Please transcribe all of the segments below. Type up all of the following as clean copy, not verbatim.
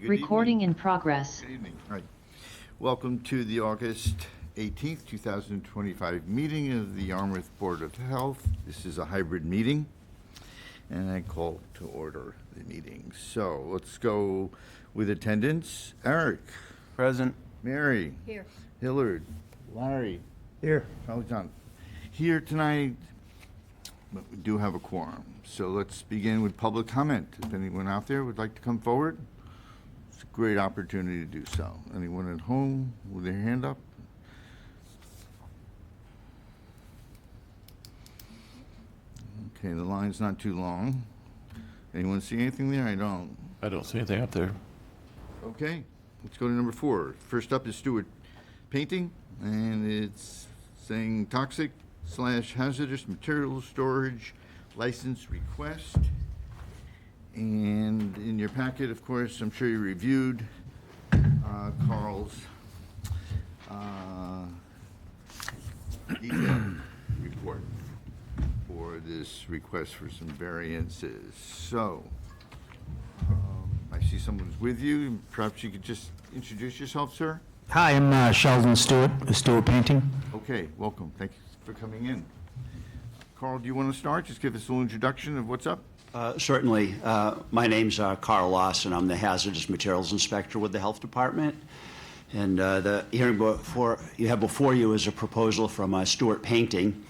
Good Recording evening. in progress. Good evening. All right. Welcome to the August 18th, 2025 meeting of the Yarmouth Board of Health. This is a hybrid meeting, and I call to order the meeting. So let's go with attendance. Eric. Present. Mary. Here. Hillard. Larry. Here. Charlie John. Here tonight, but we do have a quorum. So let's begin with public comment. If anyone out there would like to come forward, it's a great opportunity to do so. Anyone at home with their hand up? Okay, the line's not too long. Anyone see anything there? I don't. I don't see anything up there. Okay, let's go to number 4. First up is Stewart Painting, and it's saying toxic/hazardous materials storage license request. And in your packet, of course, I'm sure you reviewed Carl's detailed report for this request for some variances. So, I see someone's with you. Perhaps you could just introduce yourself, sir? Hi, I'm Sheldon Stewart, with Stewart Painting. Okay, welcome. Thank you for coming in. Carl, do you want to start? Just give us a little introduction of what's up. Certainly. My name's Carl Lawson. I'm the Hazardous Materials Inspector with the Health Department. And the hearing you have before you is a proposal from Stewart Painting.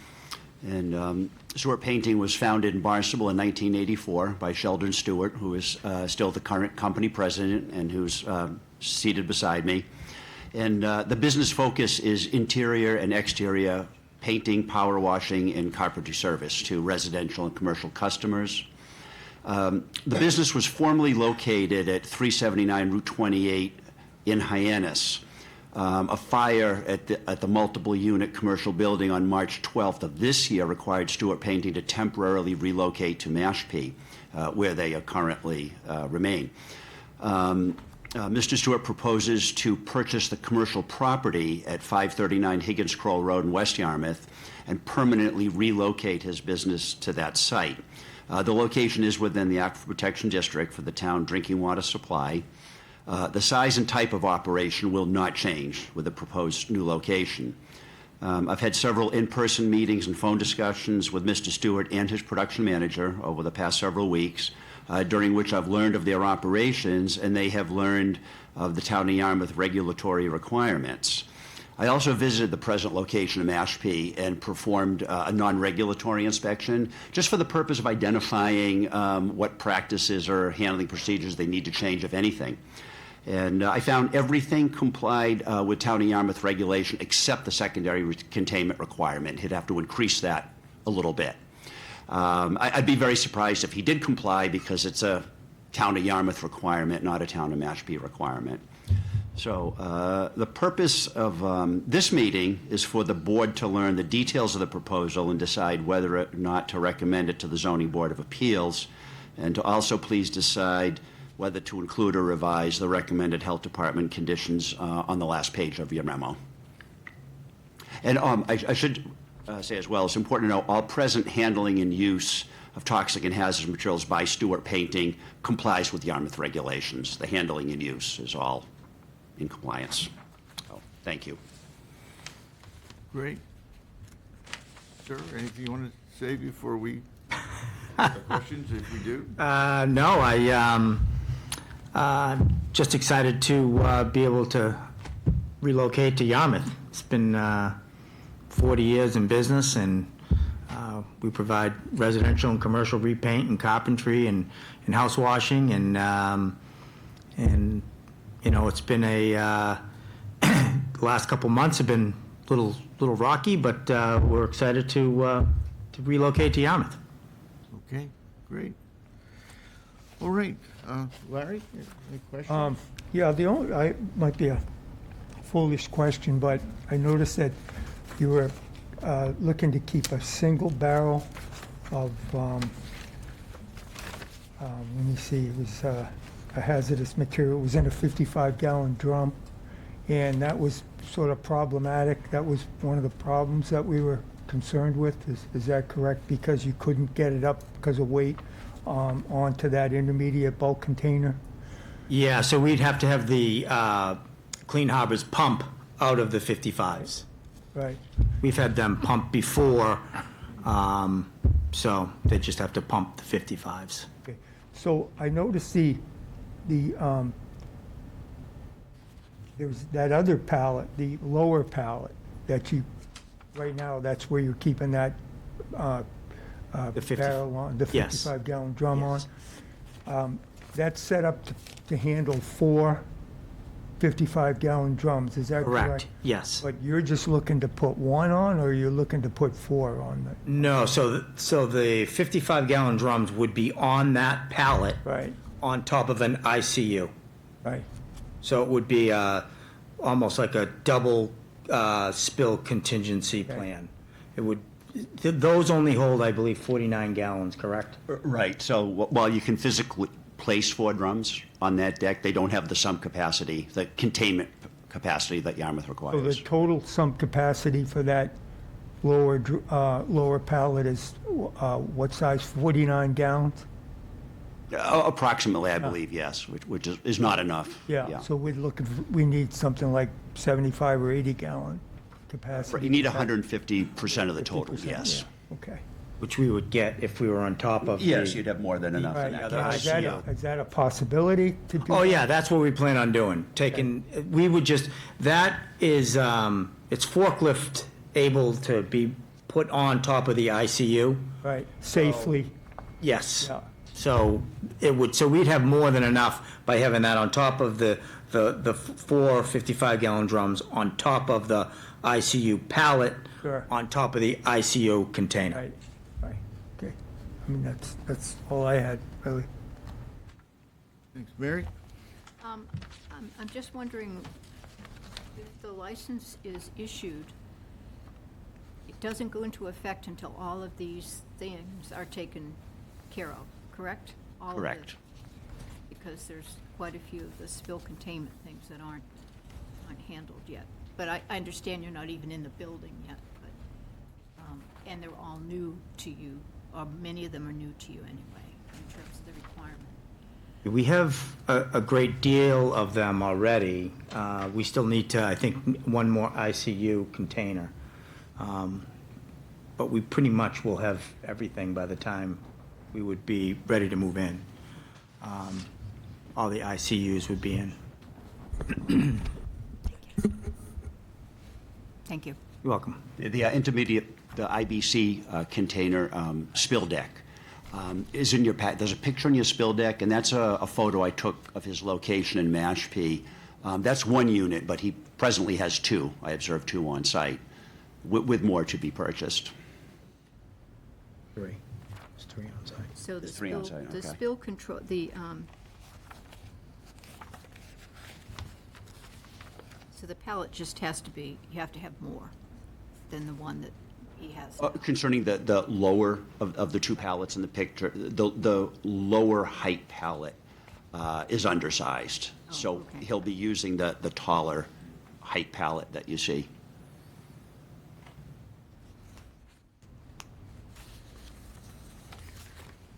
And Stewart Painting was founded in Barnstable in 1984 by Sheldon Stewart, who is still the current company president and who's seated beside me. And the business focus is interior and exterior painting, power washing, and carpentry service to residential and commercial customers. The business was formerly located at 379 Route 28 in Hyannis. A fire at the multiple unit commercial building on March 12th of this year required Stewart Painting to temporarily relocate to Mashpee, where they currently remain. Mr. Stewart proposes to purchase the commercial property at 539 Higgins Croll Road in West Yarmouth and permanently relocate his business to that site. The location is within the Aquifer Protection District for the town drinking water supply. The size and type of operation will not change with the proposed new location. I've had several in-person meetings and phone discussions with Mr. Stewart and his production manager over the past several weeks, during which I've learned of their operations and they have learned of the town of Yarmouth regulatory requirements. I also visited the present location of Mashpee and performed a non-regulatory inspection just for the purpose of identifying what practices or handling procedures they need to change, if anything. And I found everything complied with town of Yarmouth regulation except the secondary containment requirement. He'd have to increase that a little bit. I'd be very surprised if he did comply because it's a town of Yarmouth requirement, not a town of Mashpee requirement. So the purpose of this meeting is for the board to learn the details of the proposal and decide whether or not to recommend it to the Zoning Board of Appeals, and to also please decide whether to include or revise the recommended Health Department conditions on the last page of your memo. And I should say as well, it's important to know all present handling and use of toxic and hazardous materials by Stewart Painting complies with Yarmouth regulations. The handling and use is all in compliance. So, thank you. Great. Sir, anything you want to say before we have questions, if we do? No, just excited to be able to relocate to Yarmouth. It's been 40 years in business, and we provide residential and commercial repaint and carpentry and house washing, and you know, it's been the last couple months have been a little rocky, but we're excited to relocate to Yarmouth. Okay, great. All right, Larry, any questions? Yeah, I might be a foolish question, but I noticed that you were looking to keep a single barrel of, let me see, it was a hazardous material. It was in a 55-gallon drum, and that was sort of problematic. That was one of the problems that we were concerned with. Is that correct? Because you couldn't get it up because of weight onto that intermediate bulk container? Yeah, so we'd have to have the Clean Harbors pump out of the 55s. Right. We've had them pump before, so they just have to pump the 55s. Okay. So I noticed there's that other pallet, the lower pallet, that you, right now, that's where you're keeping that The 50 barrel on, the Yes. 55-gallon drum Yes. on. That's set up to handle 4 55-gallon drums, is that correct? Correct, yes. But you're just looking to put 1 on, or you're looking to put 4 on the, No, so the 55-gallon drums would be on that pallet right, on top of an ICU. right? So it would be almost like a double spill contingency plan. It would, those only hold, I believe, 49 gallons, correct? Right, so while you can physically place 4 drums on that deck, they don't have the sump capacity, the containment capacity that Yarmouth So the requires. total sump capacity for that lower pallet is, what size, 49 gallons? Approximately, I believe, yes, which is not enough. Yeah, so we're looking, we need something like 75 or 80 gallon capacity. You need 150% of the total, 50%, yes. yeah, okay. Which we would get if we were on top of the... Yes, you'd have more than enough Right, in that other case. is that a possibility to do? Oh, yeah, that's what we plan on doing. Taking, we would just, that is, it's forklift able to be put on top of the ICU. Right, safely, Yes. yeah, So it would, so we'd have more than enough by having that on top of the 4 55-gallon drums, on top of the ICU pallet, Sure. on top of the ICU container. right, right, okay. I mean, that's all I had, really. Thanks. Mary? I'm just wondering, if the license is issued, it doesn't go into effect until all of these things are taken care of, correct? All of the- Correct. Because there's quite a few of the spill containment things that aren't handled yet. But I understand you're not even in the building yet, but, and they're all new to you, or many of them are new to you anyway, in terms of the requirement. We have a great deal of them already. We still need to, I think, one more ICU container. But we pretty much will have everything by the time we would be ready to move in. All the ICUs would be in. Thank you. You're welcome. The intermediate, the IBC container spill deck is in your pack. There's a picture on your spill deck, and that's a photo I took of his location in Mashpee. That's one unit, but he presently has 2. I observed 2 on site, with more to be purchased. 3. It's 3 on site. So the There's 3 on spill, site, the okay. spill control, so the pallet just has to be, you have to have more than the one that he has now. Concerning the lower of the 2 pallets in the picture, the lower height pallet is undersized. Oh, So okay. he'll be using the taller height pallet that you see.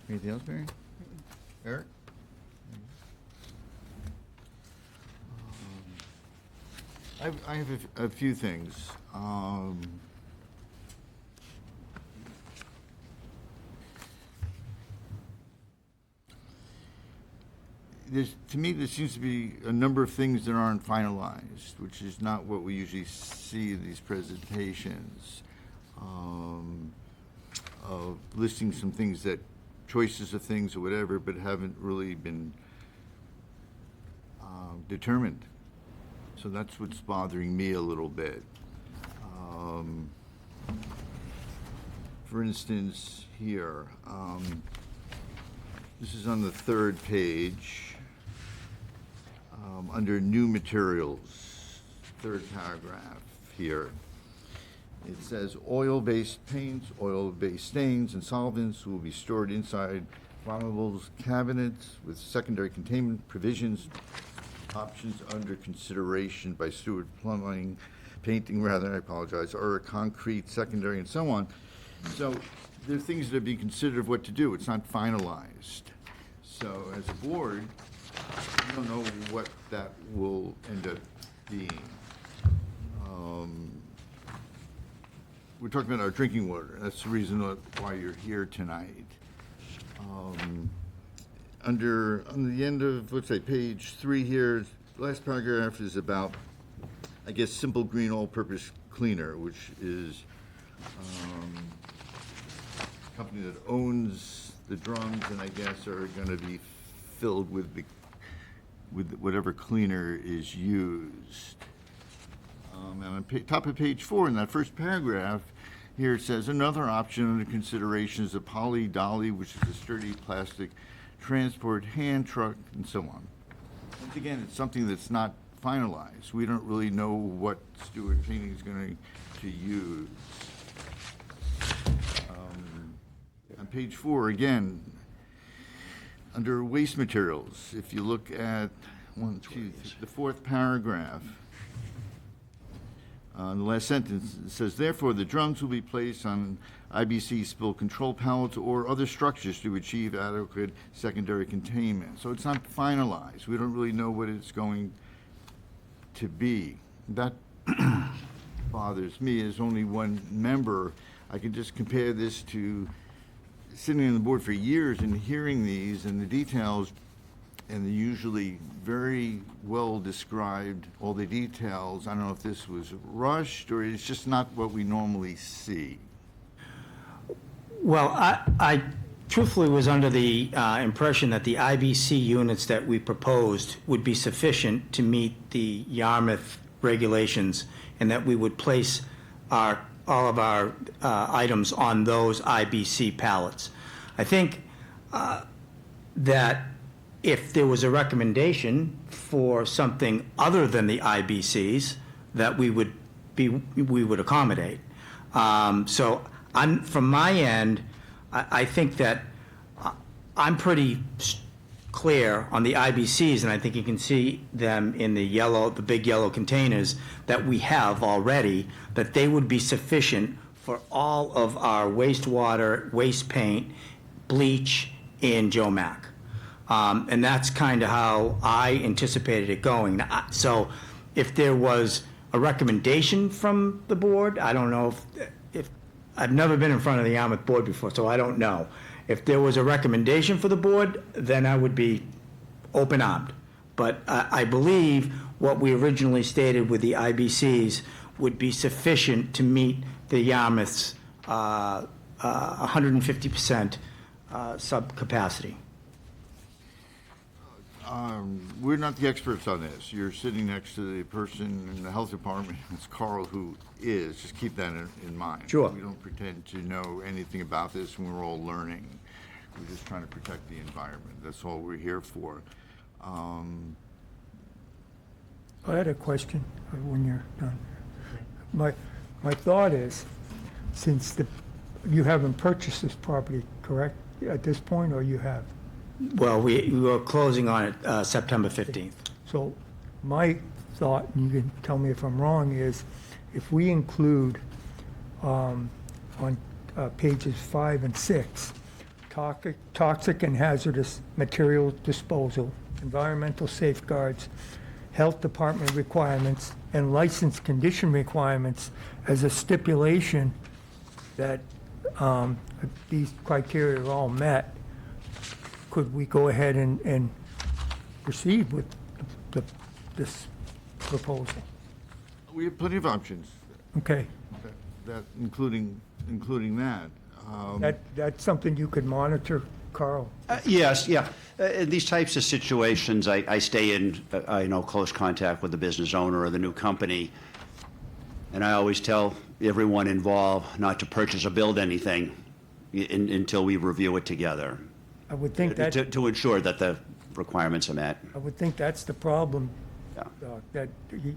Anything else, Mary? Eric? I have a few things. To me, there seems to be a number of things that aren't finalized, which is not what we usually see in these presentations. Of listing some things that, choices of things or whatever, but haven't really been determined. So that's what's bothering me a little bit. For instance, here, this is on the 3rd page, under new materials, 3rd paragraph here. It says oil-based paints, oil-based stains, and solvents will be stored inside flammables cabinets with secondary containment provisions, options under consideration by Stewart Plumbing, painting rather, I apologize, or a concrete secondary and so on. So there are things that are being considered of what to do. It's not finalized. So as a board, don't know what that will end up being. We're talking about our drinking water. That's the reason why you're here tonight. On the end of, let's say, page 3 here, last paragraph is about, I guess, Simple Green All-Purpose Cleaner, which is a company that owns the drums and I guess are going to be filled with whatever cleaner is used. And on top of page 4, in that first paragraph, here it says, another option under consideration is a Poly Dolly, which is a sturdy plastic transport hand truck, and so on. Once again, it's something that's not finalized. We don't really know what Stewart Painting is going to use. On page 4, again, under waste materials, if you look at the 4th paragraph, the last sentence, it says, therefore, the drums will be placed on IBC spill control pallets or other structures to achieve adequate secondary containment. So it's not finalized. We don't really know what it's going to be. That bothers me as only one member. I can just compare this to sitting on the board for years and hearing these and the details, and they're usually very well described, all the details. I don't know if this was rushed or it's just not what we normally see. Well, I truthfully was under the impression that the IBC units that we proposed would be sufficient to meet the Yarmouth regulations, and that we would place all of our items on those IBC pallets. I think that if there was a recommendation for something other than the IBCs, that we would accommodate. So from my end, I think that I'm pretty clear on the IBCs, and I think you can see them in the big yellow containers that we have already, that they would be sufficient for all of our wastewater, waste paint, bleach, and Joe Mac. And that's kind of how I anticipated it going. So if there was a recommendation from the board, I don't know if I've never been in front of the Yarmouth board before, so I don't know. If there was a recommendation for the board, then I would be open-armed. But I believe what we originally stated with the IBCs would be sufficient to meet the Yarmouth's 150% sub-capacity. We're not the experts on this. You're sitting next to the person in the health department, it's Carl who is. Just keep that in mind. Sure. We don't pretend to know anything about this, and we're all learning. We're just trying to protect the environment. That's all we're here for. I had a question when you're done. My thought is, since you haven't purchased this property, correct, at this point, or you have? Well, we were closing on it September 15th. So my thought, and you can tell me if I'm wrong, is if we include on pages 5 and 6, toxic and hazardous material disposal, environmental safeguards, health department requirements, and license condition requirements as a stipulation that these criteria are all met, could we go ahead and proceed with this proposal? We have plenty of options, Okay, that including that. that's something you could monitor, Carl? Yes, yeah. In these types of situations, I stay in, close contact with the business owner or the new company, and I always tell everyone involved not to purchase or build anything until we review it together, I would think that, to ensure that the requirements are met. I would think that's the problem, Yeah. that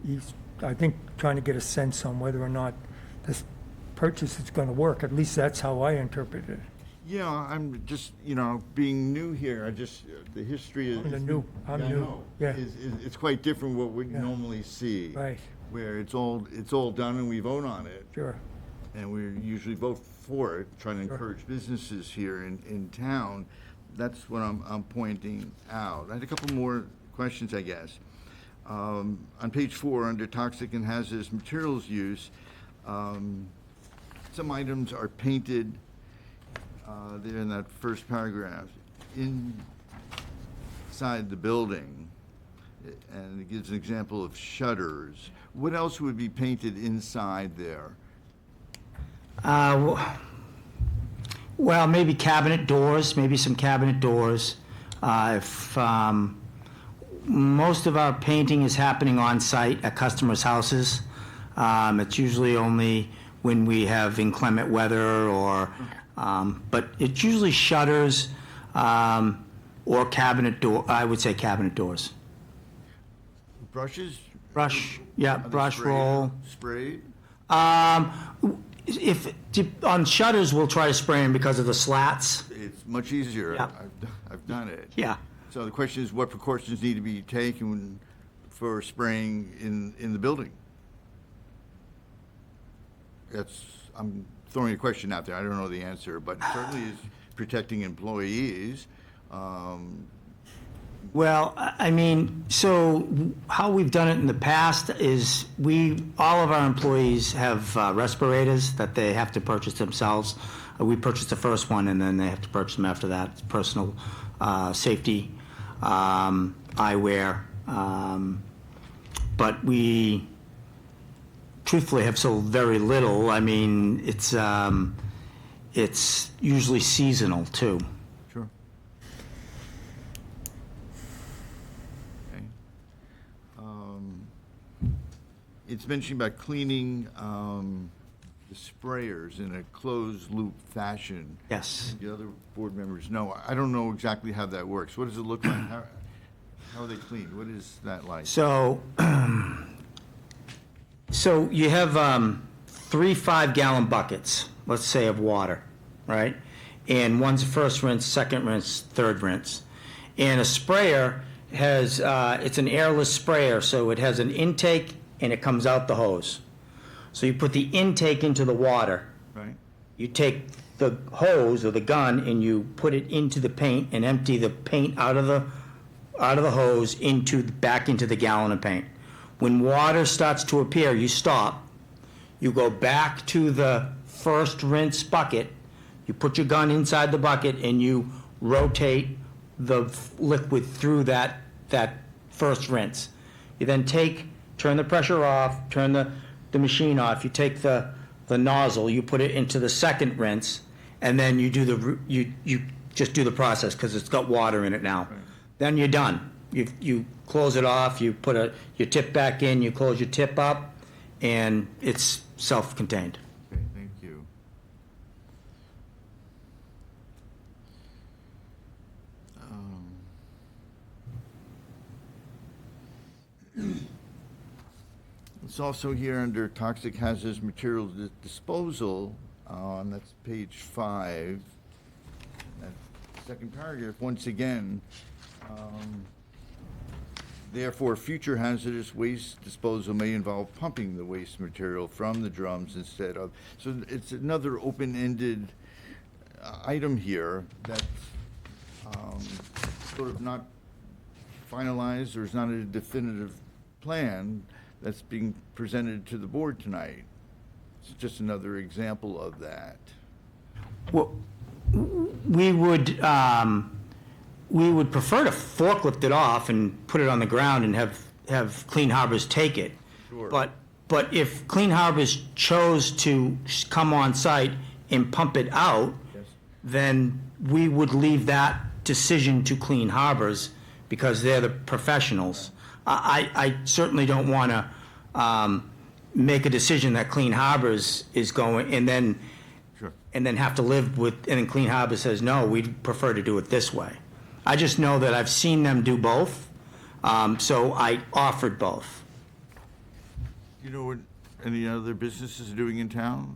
he's, I think, trying to get a sense on whether or not this purchase is going to work. At least that's how I interpret it. Yeah, I'm just, being new here, the history is. I'm new. I I'm new. know. Yeah. It's quite different what we Yeah. normally see. Right. Where it's all done and we vote on it. Sure. And we usually vote for it, trying to Sure. encourage businesses here in town. That's what I'm pointing out. I had a couple more questions, I guess. On page 4, under toxic and hazardous materials use, some items are painted there in that first paragraph inside the building, and it gives an example of shutters. What else would be painted inside there? Well, maybe cabinet doors, maybe some cabinet doors. If most of our painting is happening on site at customers' houses, it's usually only when we have inclement weather or, but it's usually shutters or cabinet door. I would say cabinet doors. Brushes? Brush, yeah, Are they brush sprayed? roll. Sprayed? If on shutters, we'll try to spray them because of the slats. It's much easier. Yeah. I've done it. Yeah. So the question is, what precautions need to be taken for spraying in the building? I'm throwing a question out there. I don't know the answer, but certainly is protecting employees. Well, I mean, so how we've done it in the past is all of our employees have respirators that they have to purchase themselves. We purchased the first one, and then they have to purchase them after that. It's personal safety, eyewear. But we truthfully have sold very little. I mean, it's usually seasonal, too. Sure. Okay. It's mentioned about cleaning the sprayers in a closed-loop fashion. Yes. The other board members know. I don't know exactly how that works. What does it look like? How are they cleaned? What is that like? So, so you have 3 5-gallon buckets, let's say, of water, right? And one's first rinse, second rinse, third rinse. And a sprayer has, it's an airless sprayer, so it has an intake and it comes out the hose. So you put the intake into the water. Right? You take the hose or the gun and you put it into the paint and empty the paint out of the hose back into the gallon of paint. When water starts to appear, you stop. You go back to the first rinse bucket. You put your gun inside the bucket and you rotate the liquid through that first rinse. You then turn the pressure off, turn the machine off. You take the nozzle, you put it into the second rinse, and then you just do the process because it's got water in it now. Right. Then you're done. You close it off, you put your tip back in, you close your tip up, and it's self-contained. Okay, thank you. It's also here under toxic hazardous materials disposal, that's page 5. That second paragraph, once again, therefore, future hazardous waste disposal may involve pumping the waste material from the drums instead of, so it's another open-ended item here that's sort of not finalized, or is not a definitive plan that's being presented to the board tonight. It's just another example of that. Well, we would prefer to forklift it off and put it on the ground and have Clean Harbors take it. Sure. But if Clean Harbors chose to come on site and pump it out, Yes. then we would leave that decision to Clean Harbors because they're the professionals. I certainly don't want to make a decision that Clean Harbors is going and then Sure. and then have to live with, and then Clean Harbors says, no, we'd prefer to do it this way. I just know that I've seen them do both, so I offered both. You know what any other businesses are doing in town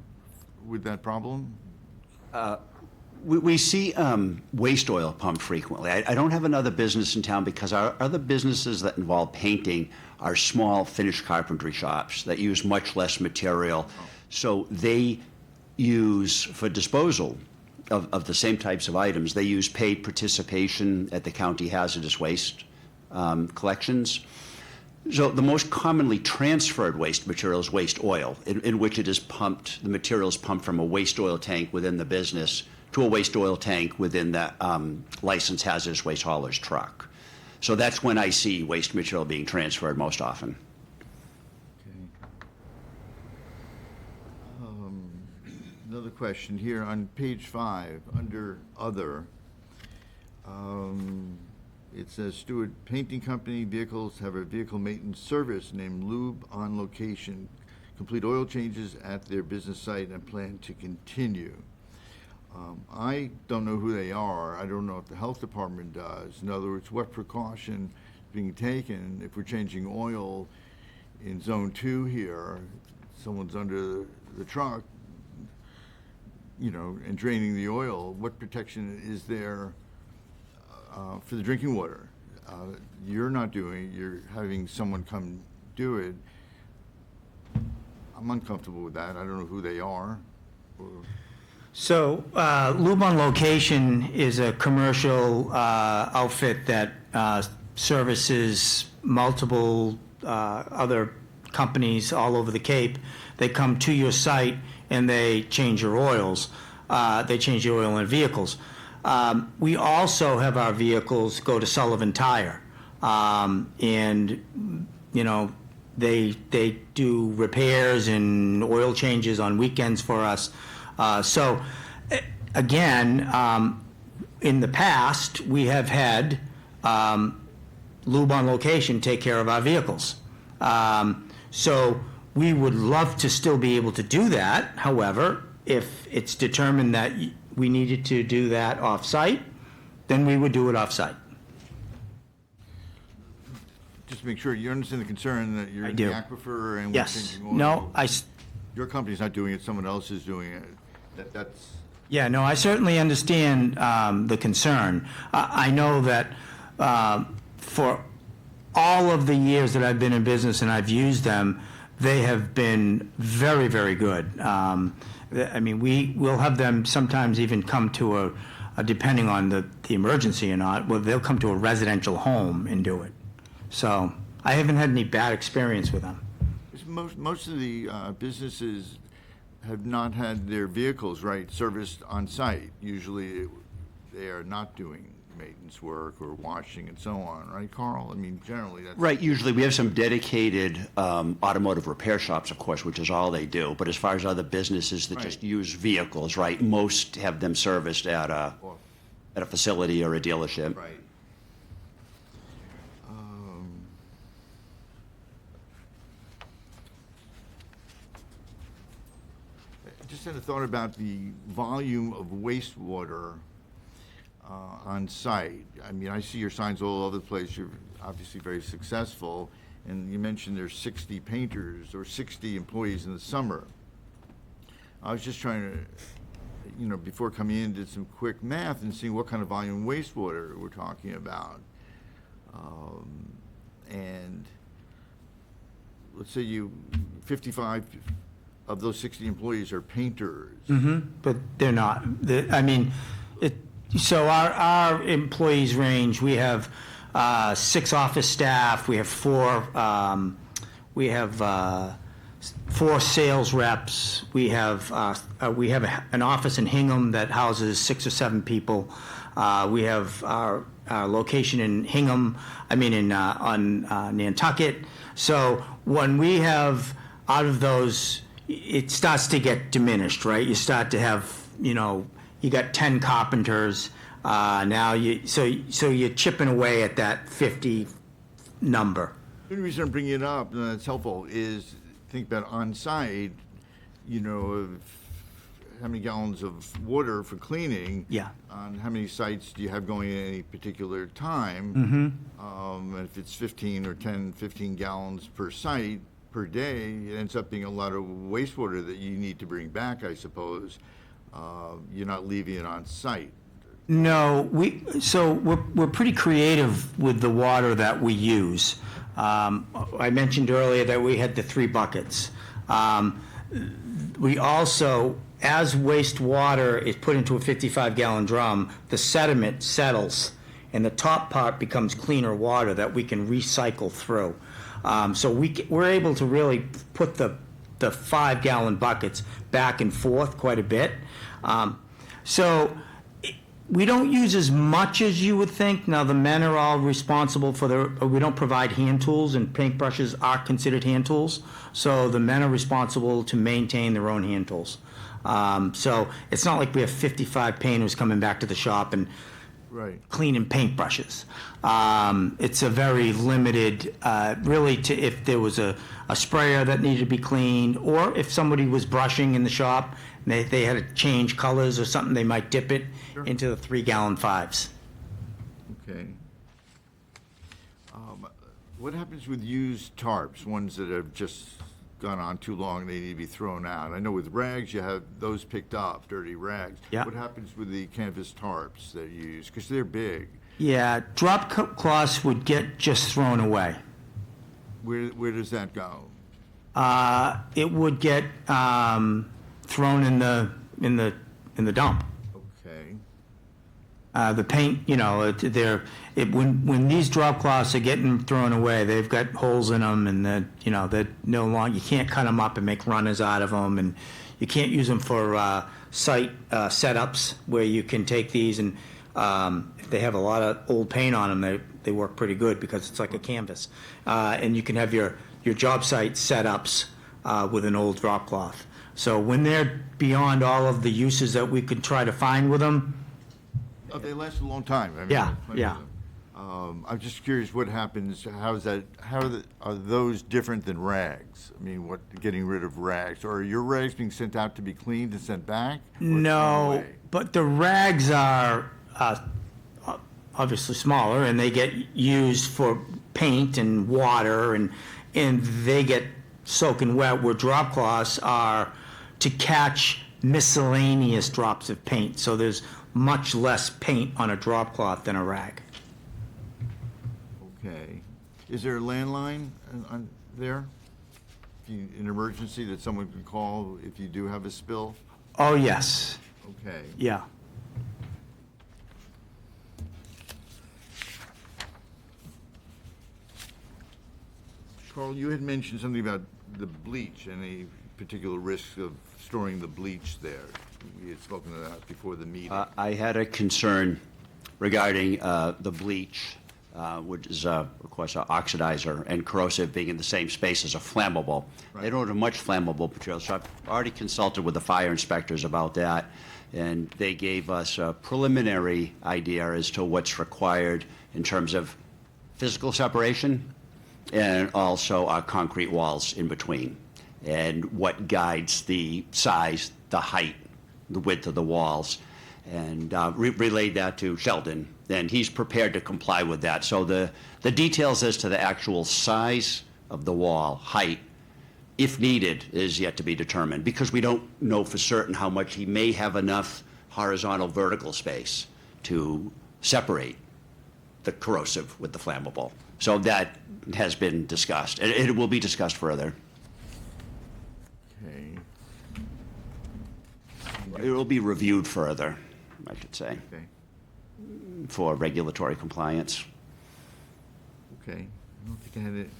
with that problem? We see waste oil pumped frequently. I don't have another business in town because our other businesses that involve painting are small finished carpentry shops that use much less material. So they use, for disposal of the same types of items, they use paid participation at the county hazardous waste collections. So the most commonly transferred waste material is waste oil, in which it is pumped, the material is pumped from a waste oil tank within the business to a waste oil tank within the licensed hazardous waste hauler's truck. So that's when I see waste material being transferred most often. Another question here on page 5, under other. It says Stewart Painting Company vehicles have a vehicle maintenance service named Lube on Location. Complete oil changes at their business site and plan to continue. I don't know who they are. I don't know if the health department does. In other words, what precaution is being taken if we're changing oil in zone 2 here, someone's under the truck, you know, and draining the oil, what protection is there for the drinking water? You're not doing it, you're having someone come do it. I'm uncomfortable with that. I don't know who they are. So Lube on Location is a commercial outfit that services multiple other companies all over the Cape. They come to your site and they change your oils. They change the oil in vehicles. We also have our vehicles go to Sullivan Tire. And, you know, they do repairs and oil changes on weekends for us. So, again, in the past, we have had Lube on Location take care of our vehicles. So we would love to still be able to do that. However, if it's determined that we needed to do that off-site, then we would do it off-site. Just to make sure, you understand the concern that you're I in do. the aquifer and we're Yes. changing oil? No, Your company's not doing it, someone else is doing it. That's, Yeah, no, I certainly understand the concern. I know that for all of the years that I've been in business and I've used them, they have been very, very good. I mean, we'll have them sometimes even come to depending on the emergency or not, well, they'll come to a residential home and do it. So I haven't had any bad experience with them. most of the businesses have not had their vehicles, right, serviced on site. Usually they are not doing maintenance work or washing and so on, right, Carl? I mean, generally that's. Right, usually we have some dedicated automotive repair shops, of course, which is all they do. But as far as other businesses that just Right. use vehicles, right, most have them serviced at a facility or a dealership. Right. I just had a thought about the volume of wastewater on site. I mean, I see your signs all over the place. You're obviously very successful. And you mentioned there's 60 painters or 60 employees in the summer. I was just trying to, you know, before coming in, did some quick math and seeing what kind of volume wastewater we're talking about. And let's say 55 of those 60 employees are painters. But they're not. I mean, so our employees range, we have 6 office staff, we have 4 sales reps, we have an office in Hingham that houses 6 or 7 people. We have our location in Hingham, on Nantucket. So when we have, out of those, it starts to get diminished, right? You start to have, you got 10 carpenters, now so you're chipping away at that 50 number. The only reason I'm bringing it up, and that's helpful, is think about on-site, of how many gallons of water for cleaning. Yeah. On how many sites do you have going at any particular time. And if it's 15 gallons per site per day, it ends up being a lot of wastewater that you need to bring back, I suppose. You're not leaving it on site. No, we're pretty creative with the water that we use. I mentioned earlier that we had the 3 buckets. We also, as wastewater is put into a 55-gallon drum, the sediment settles and the top part becomes cleaner water that we can recycle through. So we're able to really put the 5-gallon buckets back and forth quite a bit. So we don't use as much as you would think. Now, the men are all responsible for we don't provide hand tools, and paintbrushes are considered hand tools. So the men are responsible to maintain their own hand tools. So it's not like we have 55 painters coming back to the shop and Right. cleaning paintbrushes. It's a very limited, really, to if there was a sprayer that needed to be cleaned, or if somebody was brushing in the shop, and they had to change colors or something, they might dip it Sure. into the 3-gallon 5s. Okay. What happens with used tarps, ones that have just gone on too long, they need to be thrown out? I know with rags, you have those picked up, dirty rags. Yeah. What happens with the canvas tarps that you use? Because they're big. Yeah, drop cloths would get just thrown away. Where does that go? It would get thrown in the dump. Okay. The paint, when these drop cloths are getting thrown away, they've got holes in them, and they're no longer, you can't cut them up and make runners out of them, and you can't use them for site setups where you can take these and if they have a lot of old paint on them, they work pretty good because it's like a canvas. And you can have your job site setups with an old drop cloth. So when they're beyond all of the uses that we could try to find with them, Oh, they last a long time. I mean, Yeah, there's plenty of yeah. them. I'm just curious what happens, are those different than rags? I mean, getting rid of rags? Or are your rags being sent out to be cleaned and sent back? or thrown no, away? but the rags are obviously smaller, and they get used for paint and water, and they get soaking wet, where drop cloths are to catch miscellaneous drops of paint. So there's much less paint on a drop cloth than a rag. Okay. Is there a landline on there? An emergency that someone can call if you do have a spill? Oh, yes, Okay. yeah. Carl, you had mentioned something about the bleach, any particular risks of storing the bleach there? We had spoken of that before the meeting. I had a concern regarding the bleach, which is, of course, an oxidizer, and corrosive being in the same space as a flammable. They don't have much flammable material, so I've already consulted with the fire inspectors about that, and they gave us a preliminary idea as to what's required in terms of physical separation and also concrete walls in between, and what guides the size, the height, the width of the walls, and relayed that to Sheldon, and he's prepared to comply with that. So the details as to the actual size of the wall, height, if needed, is yet to be determined, because we don't know for certain how much he may have enough horizontal vertical space to separate the corrosive with the flammable. So that has been discussed, and it will be discussed further. Okay. It will be reviewed further, I should say, Okay. for regulatory compliance. Okay. I don't think I had it.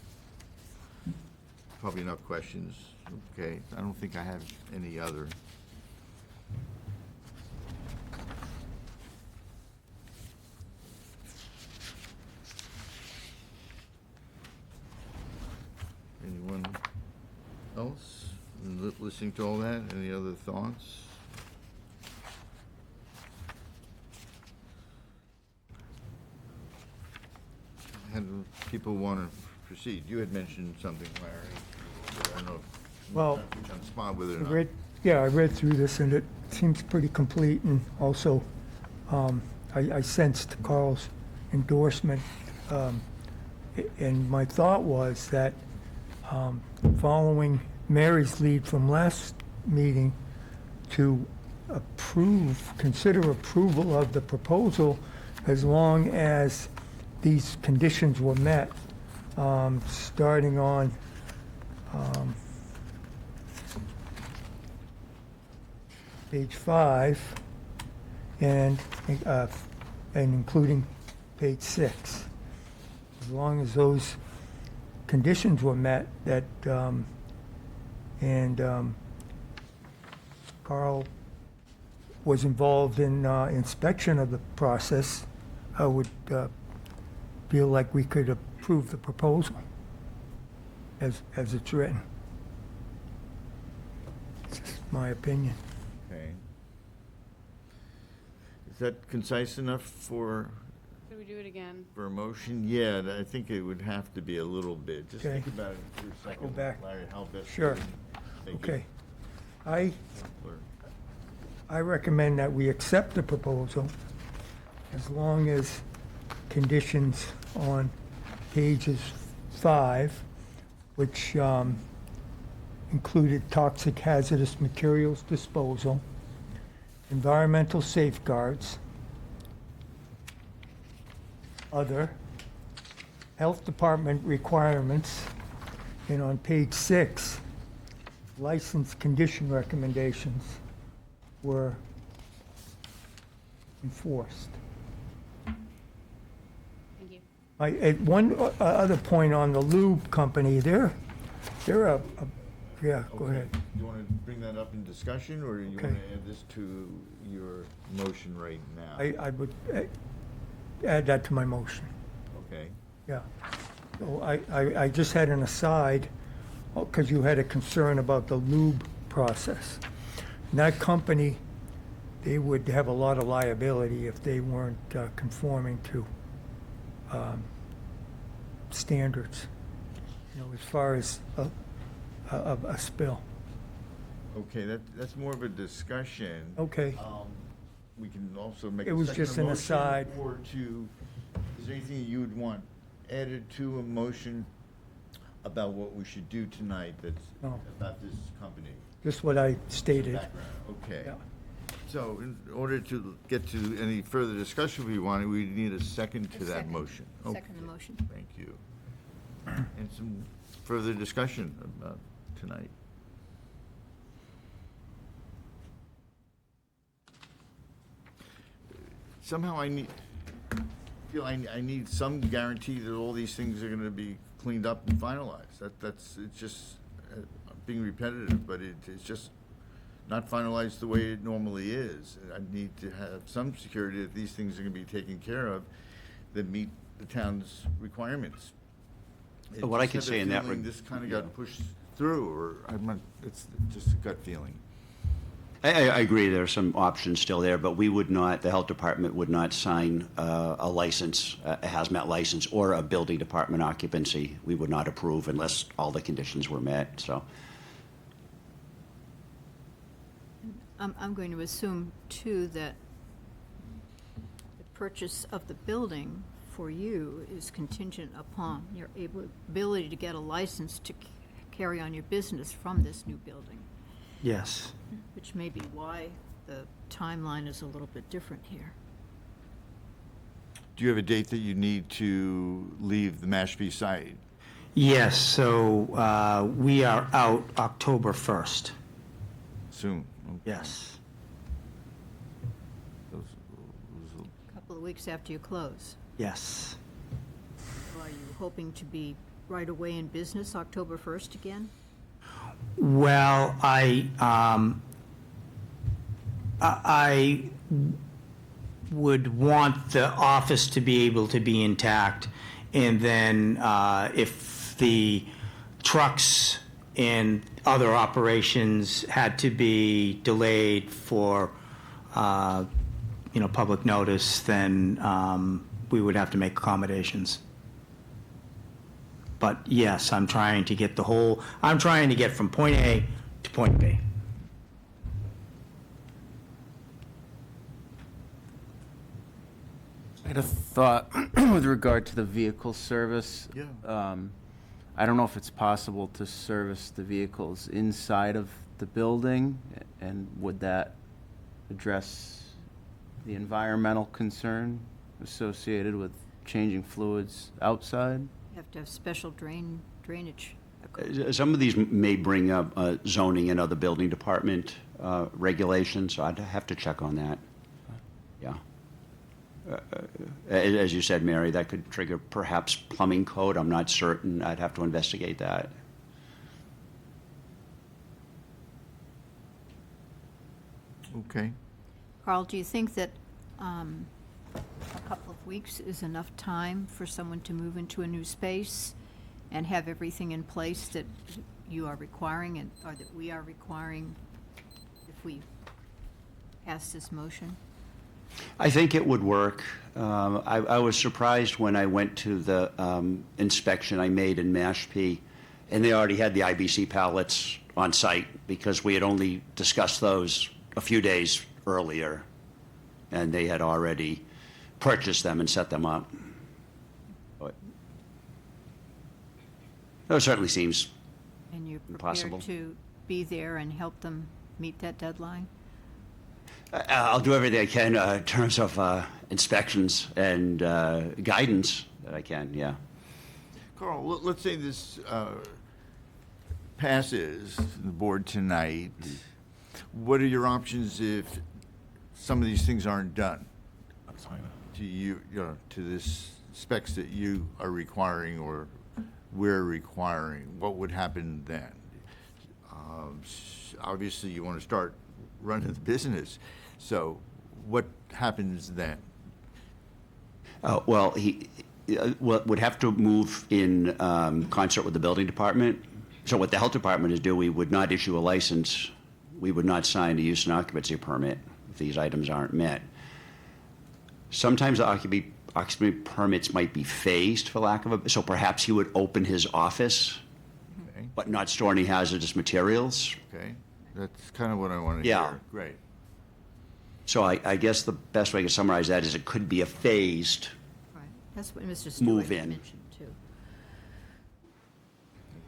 Probably enough questions. Okay. I don't think I have any other. Anyone else listening to all that? Any other thoughts? How do people want to proceed? You had mentioned something, Larry. I don't know if Well, not to put you on the spot with it I or not. read through this, and it seems pretty complete, and also, I sensed Carl's endorsement. And my thought was that, following Mary's lead from last meeting, to consider approval of the proposal as long as these conditions were met, starting on page 5, and including page 6. As long as those conditions were met, that, Carl was involved in inspection of the process, I would feel like we could approve the proposal as it's written. It's just my opinion. Okay. Is that concise enough for Could we do it again? a motion? Yeah, I think it would have to be a little bit. Just Okay. think about it for a second. back. Larry, how best. to Sure. do it. Thank you. Okay. I Counselor. I recommend that we accept the proposal as long as conditions on pages 5, which included toxic hazardous materials disposal, environmental safeguards, other, health department requirements, and on page 6, license condition recommendations were enforced. Thank you. One other point on the lube company, they're yeah, go Okay. ahead. You want to bring that up in discussion, or you Okay. want to add this to your motion right now? I would add that to my motion, Okay. yeah. So I just had an aside, because you had a concern about the lube process. And that company, they would have a lot of liability if they weren't conforming to standards, you know, as far as a spill. Okay, that's more of a discussion. Okay, We can also make It a was second just an motion, aside. or is there anything you would want added to a motion about what we should do tonight that's No. about this company? just what I stated. Background, okay. Yeah. So in order to get to any further discussion we wanted, we need a second to that Second. motion. Second the Okay, motion. Thank you. And some further discussion about tonight. Somehow I need some guarantee that all these things are gonna be cleaned up and finalized. It's just being repetitive, but it's just not finalized the way it normally is. I need to have some security that these things are gonna be taken care of that meet the town's requirements. What I just could had a say in that feeling reg- This kinda got pushed through, or it's just a gut feeling. I agree, there are some options still there, but we would not, the health department would not sign a license, a hazmat license, or a building department occupancy. We would not approve unless all the conditions were met, so. I'm going to assume, too, that the purchase of the building for you is contingent upon your ability to get a license to carry on your business from this new building, Yes. which may be why the timeline is a little bit different here. Do you have a date that you need to leave the Mashpee site? Yes, so we are out October 1st. Soon? Okay. Yes. Those- A couple of weeks after you close. Yes. So are you hoping to be right away in business October 1st again? Well, I would want the office to be able to be intact, and then if the trucks and other operations had to be delayed for, public notice, then we would have to make accommodations. But yes, I'm trying to get from point A to point B. I had a thought with regard to the vehicle service. Yeah. I don't know if it's possible to service the vehicles inside of the building, and would that address the environmental concern associated with changing fluids outside? You have to have special drainage. Some of these may bring up zoning and other building department regulations, so I'd have to check on that. Yeah. As you said, Mary, that could trigger perhaps plumbing code. I'm not certain. I'd have to investigate that. Okay. Carl, do you think that a couple of weeks is enough time for someone to move into a new space and have everything in place that you are requiring and, or that we are requiring if we pass this motion? I think it would work. I was surprised when I went to the inspection I made in Mashpee, and they already had the IBC pallets on site because we had only discussed those a few days earlier, and they had already purchased them and set them up. But that certainly seems And you're Impossible. prepared to be there and help them meet that deadline? I'll do everything I can in terms of inspections and guidance that I can, yeah. Carl, let's say this passes the board tonight. What are your options if some of these things aren't done? To you know, to this specs that you are requiring or we're requiring, what would happen then? Obviously, you want to start running the business. So what happens then? Well, he would have to move in concert with the building department. So what the health department is doing, we would not issue a license. We would not sign a use and occupancy permit if these items aren't met. Sometimes the occupancy permits might be phased, for lack of a, so perhaps he would open his office, Okay. but not store any hazardous materials. Okay, that's kind of what I want to Yeah. hear. Great. So I guess the best way to summarize that is it could be a phased. Right. That's what Mr. Move Stewart in. mentioned, too.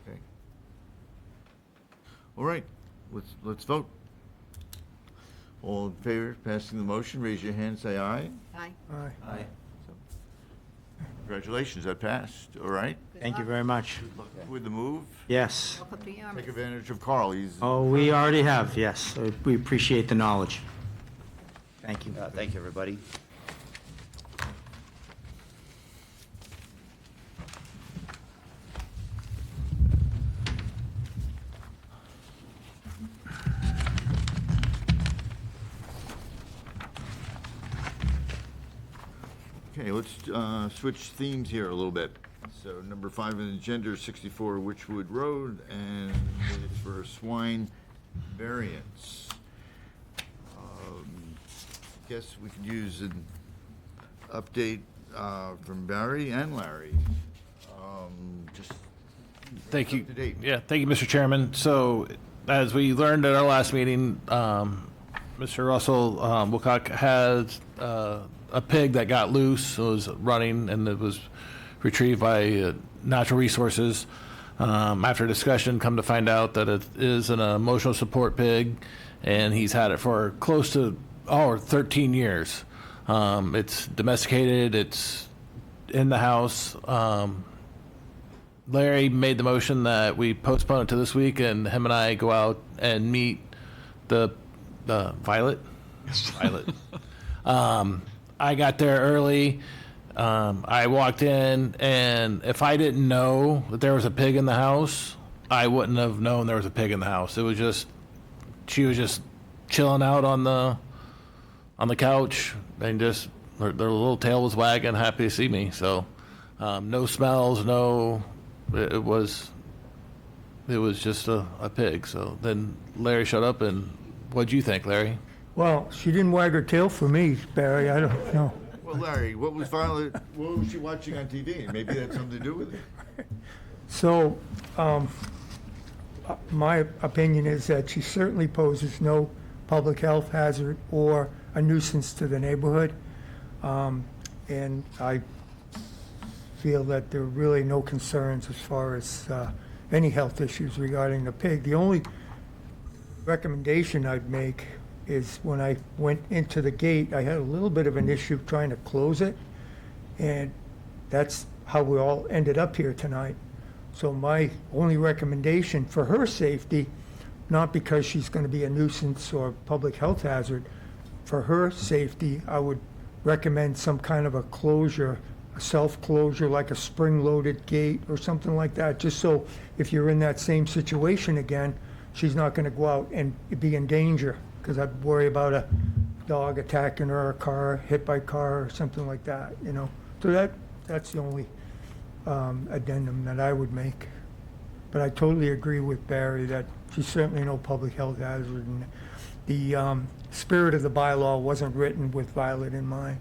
Okay. All right, let's vote. All in favor of passing the motion, raise your hand, say aye. Aye. Aye. Congratulations, that passed, all right? Good Thank you luck. very much. With the move, Yes. Welcome to Yarmouth. take advantage of Carl, he's, Oh, we already have, yes. We appreciate the knowledge. Thank you. Thank you, everybody. okay, let's switch themes here a little bit. So number 5 on the agenda, 64 Witchwood Road, and it's for a swine variance. Guess we could use an update from Barry and Larry. Just Thank you. up to date. Yeah, thank you, Mr. Chairman. So, as we learned at our last meeting, Mr. Russell Wilcock has a pig that got loose, it was running, and it was retrieved by Natural Resources. After discussion, come to find out that it is an emotional support pig, and he's had it for close to 13 years. It's domesticated, it's in the house. Larry made the motion that we postpone it to this week, and him and I go out and meet the Violet. Violet. I got there early. I walked in, and if I didn't know that there was a pig in the house, I wouldn't have known there was a pig in the house. It was just, she was just chilling out on the couch, and just their little tail was wagging, happy to see me. So, no smells, no. It was just a pig. So then Larry showed up, and what'd you think, Larry? Well, she didn't wag her tail for me, Barry, I don't know. Well, Larry, what was Violet, what was she watching on TV? Maybe that had something to do with it. So, my opinion is that she certainly poses no public health hazard or a nuisance to the neighborhood. And I feel that there are really no concerns as far as any health issues regarding the pig. The only recommendation I'd make is when I went into the gate, I had a little bit of an issue trying to close it, and that's how we all ended up here tonight. So my only recommendation for her safety, not because she's going to be a nuisance or public health hazard, for her safety, I would recommend some kind of a closure, a self-closure, like a spring-loaded gate or something like that, just so if you're in that same situation again, she's not gonna go out and be in danger, because I'd worry about a dog attacking her, a car, hit by car, or something like that, you know? So that's the only addendum that I would make. But I totally agree with Barry that she's certainly no public health hazard, and the spirit of the bylaw wasn't written with Violet in mind.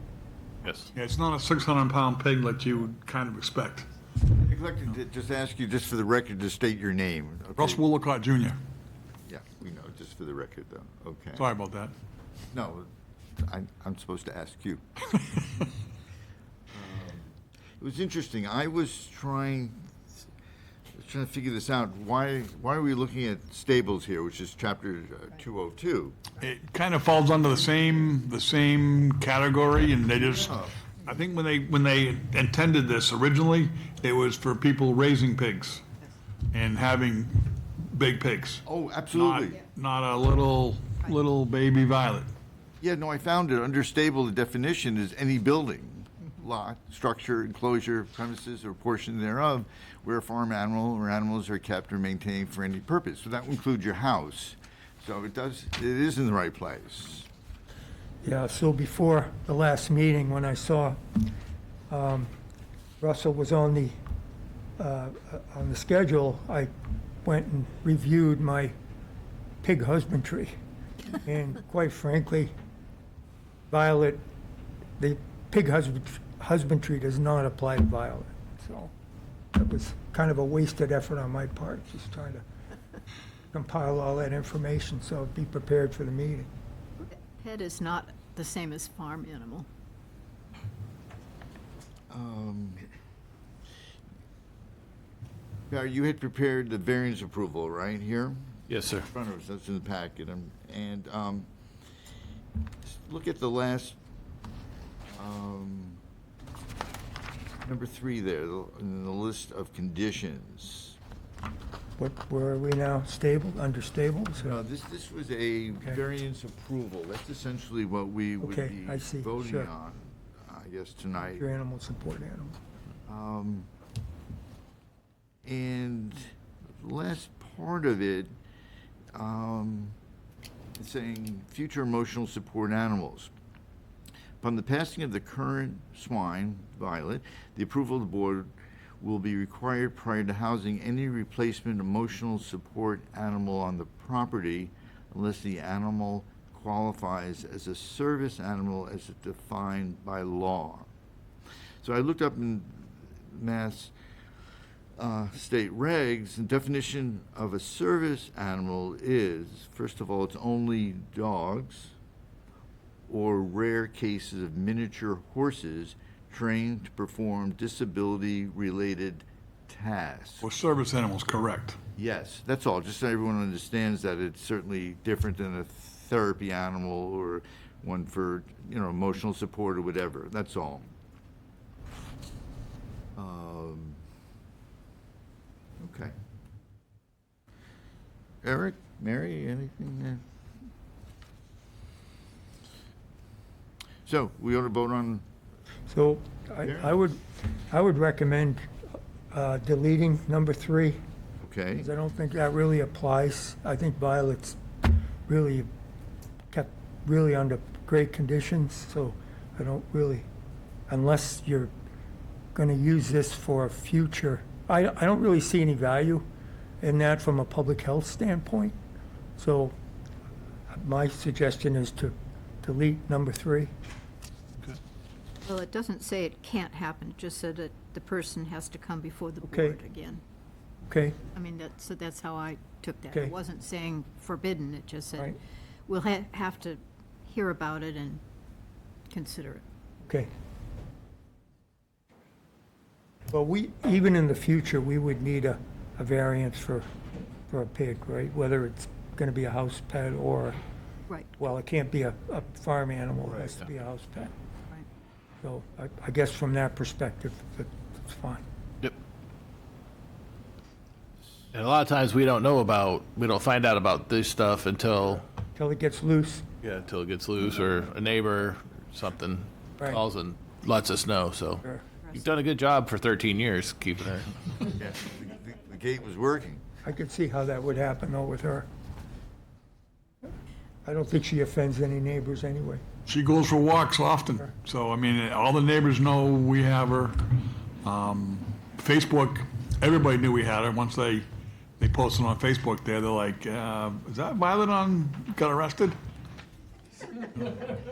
Yes. Yeah, it's not a 600-pound pig like you would kind of expect. Neglected to just ask you, just for the record, to state your name. Okay? Russ Willicott Jr. Yeah, we know, just for the record, though. Okay. Sorry about that. No, I'm supposed to ask you. It was interesting. I was trying to figure this out. Why are we looking at stables here, which is chapter 202? It kind of falls under the same category, and they just, I think when they intended this originally, it was for people raising pigs and having big pigs. Oh, absolutely. Not a little baby Violet. Yeah, no, I found it. Under stable, the definition is any building, lot, structure, enclosure, premises, or portion thereof, where a farm animal or animals are kept or maintained for any purpose. So that would include your house. So it is in the right place. Yeah, so before the last meeting, when I saw Russell was on the schedule, I went and reviewed my pig husbandry. And quite frankly, Violet, the pig husbandry does not apply to Violet. So that was kind of a wasted effort on my part, just trying to compile all that information, so be prepared for the meeting. Pet is not the same as farm animal. Now, you had prepared the variance approval, right, here? Yes, sir. In front of us, that's in the packet. And look at the last, number 3 there, in the list of conditions. Where are we now? Stable, under stable? So- No, this was a variance approval. That's essentially what we would Okay, be I see, voting sure. on, I guess, tonight. Your animal, support animal. And the last part of it, it's saying future emotional support animals. Upon the passing of the current swine, Violet, the approval of the board will be required prior to housing any replacement emotional support animal on the property unless the animal qualifies as a service animal as defined by law. So I looked up in Mass state regs, the definition of a service animal is, first of all, it's only dogs or rare cases of miniature horses trained to perform disability-related tasks. For service animals, correct. Yes, that's all, just so everyone understands that it's certainly different than a therapy animal or one for, emotional support or whatever, that's all. Okay. Eric, Mary, anything there? So, we ought to vote on, So Yeah. I would recommend deleting number 3, okay, because I don't think that really applies. I think Violet's really kept really under great conditions, so I don't really, unless you're going to use this for a future, I don't really see any value in that from a public health standpoint. So my suggestion is to delete number 3. Well, it doesn't say it can't happen, it just said that the person has to come before the Okay. board again. Okay? I mean, that's how I took that. Okay. It wasn't saying forbidden, it just said, Right. we'll have to hear about it and consider it. Okay. Well, even in the future, we would need a variance for a pig, right? Whether it's going to be a house pet or, Right, well, it can't be a farm animal, it has to be a house pet. right. So I guess from that perspective, that's fine. Yep. And a lot of times we don't find out about this stuff until Till it gets loose. it gets loose or a neighbor or something. Right. calls and lets us know, so. Sure. You've done a good job for 13 years keeping it. Yeah, the gate was working. I could see how that would happen though with her. I don't think she offends any neighbors anyway. She goes for walks often, so, I mean, all the neighbors know we have her. Facebook, everybody knew we had her. Once they posted on Facebook there, they're like, is that Violet got arrested?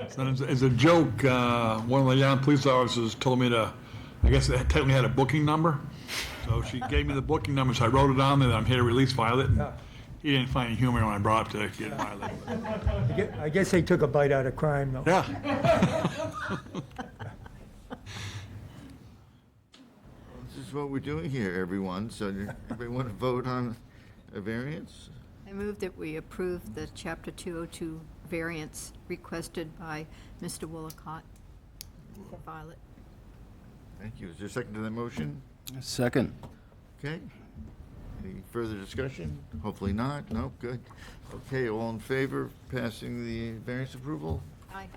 So as a joke, one of the young police officers told me I guess they technically had a booking number. So she gave me the booking number, so I wrote it down there that I'm here to release Violet. And Yeah. he didn't find any humor when I brought up to get Violet. I guess they took a bite out of crime though. Yeah. This is what we're doing here, everyone. So everybody want to vote on a variance? I move that we approve the Chapter 202 variance requested by Mr. Willicott for Violet. Thank you. Is there a second to that motion? Second. Okay. Any further discussion? Hopefully not. No, good. Okay, all in favor of passing the variance approval? Aye.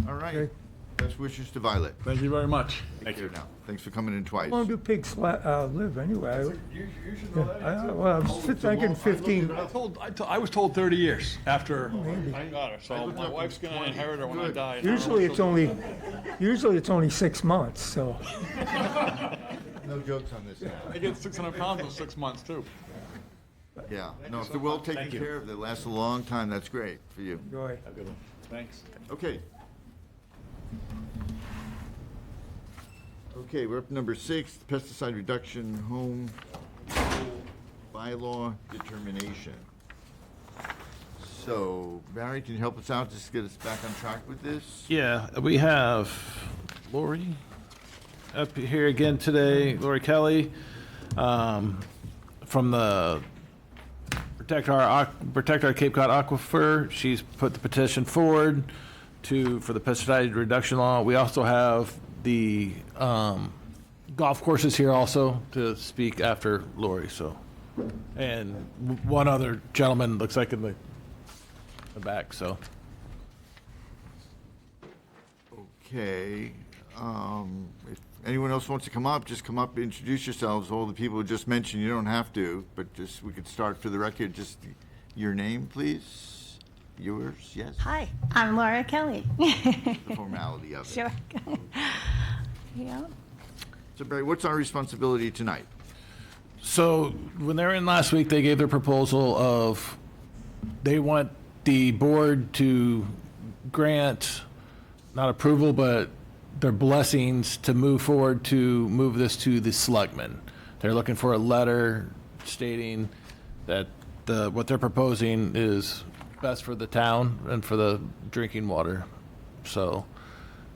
All right. Okay. Best wishes to Violet. Thank you very much. Take care now. Thanks for coming in twice. How long do pigs live anyway? You should know that. Well, I was thinking 15. I was told 30 years after I got her, so my wife's gonna inherit her when I die. Usually it's only 6 months, so. No jokes on this now. I get 600 pounds in 6 months, too. Yeah. No, if they're well taken care of, they last a long time. That's great for you. Enjoy. Thanks. Okay. Okay, we're up to number 6, pesticide reduction home bylaw determination. So, Barry, can you help us out, just to get us back on track with this? Yeah, we have Lori up here again today, Lori Kelly, from the Protect Our Cape Cod Aquifer. She's put the petition forward for the pesticide reduction law. We also have the golf courses here also to speak after Lori, so. And one other gentleman, looks like in the back, so. Okay, if anyone else wants to come up, just come up, introduce yourselves. All the people who just mentioned, you don't have to, but just, we could start for the record, just your name, please. Yours, yes? Hi, I'm Laura Kelly. The formality of it. Sure. Yeah. So Barry, what's our responsibility tonight? So when they were in last week, they gave their proposal of, they want the board to grant, not approval, but their blessings to move forward to move this to the selectmen. They're looking for a letter stating that what they're proposing is best for the town and for the drinking water. So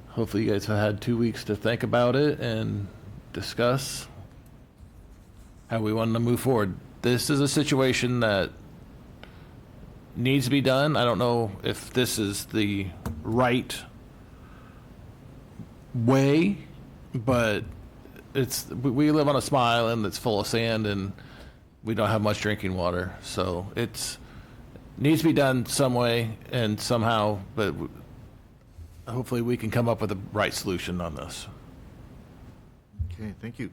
hopefully you guys have had 2 weeks to think about it and discuss how we want to move forward. This is a situation that needs to be done. I don't know if this is the right way, but we live on a small island that's full of sand and we don't have much drinking water. So it's needs to be done some way and somehow, but hopefully we can come up with the right solution on this. Okay, thank you.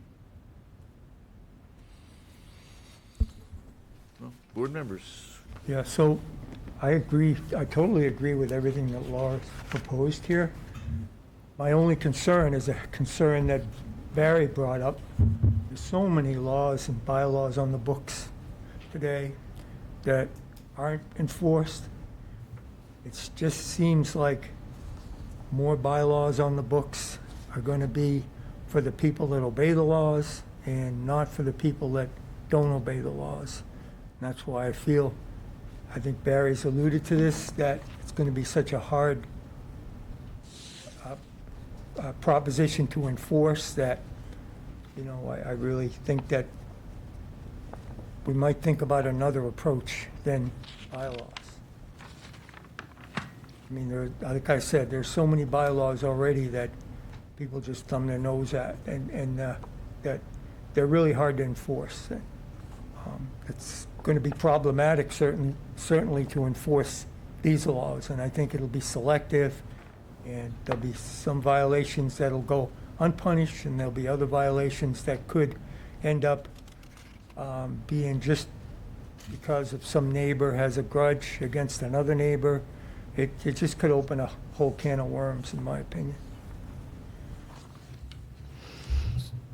Well, board members, Yeah, so I agree, I totally agree with everything that Laura proposed here. My only concern is a concern that Barry brought up. There's so many laws and bylaws on the books today that aren't enforced. It just seems like more bylaws on the books are going to be for the people that obey the laws and not for the people that don't obey the laws. And that's why I think Barry's alluded to this, that it's going to be such a hard proposition to enforce that, I really think that we might think about another approach than bylaws. I mean, like I said, there's so many bylaws already that people just thumb their nose at, and that they're really hard to enforce. It's going to be problematic, certainly to enforce these laws, and I think it'll be selective, And there'll be some violations that'll go unpunished, and there'll be other violations that could end up being just because of some neighbor has a grudge against another neighbor. It just could open a whole can of worms, in my opinion.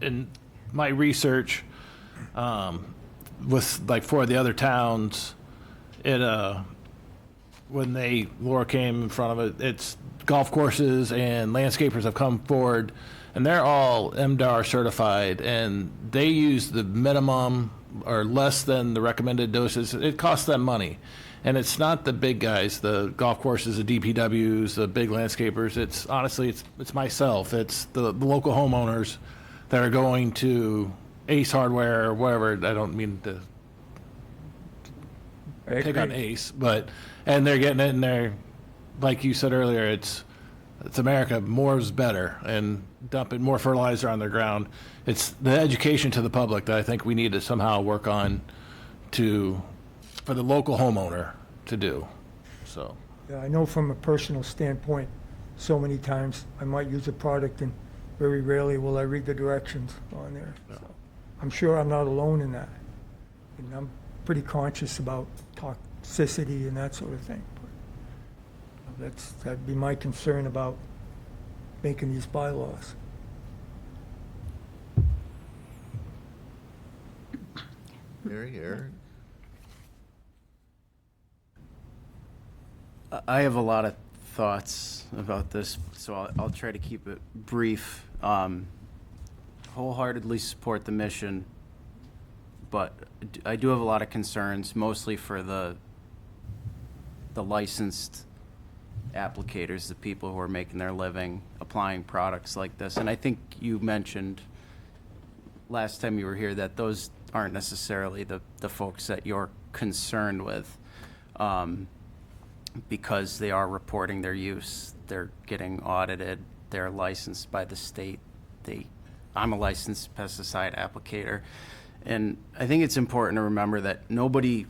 In my research, with like 4 of the other towns, when Laura came in front of it, it's golf courses and landscapers have come forward, and they're all MDR certified, and they use the minimum or less than the recommended doses. It costs them money. And it's not the big guys, the golf courses, the DPWs, the big landscapers. It's honestly, it's myself. It's the local homeowners that are going to Ace Hardware or whatever. I don't mean to pick on Ace, and they're getting it, and they're, like you said earlier, it's America. More is better, and dumping more fertilizer on their ground. It's the education to the public that I think we need to somehow work on for the local homeowner to do. So. Yeah, I know from a personal standpoint, so many times I might use a product and very rarely will I read the directions on there. So I'm sure I'm not alone in that. And I'm pretty conscious about toxicity and that sort of thing. But that'd be my concern about making these bylaws. Mary, Eric? I have a lot of thoughts about this, so I'll try to keep it brief. Wholeheartedly support the mission, but I do have a lot of concerns, mostly for the licensed applicators, the people who are making their living applying products like this. And I think you mentioned last time you were here that those aren't necessarily the folks that you're concerned with, because they are reporting their use, they're getting audited, they're licensed by the state. I'm a licensed pesticide applicator, and I think it's important to remember that nobody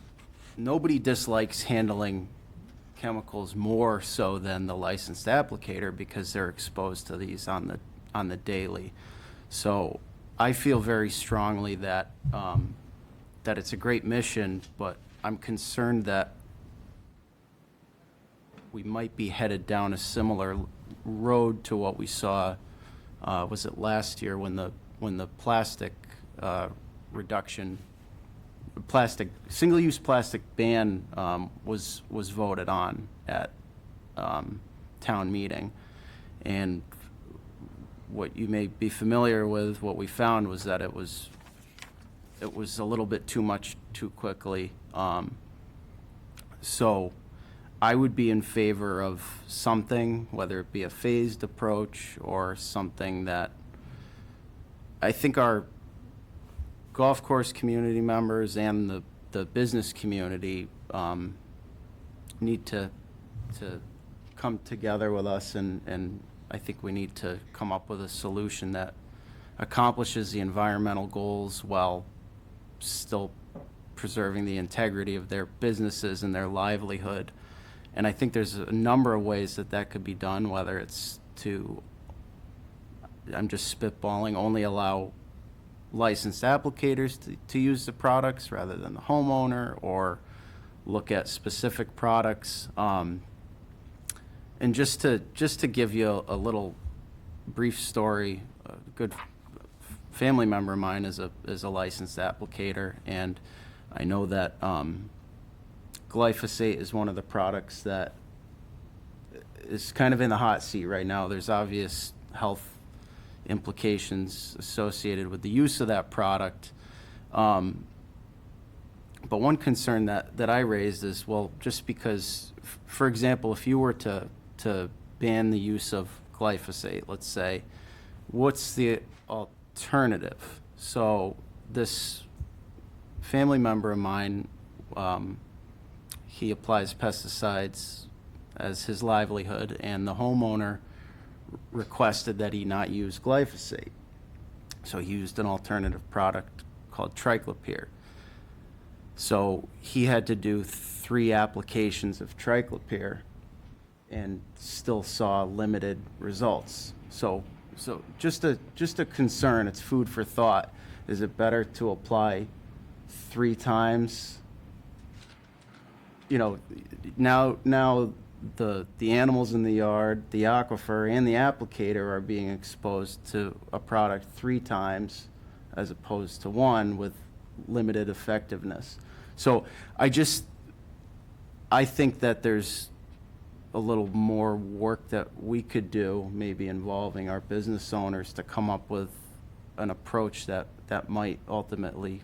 dislikes handling chemicals more so than the licensed applicator, because they're exposed to these on the daily. So I feel very strongly that that it's a great mission, but I'm concerned that we might be headed down a similar road to what we saw, was it last year when the plastic single-use plastic ban was voted on at town meeting. And what you may be familiar with, what we found was that it was a little bit too much too quickly. So I would be in favor of something, whether it be a phased approach or something that I think our golf course community members and the business community need to come together with us, and I think we need to come up with a solution that accomplishes the environmental goals while still preserving the integrity of their businesses and their livelihood. And I think there's a number of ways that could be done, whether it's I'm just spitballing, only allow licensed applicators to use the products rather than the homeowner, or look at specific products. And just to give you a little brief story, a good family member of mine is a licensed applicator, and I know that glyphosate is one of the products that is kind of in the hot seat right now. There's obvious health implications associated with the use of that product. But one concern that I raised is, well, just because, for example, if you were to ban the use of glyphosate, let's say, what's the alternative? So this family member of mine, he applies pesticides as his livelihood, and the homeowner requested that he not use glyphosate. So he used an alternative product called Triclopyr. So he had to do 3 applications of Triclopyr, and still saw limited results. So just a concern, it's food for thought. Is it better to apply 3 times? You know, now the animals in the yard, the aquifer, and the applicator are being exposed to a product 3 times as opposed to 1 with limited effectiveness. So I think that there's a little more work that we could do, maybe involving our business owners, to come up with an approach that might ultimately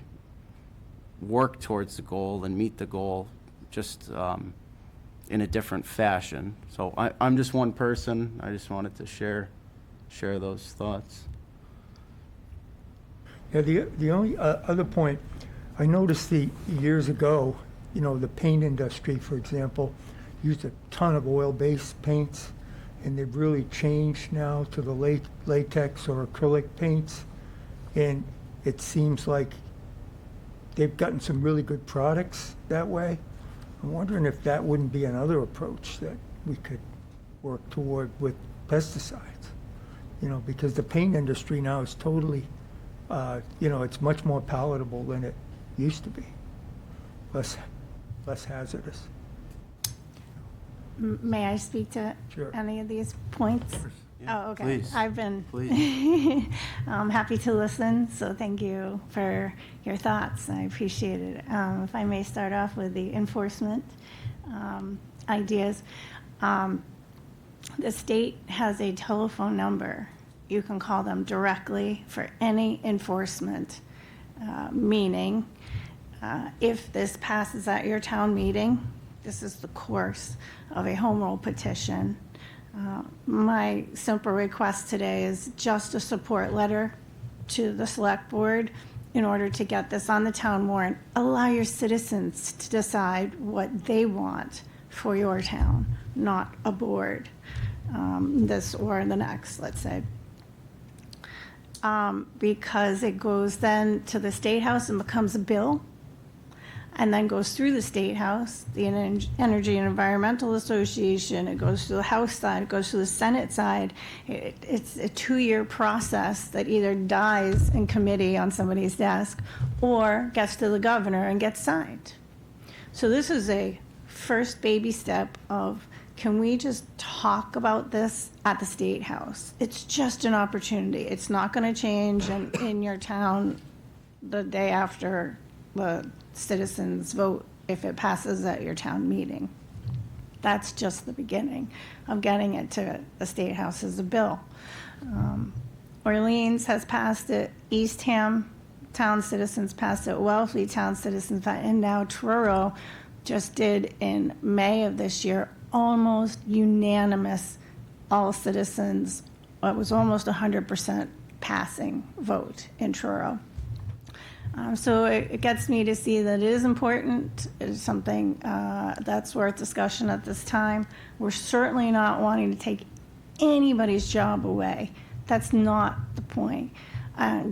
work towards the goal and meet the goal, just in a different fashion. So I'm just one person. I just wanted to share those thoughts. Yeah, the only other point, I noticed years ago, you know, the paint industry, for example, used a ton of oil-based paints, and they've really changed now to the latex or acrylic paints, and it seems like they've gotten some really good products that way. I'm wondering if that wouldn't be another approach that we could work toward with pesticides, you know, because the paint industry now is totally, you know, it's much more palatable than it used to be, less hazardous. May I speak to Sure. any of these points? Yeah, Oh, okay. please. I've been Please. happy to listen, so thank you for your thoughts. I appreciate it. If I may start off with the enforcement ideas. The state has a telephone number. You can call them directly for any enforcement, meaning if this passes at your town meeting, this is the course of a home rule petition. My simple request today is just a support letter to the select board in order to get this on the town warrant. Allow your citizens to decide what they want for your town, not a board, this or the next, let's say. Because it goes then to the State House and becomes a bill, and then goes through the State House, the Energy and Environmental Association, it goes to the House side, it goes to the Senate side. It's a 2-year process that either dies in committee on somebody's desk or gets to the governor and gets signed. So this is a first baby step of, can we just talk about this at the State House? It's just an opportunity. It's not going to change in your town the day after the citizens vote if it passes at your town meeting. That's just the beginning of getting it to the State House as a bill. Orleans has passed it, Eastham town citizens passed it, Wellfleet town citizens, and now Truro just did in May of this year, almost unanimous, all citizens, it was almost 100% passing vote in Truro. So it gets me to see that it is important. It is something that's worth discussion at this time. We're certainly not wanting to take anybody's job away. That's not the point.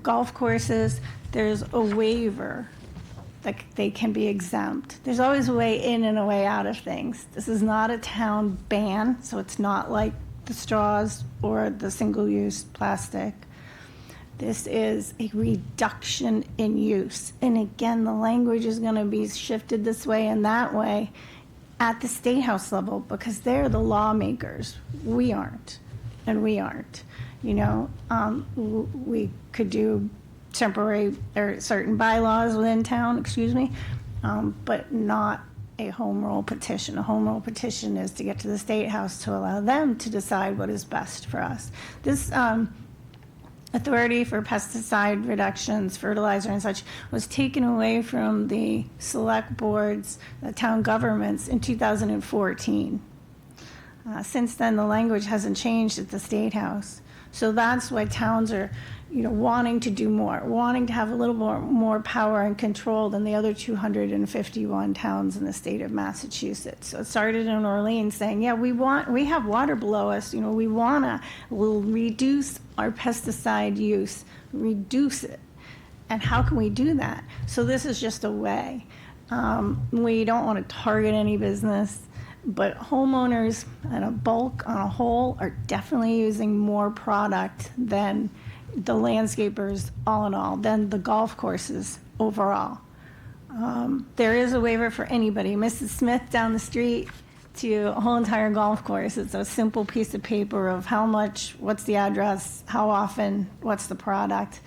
Golf courses, there's a waiver that they can be exempt. There's always a way in and a way out of things. This is not a town ban, so it's not like the straws or the single-use plastic. This is a reduction in use. And again, the language is going to be shifted this way and that way at the State House level because they're the lawmakers. We aren't, and we aren't. You know, we could do temporary or certain bylaws within town, but not a home rule petition. A home rule petition is to get to the State House to allow them to decide what is best for us. This authority for pesticide reductions, fertilizer and such, was taken away from the select boards, the town governments in 2014. Since then, the language hasn't changed at the State House. So that's why towns are, you know, wanting to do more, wanting to have a little more power and control than the other 251 towns in the state of Massachusetts. So it started in Orleans saying, yeah, we have water below us, you know, we'll reduce our pesticide use, reduce it. And how can we do that? So this is just a way. We don't want to target any business, But homeowners on a bulk, on a whole, are definitely using more product than the landscapers, all in all, than the golf courses overall. There is a waiver for anybody. Mrs. Smith down the street to a whole entire golf course. It's a simple piece of paper of how much, what's the address, how often, what's the product.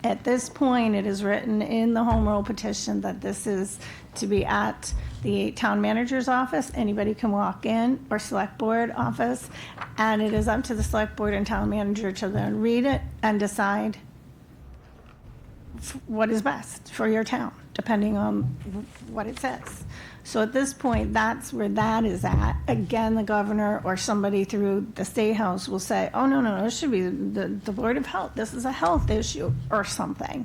At this point, it is written in the home rule petition that this is to be at the town manager's office. Anybody can walk in, or select board office, and it is up to the select board and town manager to then read it and decide what is best for your town, depending on what it says. So at this point, that's where that is at. Again, the governor or somebody through the State House will say, oh, no, this should be the Board of Health. This is a health issue or something.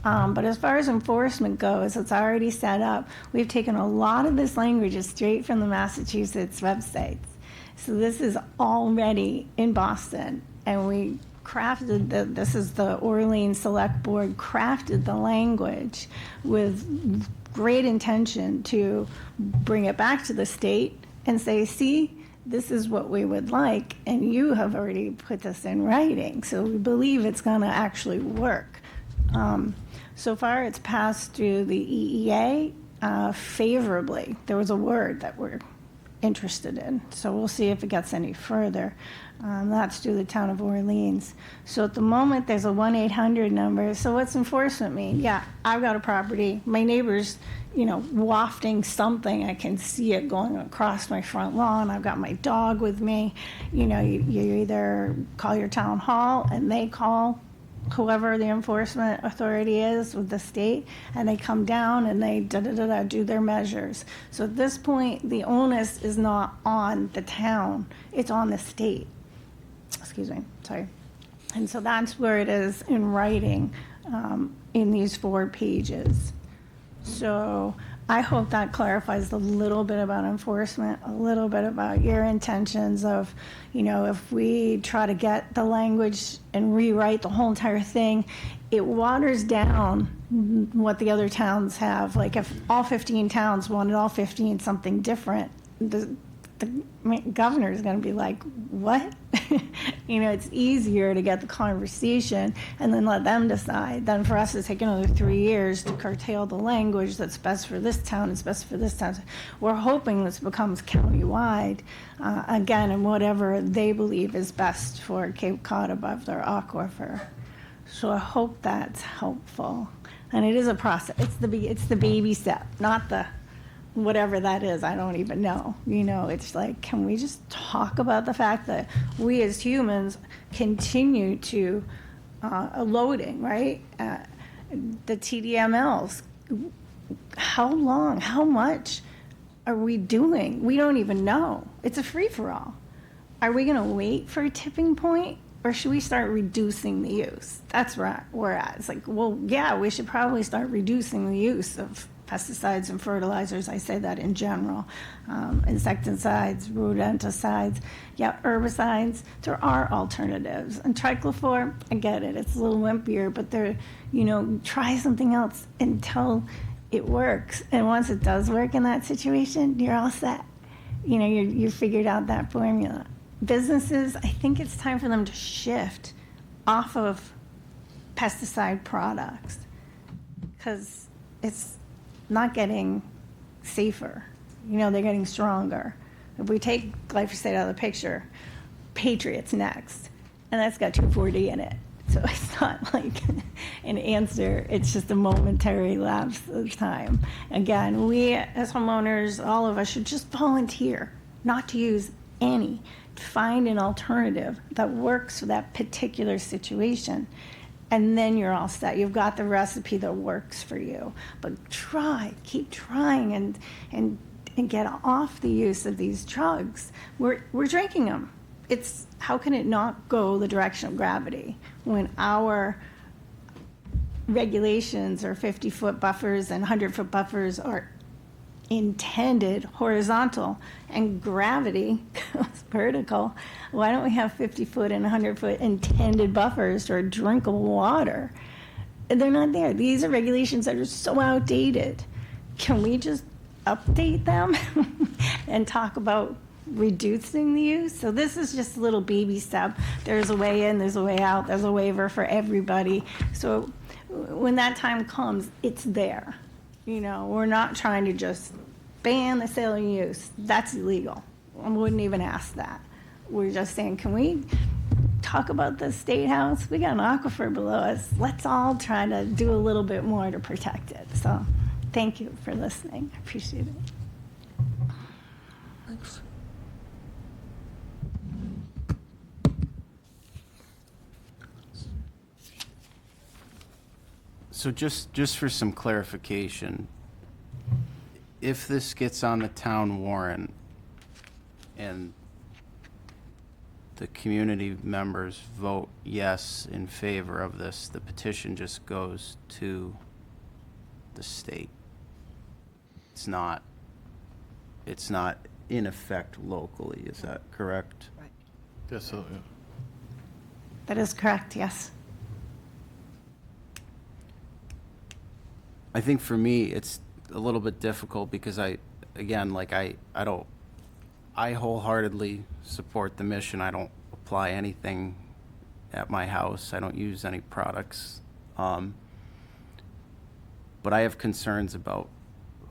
But as far as enforcement goes, it's already set up. We've taken a lot of this language straight from the Massachusetts websites. So this is already in Boston, and we crafted this is the Orleans Select Board crafted the language with great intention to bring it back to the state and say, see, this is what we would like, and you have already put this in writing, so we believe it's going to actually work. So far, it's passed through the EEA favorably. There was a word that we're interested in, so we'll see if it gets any further. That's through the town of Orleans. So at the moment, there's a 1-800 number. So what's enforcement mean? Yeah, I've got a property. My neighbor's, wafting something. I can see it going across my front lawn. I've got my dog with me. You either call your town hall and they call whoever the enforcement authority is with the state, and they come down and they do their measures. So at this point, the onus is not on the town, it's on the state. Excuse me, sorry. And so that's where it is in writing in these 4 pages. So I hope that clarifies a little bit about enforcement, a little bit about your intentions of, if we try to get the language and rewrite the whole entire thing, it waters down what the other towns have. Like if all 15 towns wanted all 15 something different, the governor is going to be like, what? It's easier to get the conversation and then let them decide than for us to take another 3 years to curtail the language that's best for this town, it's best for this town. We're hoping this becomes countywide, again, and whatever they believe is best for Cape Cod above their aquifer. So I hope that's helpful. And it is a process. It's the baby step, not the whatever that is, I don't even know. It's like, can we just talk about the fact that we as humans continue to, loading, right? The TDMLs, how long, how much are we doing? We don't even know. It's a free-for-all. Are we gonna wait for a tipping point, or should we start reducing the use? That's where we're at. It's like, well, yeah, we should probably start reducing the use of pesticides and fertilizers. I say that in general. Insecticides, rodenticides, yeah, herbicides. There are alternatives. And triclofor, I get it. It's a little wimpier, but try something else until it works. And once it does work in that situation, you're all set. You figured out that formula. Businesses, I think it's time for them to shift off of pesticide products because it's not getting safer. They're getting stronger. If we take glyphosate out of the picture, Patriot's next, and that's got 2,4-D in it. So it's not like an answer. It's just a momentary lapse of time. Again, we as homeowners, all of us should just volunteer not to use any. Find an alternative that works for that particular situation. And then you're all set. You've got the recipe that works for you. But keep trying and get off the use of these drugs. We're drinking them. It's, how can it not go the direction of gravity when our regulations are 50-foot buffers and 100-foot buffers are intended horizontal and gravity goes vertical? Why don't we have 50-foot and 100-foot intended buffers for drinkable water? They're not there. These are regulations that are so outdated. Can we just update them and talk about reducing the use. So this is just a little baby step. There's a way in, there's a way out, there's a waiver for everybody. So when that time comes, it's there. You know, we're not trying to just ban the sale and use. That's illegal. I wouldn't even ask that. We're just saying, can we talk about the State House? We got an aquifer below us. Let's all try to do a little bit more to protect it. So thank you for listening. I appreciate it. So just for some clarification, if this gets on the town warrant and the community members vote yes in favor of this, the petition just goes to the state. It's not in effect locally, is that correct? Right. Yes, so, yeah. That is correct, yes. I think for me, it's a little bit difficult because I wholeheartedly support the mission. I don't apply anything at my house. I don't use any products. But I have concerns about,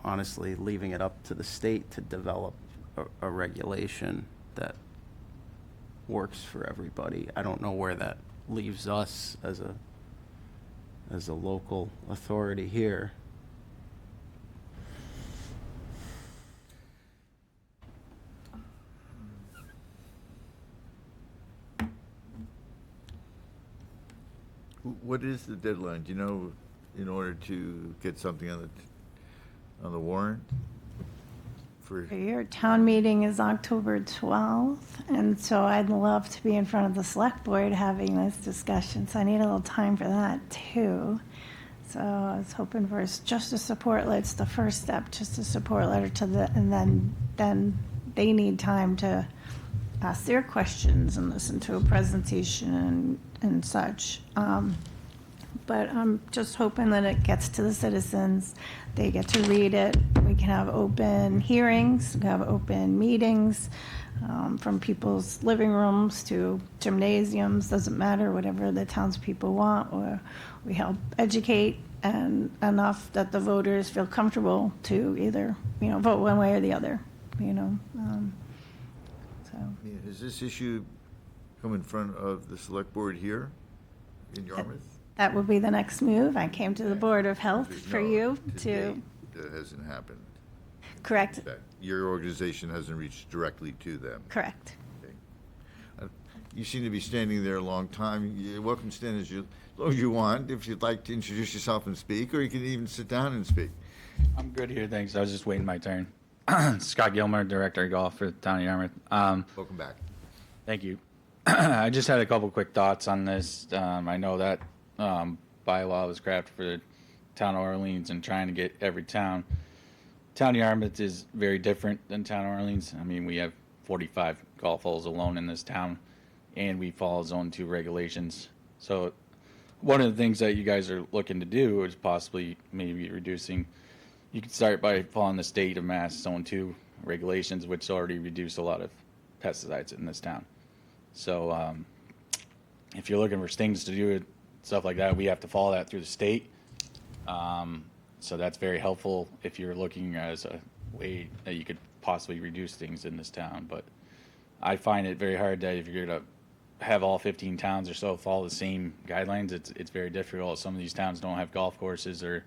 honestly, leaving it up to the state to develop a regulation that works for everybody. I don't know where that leaves us as a local authority here. What is the deadline? Do you know, in order to get something on the warrant? For Your town meeting is October 12th, and so I'd love to be in front of the select board having this discussion, so I need a little time for that too. So I was hoping for just a support letter. It's the first step, just a support letter to and then they need time to ask their questions and listen to a presentation and such. But I'm just hoping that it gets to the citizens. They get to read it. We can have open hearings, we can have open meetings, from people's living rooms to gymnasiums, doesn't matter, whatever the townspeople want, or we help educate and enough that the voters feel comfortable to either, vote one way or the other, so. Yeah, has this issue come in front of the select board here in Yarmouth? That would be the next move. I came to the Board of Health for No, you to to, date, that hasn't happened. correct, That your organization hasn't reached directly to them. correct. You seem to be standing there a long time. You're welcome to stand as long as you want, if you'd like to introduce yourself and speak, or you can even sit down and speak. I'm good here, thanks. I was just waiting my turn. Scott Gilmer, Director of Golf for the Town of Yarmouth. Welcome back. Thank you. I just had a couple quick thoughts on this. I know that bylaw was crafted for the Town of Orleans and trying to get every town. Town of Yarmouth is very different than Town of Orleans. I mean, we have 45 golf holes alone in this town, and we follow Zone 2 regulations. So one of the things that you guys are looking to do is possibly maybe reducing. You could start by following the state of Mass Zone 2 regulations, which already reduce a lot of pesticides in this town. So if you're looking for things to do, stuff like that, we have to follow that through the state. So that's very helpful if you're looking as a way that you could possibly reduce things in this town. But I find it very hard that if you're going to have all 15 towns or so follow the same guidelines, it's very difficult. Some of these towns don't have golf courses or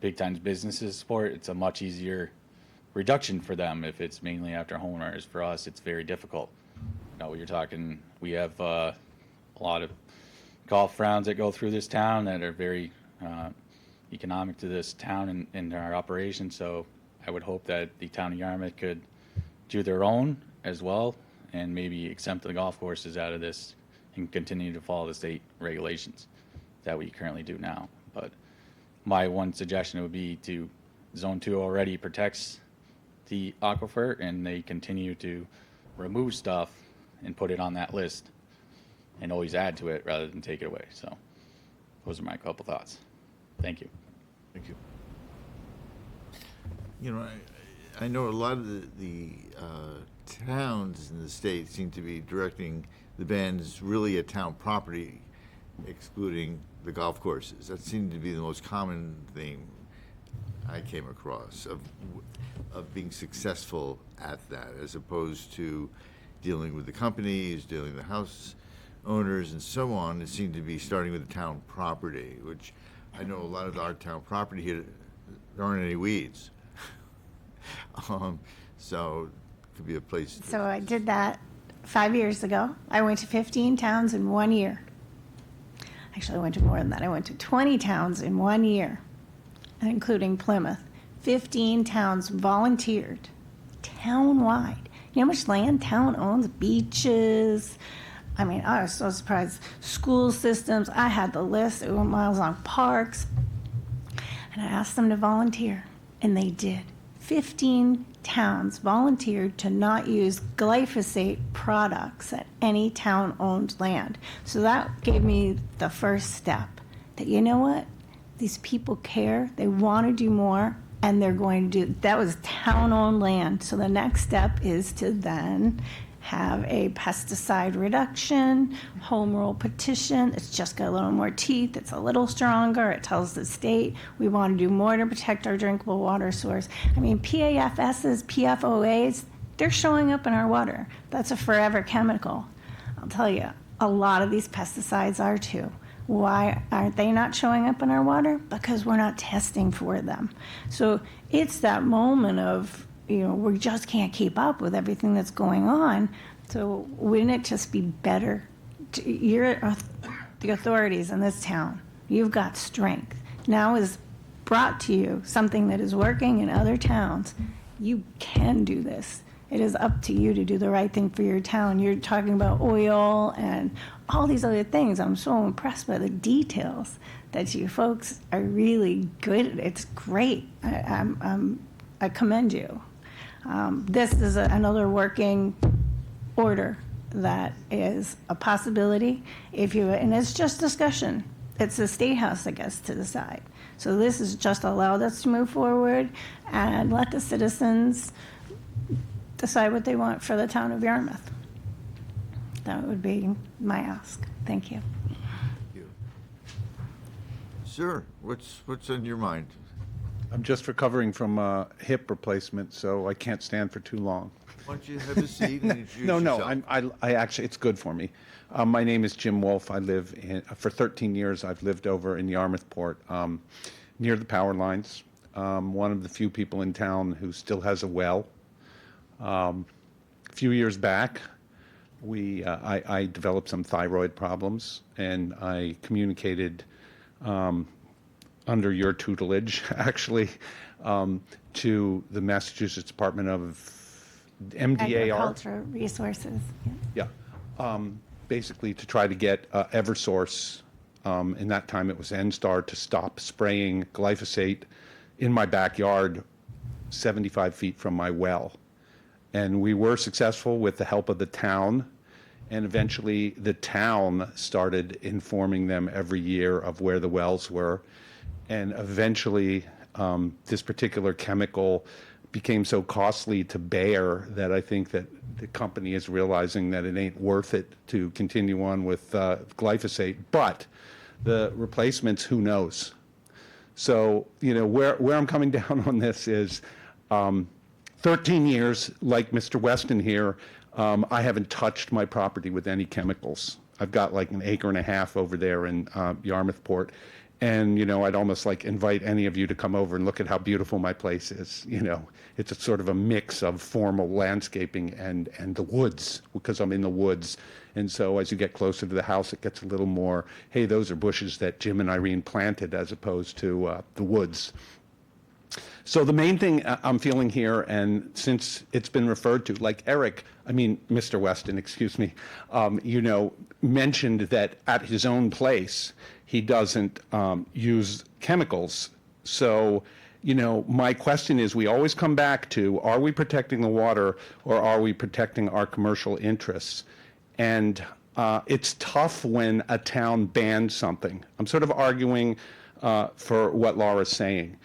big time businesses support. It's a much easier reduction for them if it's mainly after homeowners. For us, it's very difficult. You're talking, we have a lot of golf rounds that go through this town that are very economic to this town and our operation. So I would hope that the town of Yarmouth could do their own as well and maybe exempt the golf courses out of this and continue to follow the state regulations that we currently do now. But my one suggestion would be to Zone 2 already protects the aquifer, and they continue to remove stuff and put it on that list and always add to it rather than take it away. So those are my couple thoughts. Thank you. Thank you. I know a lot of the towns in the state seem to be directing the bans really at town property, excluding the golf courses. That seemed to be the most common thing I came across of being successful at that, as opposed to dealing with the companies, dealing with the house owners, and so on. It seemed to be starting with the town property, which I know a lot of our town property here, there aren't any weeds. So it could be a place. So I did that 5 years ago. I went to 15 towns in 1 year. Actually, I went to more than that. I went to 20 towns in 1 year, including Plymouth. 15 towns volunteered, town-wide. You know how much land town owns? Beaches. I mean, I was so surprised. School systems. I had the list. It went miles on parks. And I asked them to volunteer, and they did. 15 towns volunteered to not use glyphosate products at any town-owned land. So that gave me the first step, that you know what? These people care, they want to do more, and they're going to do, that was town-owned land. So the next step is to then have a pesticide reduction, home rule petition. It's just got a little more teeth. It's a little stronger. It tells the state we want to do more to protect our drinkable water source. I mean, PAFSs, PFOAs, they're showing up in our water. That's a forever chemical. I'll tell you, a lot of these pesticides are too. Why aren't they not showing up in our water? Because we're not testing for them. So it's that moment of, you know, we just can't keep up with everything that's going on. So wouldn't it just be better? You're the authorities in this town. You've got strength. Now is brought to you something that is working in other towns. You can do this. It is up to you to do the right thing for your town. You're talking about oil and all these other things. I'm so impressed by the details that you folks are really good at. It's great. I commend you. This is another working order that is a possibility. And it's just discussion. It's the State House that gets to decide. So this is just allowed us to move forward and let the citizens decide what they want for the town of Yarmouth. That would be my ask. Thank you. Thank you. Sir, what's on your mind? I'm just recovering from a hip replacement, so I can't stand for too long. Why don't you have a seat and introduce No, yourself? I actually, it's good for me. My name is Jim Wolf. I live for 13 years, I've lived over in Yarmouthport, near the power lines. One of the few people in town who still has a well. A few years back, I developed some thyroid problems, and I communicated under your tutelage, actually, to the Massachusetts Department of MDAR. Agriculture resources. Yeah. Basically to try to get Eversource, in that time it was NSTAR, to stop spraying glyphosate in my backyard 75 feet from my well. And we were successful with the help of the town. And eventually the town started informing them every year of where the wells were. And eventually this particular chemical became so costly to bear that I think that the company is realizing that it ain't worth it to continue on with glyphosate. But the replacements, who knows? So, you know, where I'm coming down on this is 13 years, like Mr. Weston here, I haven't touched my property with any chemicals. I've got like an acre and a half over there in Yarmouthport. And, you know, I'd almost like invite any of you to come over and look at how beautiful my place is. You know, it's a sort of a mix of formal landscaping and the woods, because I'm in the woods. And so as you get closer to the house, it gets a little more, hey, those are bushes that Jim and Irene planted, as opposed to the woods. So the main thing I'm feeling here, and since it's been referred to, like Mr. Weston, excuse me, you know, mentioned that at his own place, he doesn't use chemicals. So, you know, my question is, we always come back to, are we protecting the water or are we protecting our commercial interests? And it's tough when a town bans something. I'm sort of arguing for what Laura's saying.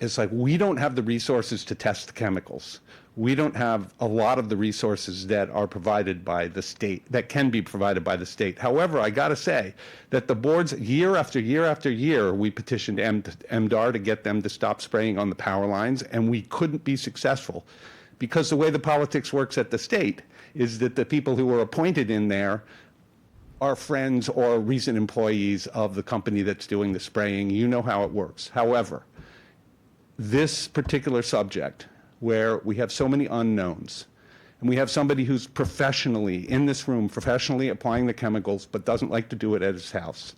It's like we don't have the resources to test the chemicals. We don't have a lot of the resources that are provided by the state, that can be provided by the state. However, I got to say that the boards, year after year after year, we petitioned MDR to get them to stop spraying on the power lines, and we couldn't be successful. Because the way the politics works at the state is that the people who are appointed in there are friends or recent employees of the company that's doing the spraying. You know how it works. However, this particular subject, where we have so many unknowns, and we have somebody who's professionally, in this room, professionally applying the chemicals, but doesn't like to do it at his house.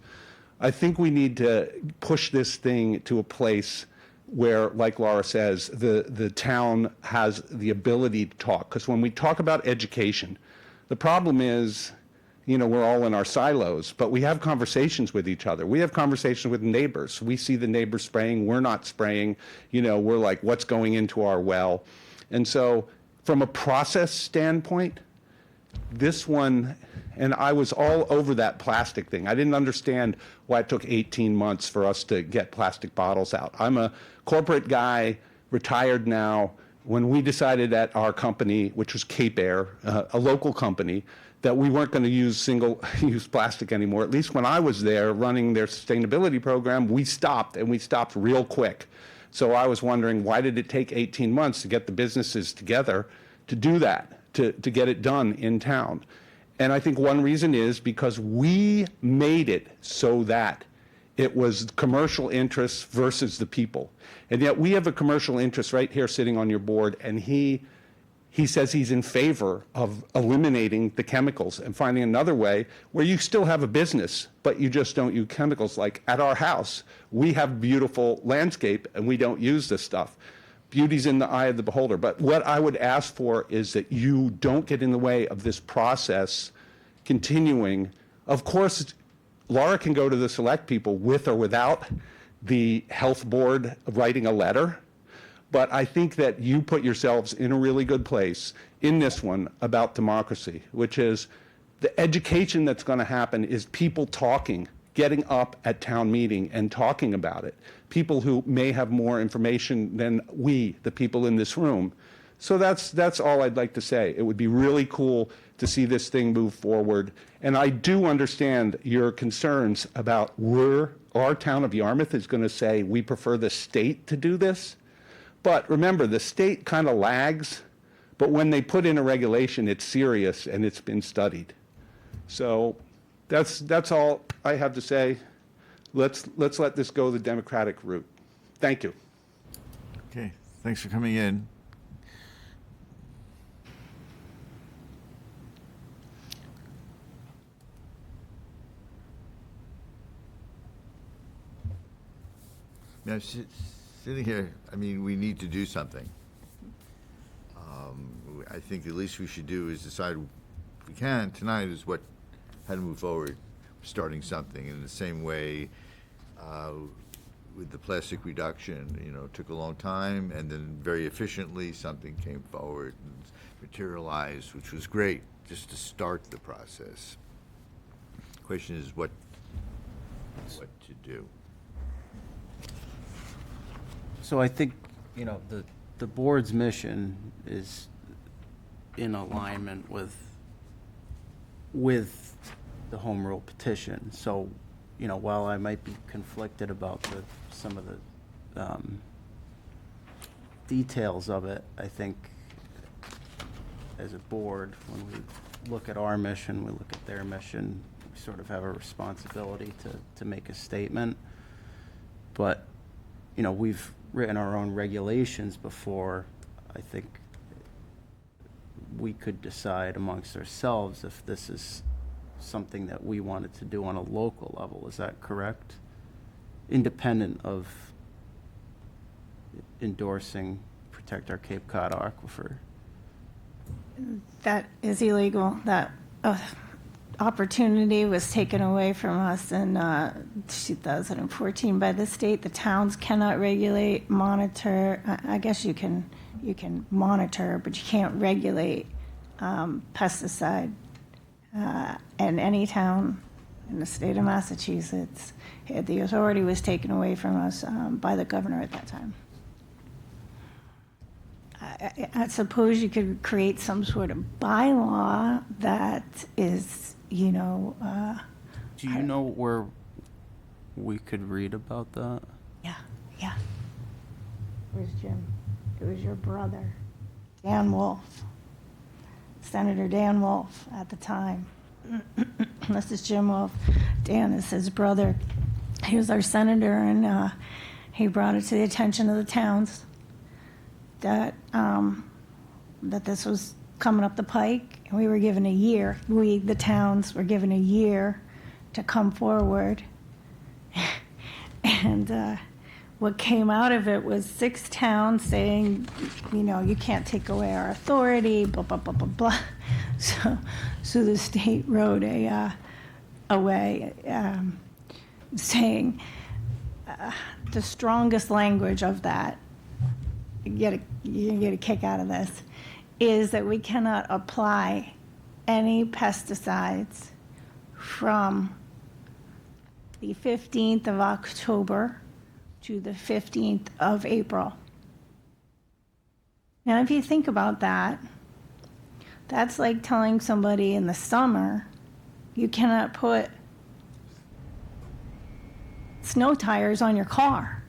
I think we need to push this thing to a place where, like Laura says, the town has the ability to talk. Because when we talk about education, the problem is, you know, we're all in our silos, but we have conversations with each other. We have conversations with neighbors. We see the neighbors spraying, we're not spraying. You know, we're like, what's going into our well? And so from a process standpoint, this one, and I was all over that plastic thing. I didn't understand why it took 18 months for us to get plastic bottles out. I'm a corporate guy, retired now. When we decided at our company, which was Cape Air, a local company, that we weren't going to use single-use plastic anymore, at least when I was there running their sustainability program, we stopped, and we stopped real quick. So I was wondering, why did it take 18 months to get the businesses together to do that, to get it done in town? And I think one reason is because we made it so that it was commercial interests versus the people. And yet we have a commercial interest right here sitting on your board, and he says he's in favor of eliminating the chemicals and finding another way where you still have a business, but you just don't use chemicals. Like at our house, we have beautiful landscape and we don't use this stuff. Beauty's in the eye of the beholder. But what I would ask for is that you don't get in the way of this process continuing. Of course, Laura can go to the select people with or without the health board writing a letter. But I think that you put yourselves in a really good place in this one about democracy, which is the education that's going to happen is people talking, getting up at town meeting and talking about it. People who may have more information than we, the people in this room. So that's all I'd like to say. It would be really cool to see this thing move forward. And I do understand your concerns about where our town of Yarmouth is going to say we prefer the state to do this. But remember, the state kind of lags, but when they put in a regulation, it's serious and it's been studied. So that's all I have to say. Let's let this go the democratic route. Thank you. Okay, thanks for coming in. Now, sitting here, I mean, we need to do something. I think the least we should do is decide, if we can, tonight is how to move forward, starting something. In the same way, with the plastic reduction, you know, it took a long time, and then very efficiently something came forward and materialized, which was great, just to start the process. Question is what to do. So I think, you know, the board's mission is in alignment with the home rule petition. So, you know, while I might be conflicted about some of the details of it, I think as a board, when we look at our mission, we look at their mission, we sort of have a responsibility to make a statement. But, you know, we've written our own regulations before. I think we could decide amongst ourselves if this is something that we wanted to do on a local level. Is that correct? Independent of endorsing Protect Our Cape Cod Aquifer. That is illegal. That opportunity was taken away from us in 2014 by the state. The towns cannot regulate, monitor. I guess you can monitor, but you can't regulate pesticide. And any town in the state of Massachusetts, the authority was taken away from us by the governor at that time. I suppose you could create some sort of bylaw that is, Do you know where we could read about that? yeah. Where's Jim? It was your brother, Dan Wolf, Senator Dan Wolf at the time. This is Jim Wolf. Dan is his brother. He was our senator, and he brought it to the attention of the towns that that this was coming up the pike. And we were given a year. We, the towns, were given a year to come forward. And what came out of it was 6 towns saying, you can't take away our authority, blah, blah, blah, blah, blah. So the state wrote a way saying the strongest language of that, you get a kick out of this, is that we cannot apply any pesticides from the 15th of October to the 15th of April. Now, if you think about that, that's like telling somebody in the summer you cannot put snow tires on your car.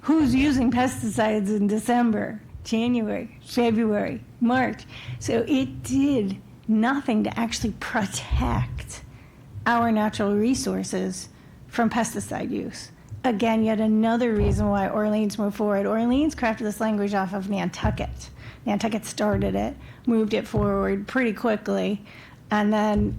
Who's using pesticides in December, January, February, March? So it did nothing to actually protect our natural resources from pesticide use. Again, yet another reason why Orleans moved forward. Orleans crafted this language off of Nantucket. Nantucket started it, moved it forward pretty quickly, and then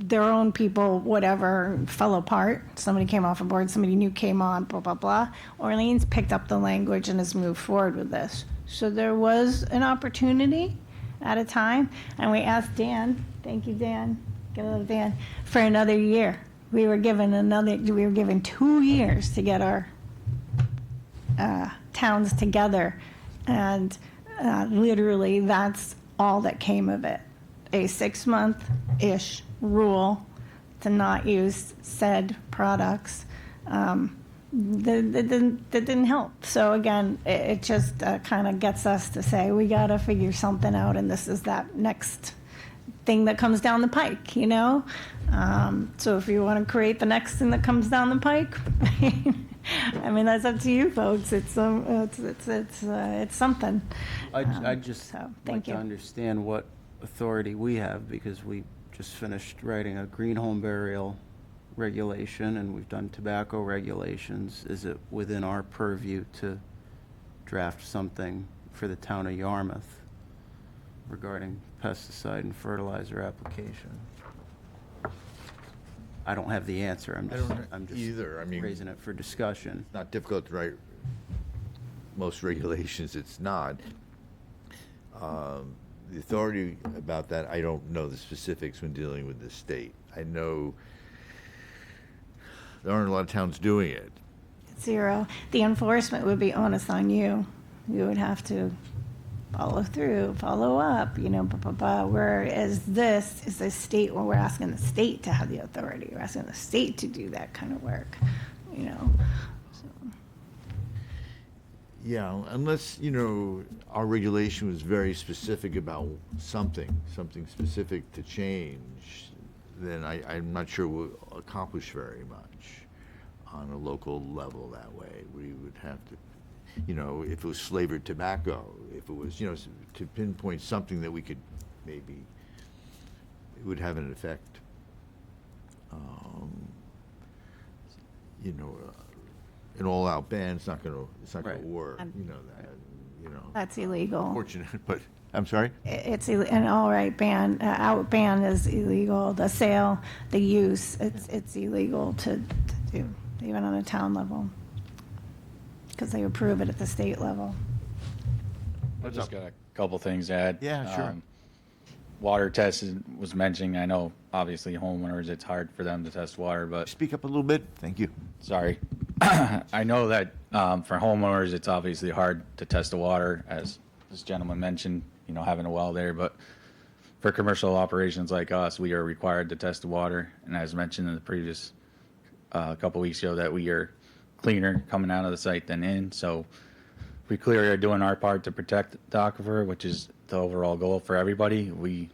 their own people, whatever, fell apart. Somebody came off a board, somebody new came on, blah, blah, blah. Orleans picked up the language and has moved forward with this. So there was an opportunity at a time, and we asked Dan, thank you, Dan, get a little Dan, for another year. We were given 2 years to get our towns together, and literally that's all that came of it. A 6-month-ish rule to not use said products that didn't help. So again, it just kind of gets us to say, we got to figure something out, and this is that next thing that comes down the pike, So if you want to create the next thing that comes down the pike, I mean, that's up to you folks. It's something. I just so, like thank to you. understand what authority we have, because we just finished writing a green home burial regulation, and we've done tobacco regulations. Is it within our purview to draft something for the town of Yarmouth regarding pesticide and fertilizer application? I don't have the answer. I'm just either. I mean, raising it for discussion. not difficult to write most regulations, it's not. The authority about that, I don't know the specifics when dealing with the state. I know there aren't a lot of towns doing it. 0. The enforcement would be onus on you. You would have to follow through, follow up, blah, blah, blah. Whereas this is a state where we're asking the state to have the authority. We're asking the state to do that kind of work, So. Yeah, unless, our regulation was very specific about something specific to change, then I'm not sure we'll accomplish very much on a local level that way. We would have to, if it was flavored tobacco, if it was, to pinpoint something that we could maybe, it would have an effect. An all-out ban, it's not gonna Right. work, That's illegal. Fortunate, but, I'm sorry? It's an outright ban. Out ban is illegal. The sale, the use, it's illegal to do, even on a town level, because they approve it at the state level. I just got a couple things to add. Yeah, sure. Water test was mentioning. I know, obviously, homeowners, it's hard for them to test water, but Speak up a little bit, thank you. sorry. I know that for homeowners, it's obviously hard to test the water, as this gentleman mentioned, having a well there. But for commercial operations like us, we are required to test the water. And as mentioned in the previous couple weeks ago, that we are cleaner coming out of the site than in. So we clearly are doing our part to protect the aquifer, which is the overall goal for everybody. We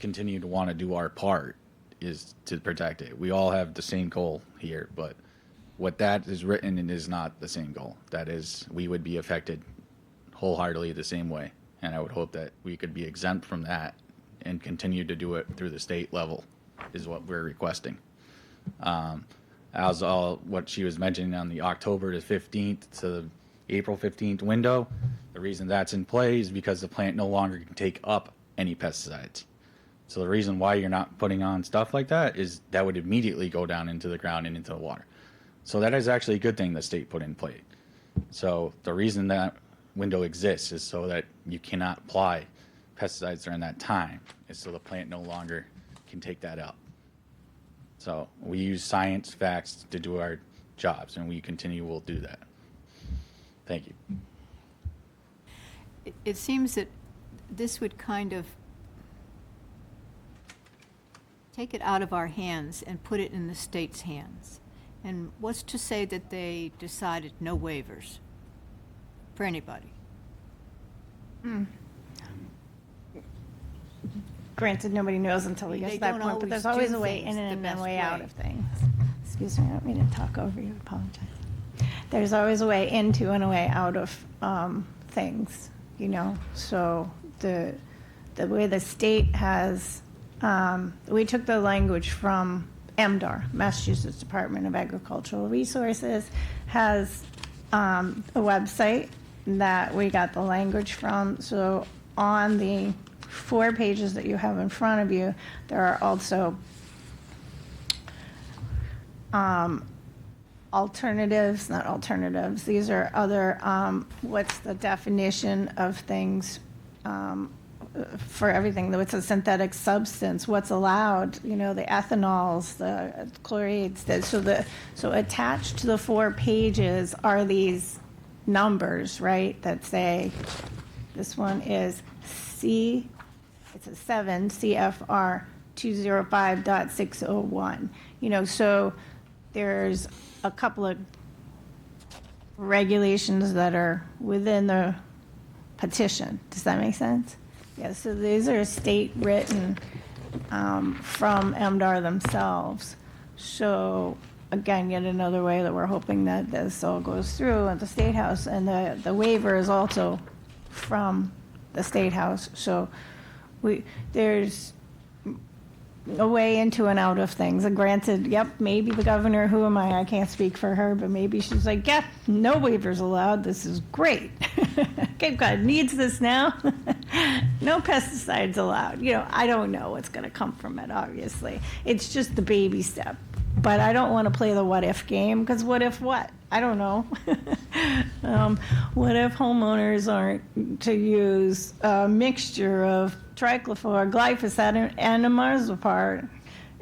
continue to want to do our part is to protect it. We all have the same goal here, but what that is written in is not the same goal. That is, we would be affected wholeheartedly the same way. And I would hope that we could be exempt from that and continue to do it through the state level is what we're requesting. As all what she was mentioning on the October to 15th to the April 15th window, the reason that's in play is because the plant no longer can take up any pesticides. So the reason why you're not putting on stuff like that is that would immediately go down into the ground and into the water. So that is actually a good thing the state put in play. So the reason that window exists is so that you cannot apply pesticides during that time, is so the plant no longer can take that up. So we use science, facts to do our jobs, and we will do that. Thank you. It seems that this would kind of take it out of our hands and put it in the state's hands. And what's to say that they decided no waivers for anybody? Granted, nobody knows until we get They to that don't point, but there's always always do a way things in the and a best way out way. of things. Excuse me, I don't mean to talk over you, apologize. There's always a way into and a way out of things, you know? So the way the state has, we took the language from MDR, Massachusetts Department of Agricultural Resources, has a website that we got the language from. So on the 4 pages that you have in front of you, there are also alternatives, not alternatives, these are other, what's the definition of things for everything, what's a synthetic substance, what's allowed, you know, the ethanols, the chlorides, so attached to the 4 pages are these numbers, right, that say, this one is it's a 7 CFR 205.601. You know, so there's a couple of regulations that are within the petition. Does that make sense? Yeah, so these are state written from MDR themselves. So again, yet another way that we're hoping that this all goes through at the State House, and the waiver is also from the State House. So there's a way into and out of things. And granted, yep, maybe the governor, who am I can't speak for her, but maybe she's like, yeah, no waivers allowed, this is great. Cape Cod needs this now. No pesticides allowed. You know, I don't know what's going to come from it, obviously. It's just the baby step. But I don't want to play the what if game, because what if what? I don't know. What if homeowners aren't to use a mixture of triclofor, glyphosate, and imarzopar?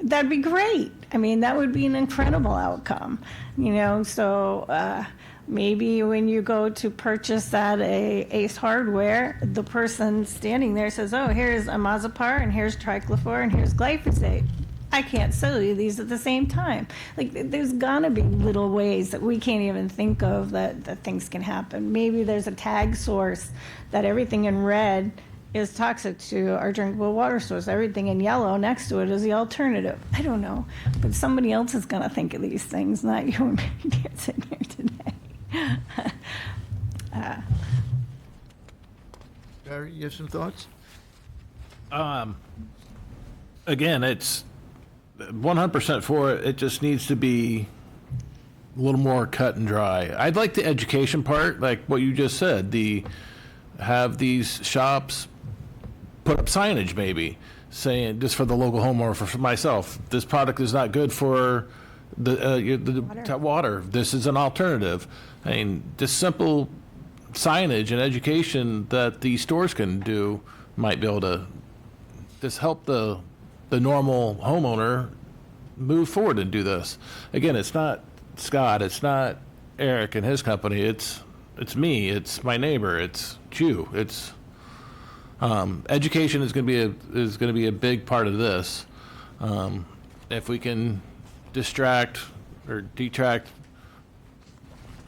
That'd be great. I mean, that would be an incredible outcome. You know, so maybe when you go to purchase at Ace Hardware, the person standing there says, oh, here's imarzopar, and here's triclofor, and here's glyphosate. I can't sell you these at the same time. Like, there's gonna be little ways that we can't even think of that things can happen. Maybe there's a tag source that everything in red is toxic to our drinkable water source. Everything in yellow next to it is the alternative. I don't know, but somebody else is gonna think of these things, not you and me sitting here today. Barry, you have some thoughts? Again, it's 100% for it. It just needs to be a little more cut and dry. I'd like the education part, like what you just said, have these shops put up signage maybe saying, just for the local homeowner, for myself, this product is not good for the water. This is an alternative. I mean, just simple signage and education that these stores can do might be able to just help the normal homeowner move forward and do this. Again, it's not Scott, it's not Eric and his company, it's me, it's my neighbor, it's you. It's education is going to be a big part of this. If we can distract or detract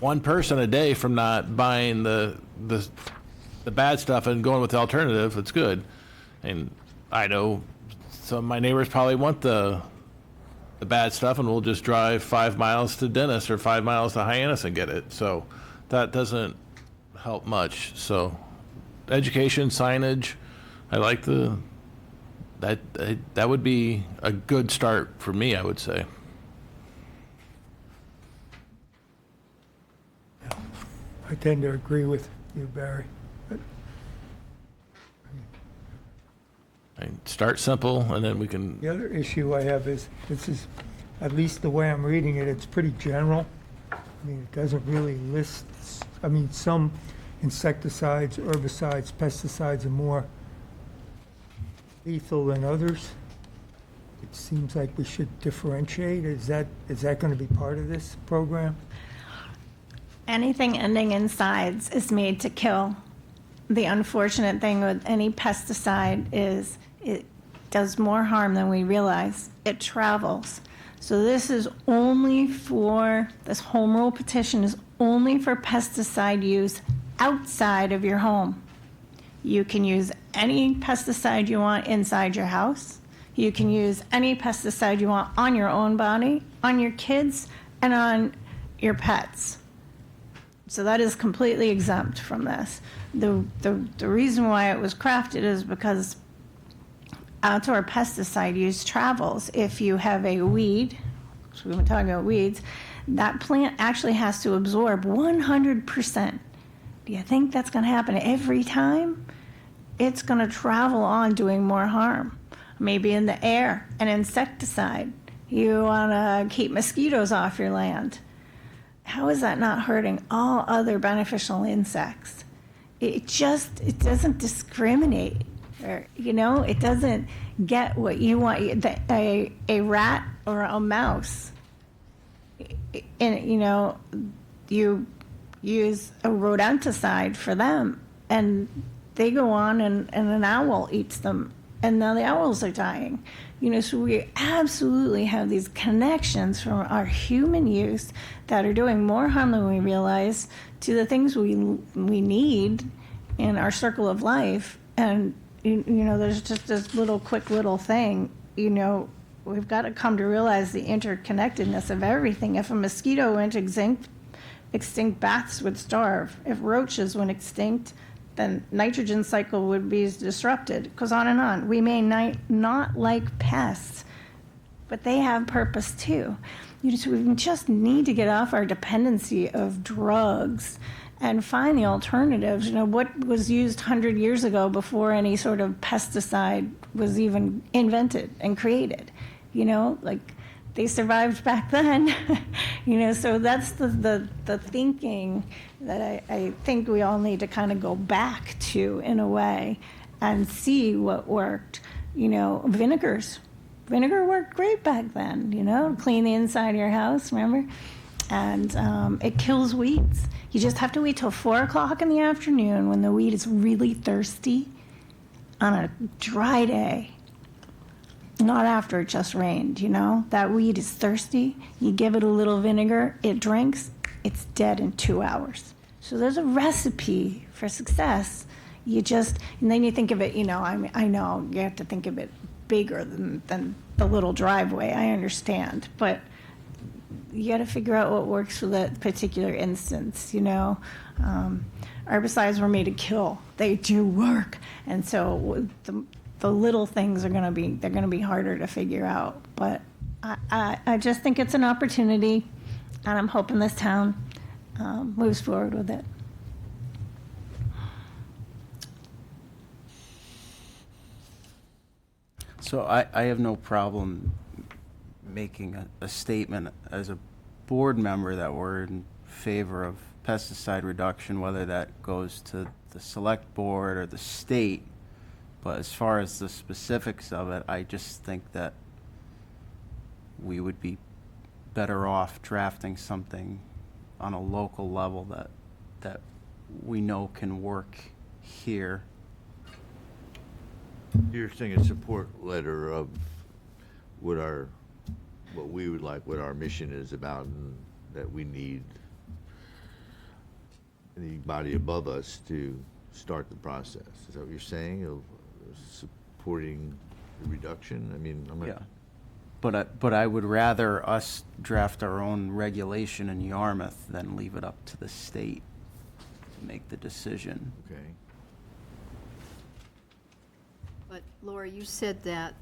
one person a day from not buying the bad stuff and going with the alternative, it's good. And I know some of my neighbors probably want the bad stuff, and we'll just drive 5 miles to Dennis or 5 miles to Hyannis and get it. So that doesn't help much. So education, signage, I like that would be a good start for me, I would say. I tend to agree with you, Barry. Start simple, and then we can. The other issue I have is, this is, at least the way I'm reading it, it's pretty general. I mean, it doesn't really list, I mean, some insecticides, herbicides, pesticides are more lethal than others. It seems like we should differentiate. Is that going to be part of this program? Anything ending in sides is made to kill. The unfortunate thing with any pesticide is it does more harm than we realize. It travels. So this home rule petition is only for pesticide use outside of your home. You can use any pesticide you want inside your house. You can use any pesticide you want on your own body, on your kids, and on your pets. So that is completely exempt from this. The reason why it was crafted is because outdoor pesticide use travels. If you have a weed, so we've been talking about weeds, that plant actually has to absorb 100%. Do you think that's going to happen every time? It's going to travel on doing more harm. Maybe in the air, an insecticide. You want to keep mosquitoes off your land. How is that not hurting all other beneficial insects? It doesn't discriminate. Or, it doesn't get what you want. A rat or a mouse, and you use a rodenticide for them, and they go on and an owl eats them, and now the owls are dying. So we absolutely have these connections from our human use that are doing more harm than we realize to the things we need in our circle of life. And, there's just this quick little thing, we've got to come to realize the interconnectedness of everything. If a mosquito went extinct, bats would starve. If roaches went extinct, then nitrogen cycle would be disrupted. It goes on and on. We may not like pests, but they have purpose too. So we just need to get off our dependency of drugs and find the alternatives. What was used 100 years ago before any sort of pesticide was even invented and created? They survived back then. So that's the thinking that I think we all need to kind of go back to in a way and see what worked. Vinegar worked great back then, to clean the inside of your house, remember? And it kills weeds. You just have to wait till 4 o'clock in the afternoon when the weed is really thirsty on a dry day. Not after it just rained, That weed is thirsty. You give it a little vinegar, it drinks, it's dead in 2 hours. So there's a recipe for success. And then you think of it, I know you have to think of it bigger than the little driveway, I understand. But you got to figure out what works for that particular instance, Herbicides were made to kill. They do work. And so the little things they're going to be harder to figure out. But I just think it's an opportunity, and I'm hoping this town moves forward with it. So I have no problem making a statement as a board member that we're in favor of pesticide reduction, whether that goes to the select board or the state. But as far as the specifics of it, I just think that we would be better off drafting something on a local level that we know can work here. You're saying a support letter of what we would like, what our mission is about, and that we need. the body above us to start the process. Is that what you're saying, of supporting the reduction? I mean, I'm not. Yeah. But I would rather us draft our own regulation in Yarmouth than leave it up to the state to make the decision. Okay. But Laura, you said that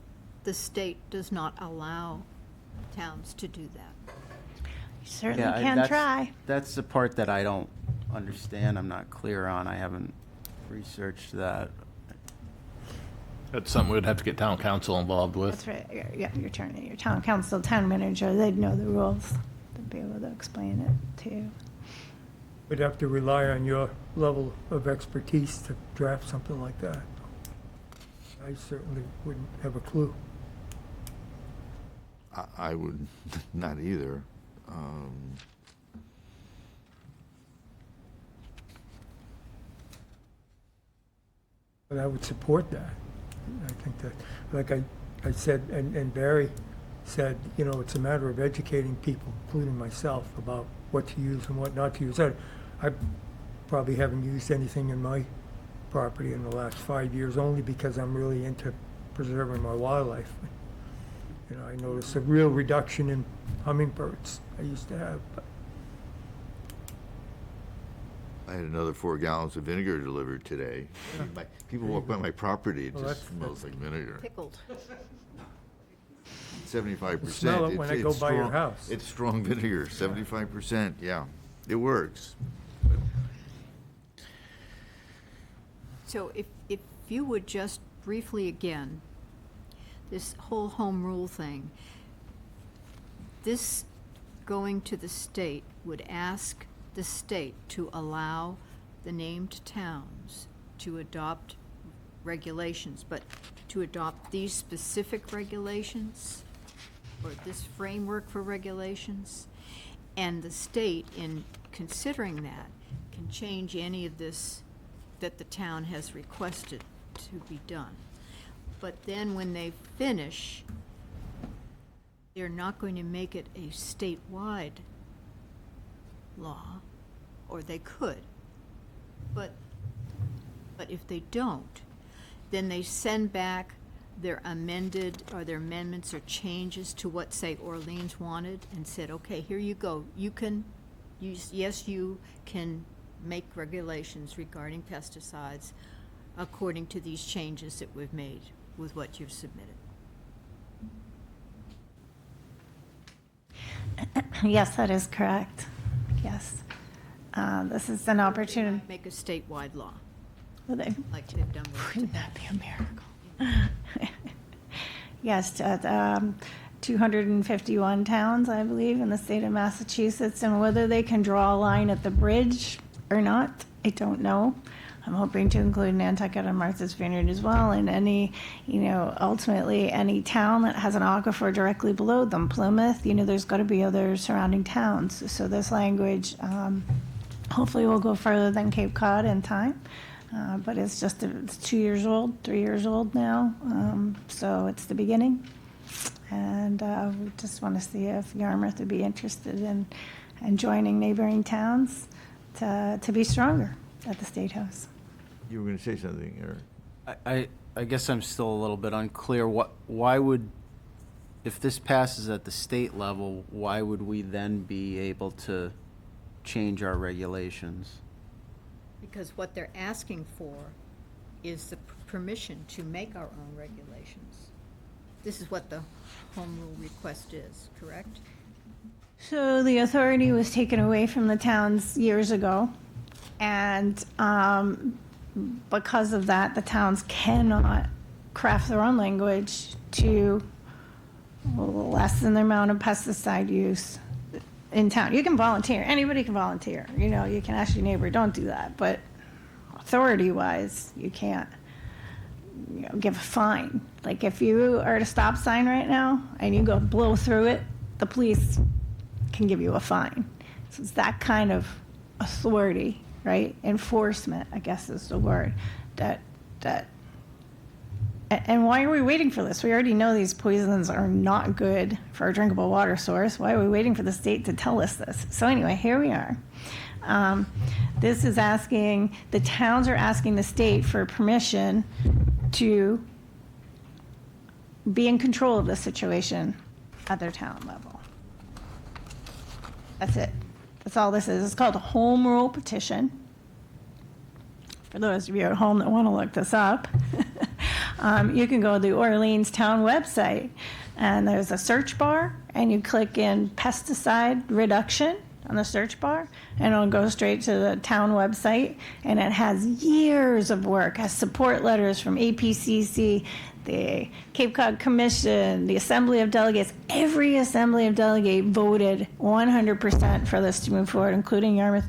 the state does not allow towns to do that. You certainly Yeah, can that's- try. That's the part that I don't understand, I'm not clear on, I haven't researched that. That's something we'd have to get town council involved with. That's right, yeah, your town council, town manager, they'd know the rules. They'd be able to explain it to you. We'd have to rely on your level of expertise to draft something like that. I certainly wouldn't have a clue. I would not either. But I would support that. I think that, like I said, and Barry said, you know, it's a matter of educating people, including myself, about what to use and what not to use. I probably haven't used anything in my property in the last 5 years, only because I'm really into preserving my wildlife. You know, I noticed a real reduction in hummingbirds I used to have. But I had another 4 gallons of vinegar delivered today. I mean, people walk by my property, it Well, just that's- smells like vinegar. Pickled. 75%. Smell it when I go it's by your strong- house. It's strong vinegar, 75%, yeah. It works. So if you would just briefly again, this whole home rule thing, this going to the state would ask the state to allow the named towns to adopt regulations, but to adopt these specific regulations or this framework for regulations. And the state, in considering that, can change any of this that the town has requested to be done. But then when they finish, they're not going to make it a statewide law, or they could. But if they don't, then they send back their amended, or their amendments or changes to what, say, Orleans wanted, and said, okay, here you go. You can use, yes, you can make regulations regarding pesticides according to these changes that we've made with what you've submitted. Yes, that is correct. Yes. This is an opportunity. Make a statewide law, Well, they- like they've done with. Wouldn't that be a miracle? Yes, 251 towns, I believe, in the state of Massachusetts, and whether they can draw a line at the bridge or not, I don't know. I'm hoping to include Nantucket and Martha's Vineyard as well, and any, ultimately, any town that has an aquifer directly below them, Plymouth, there's got to be other surrounding towns. So this language hopefully will go further than Cape Cod in time. But it's 2 years old, 3 years old now, so it's the beginning. And we just want to see if Yarmouth would be interested in joining neighboring towns to be stronger at the State House. You were going to say something, Eric? I guess I'm still a little bit unclear, why would, if this passes at the state level, why would we then be able to change our regulations? Because what they're asking for is the permission to make our own regulations. This is what the home rule request is, correct? So the authority was taken away from the towns years ago, and because of that, the towns cannot craft their own language to lessen the amount of pesticide use in town. You can volunteer, anybody can volunteer, you can ask your neighbor, don't do that, but authority-wise, you can't, give a fine. Like, if you are at a stop sign right now, and you go blow through it, the police can give you a fine. So it's that kind of authority, right? Enforcement, I guess is the word, and why are we waiting for this? We already know these poisons are not good for a drinkable water source. Why are we waiting for the state to tell us this? So anyway, here we are. This is asking, the towns are asking the state for permission to be in control of the situation at their town level. That's it. That's all this is. It's called a home rule petition. For those of you at home that want to look this up, you can go to the Orleans Town website, and there's a search bar, and you click in pesticide reduction on the search bar, and it'll go straight to the town website, and it has years of work, has support letters from APCC, the Cape Cod Commission, the Assembly of Delegates. Every Assembly of Delegate voted 100% for this to move forward, including Yarmouth.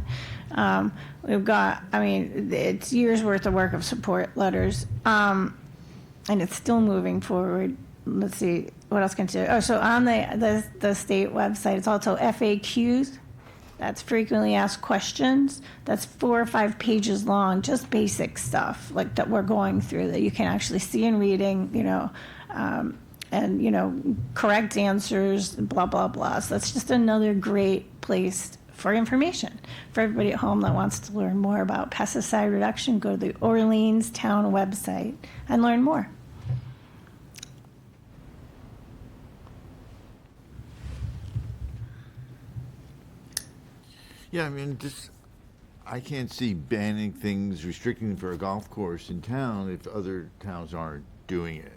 We've got, I mean, it's years worth of work of support letters, and it's still moving forward. Let's see, what else can I do? Oh, so on the state website, it's also FAQs. That's frequently asked questions. That's 4 or 5 pages long, just basic stuff like that we're going through that you can actually see in reading, and, correct answers, blah, blah, blah. So that's just another great place for information. For everybody at home that wants to learn more about pesticide reduction, go to the Orleans Town website and learn more. Yeah, I mean, I can't see banning things, restricting them for a golf course in town if other towns aren't doing it.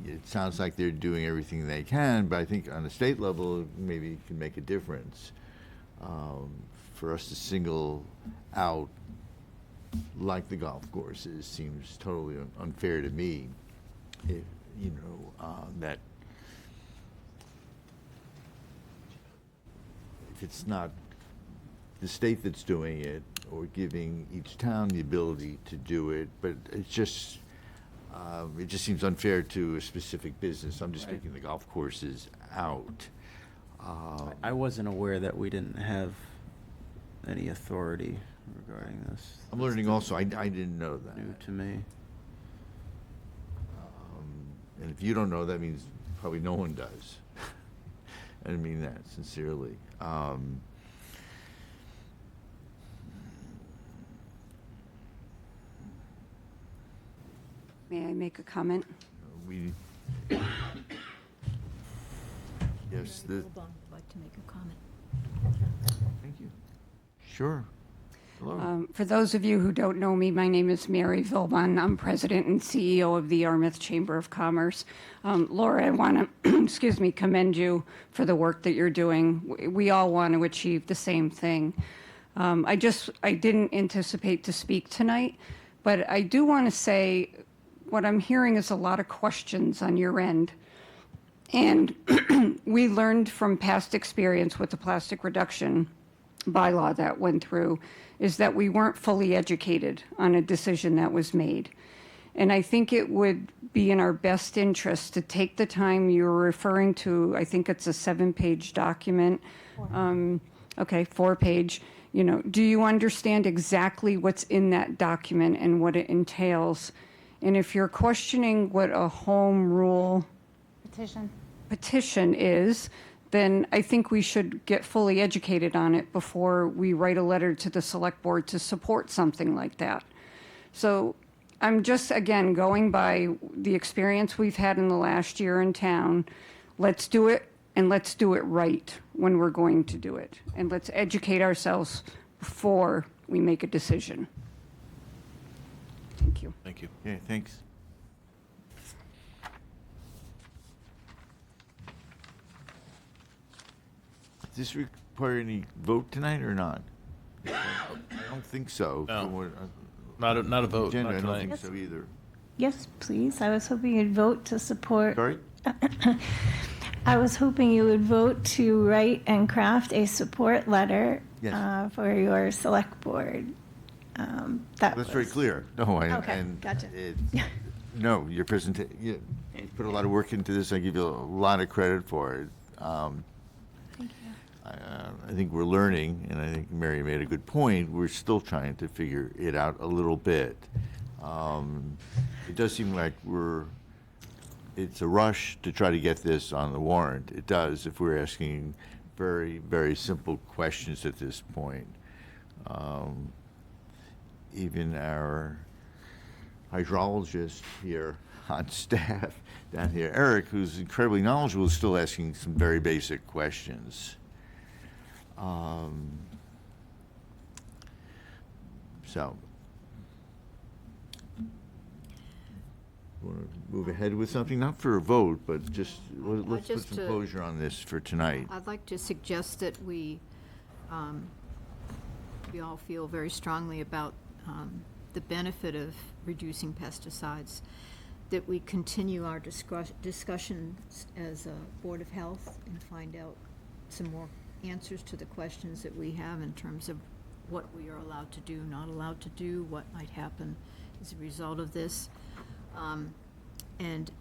It sounds like they're doing everything they can, but I think on the state level, maybe it can make a difference. For us to single out, like the golf courses, seems totally unfair to me. That if it's not the state that's doing it or giving each town the ability to do it, but it just seems unfair to a specific business. I'm just taking the golf courses out. I wasn't aware that we didn't have any authority regarding this. I'm learning also, I didn't know that. New to me. And if you don't know, that means probably no one does. I mean that sincerely. May I make a comment? Yes, Mary Wilbon would like to make a comment. thank you. Sure. Hello. For those of you who don't know me, my name is Mary Vilbon. I'm President and CEO of the Yarmouth Chamber of Commerce. Laura, I want to, commend you for the work that you're doing. We all want to achieve the same thing. I didn't anticipate to speak tonight, but I do want to say what I'm hearing is a lot of questions on your end. And we learned from past experience with the plastic reduction bylaw that went through is that we weren't fully educated on a decision that was made. And I think it would be in our best interest to take the time you're referring to. I think it's a 7-page document. 4-page. Do you understand exactly what's in that document and what it entails? And if you're questioning what a home rule petition is, then I think we should get fully educated on it before we write a letter to the select board to support something like that. So I'm just, again, going by the experience we've had in the last year in town. Let's do it, and let's do it right when we're going to do it. And let's educate ourselves before we make a decision. Thank you. Thank you. Okay, thanks. Does this require any vote tonight or not? I don't think so. No. From what, Not a vote, agenda, not I don't tonight. think so either. Yes, please. I was hoping you'd vote to support. Sorry? I was hoping you would vote to write and craft a support letter Yes. for your select board. That's very clear. No, Okay, gotcha. No, your presentation, you put a lot of work into this. I give you a lot of credit for it. Thank you. I think we're learning, and I think Mary made a good point. We're still trying to figure it out a little bit. It does seem like it's a rush to try to get this on the warrant. It does, if we're asking very, very simple questions at this point. Even our hydrologist here on staff down here, Eric, who's incredibly knowledgeable, is still asking some very basic questions. So, want to move ahead with something, not for a vote, but just, let's put just some to- closure on this for tonight. I'd like to suggest that we all feel very strongly about the benefit of reducing pesticides, that we continue our discussions as a Board of Health and find out some more answers to the questions that we have in terms of what we are allowed to do, not allowed to do, what might happen as a result of this. And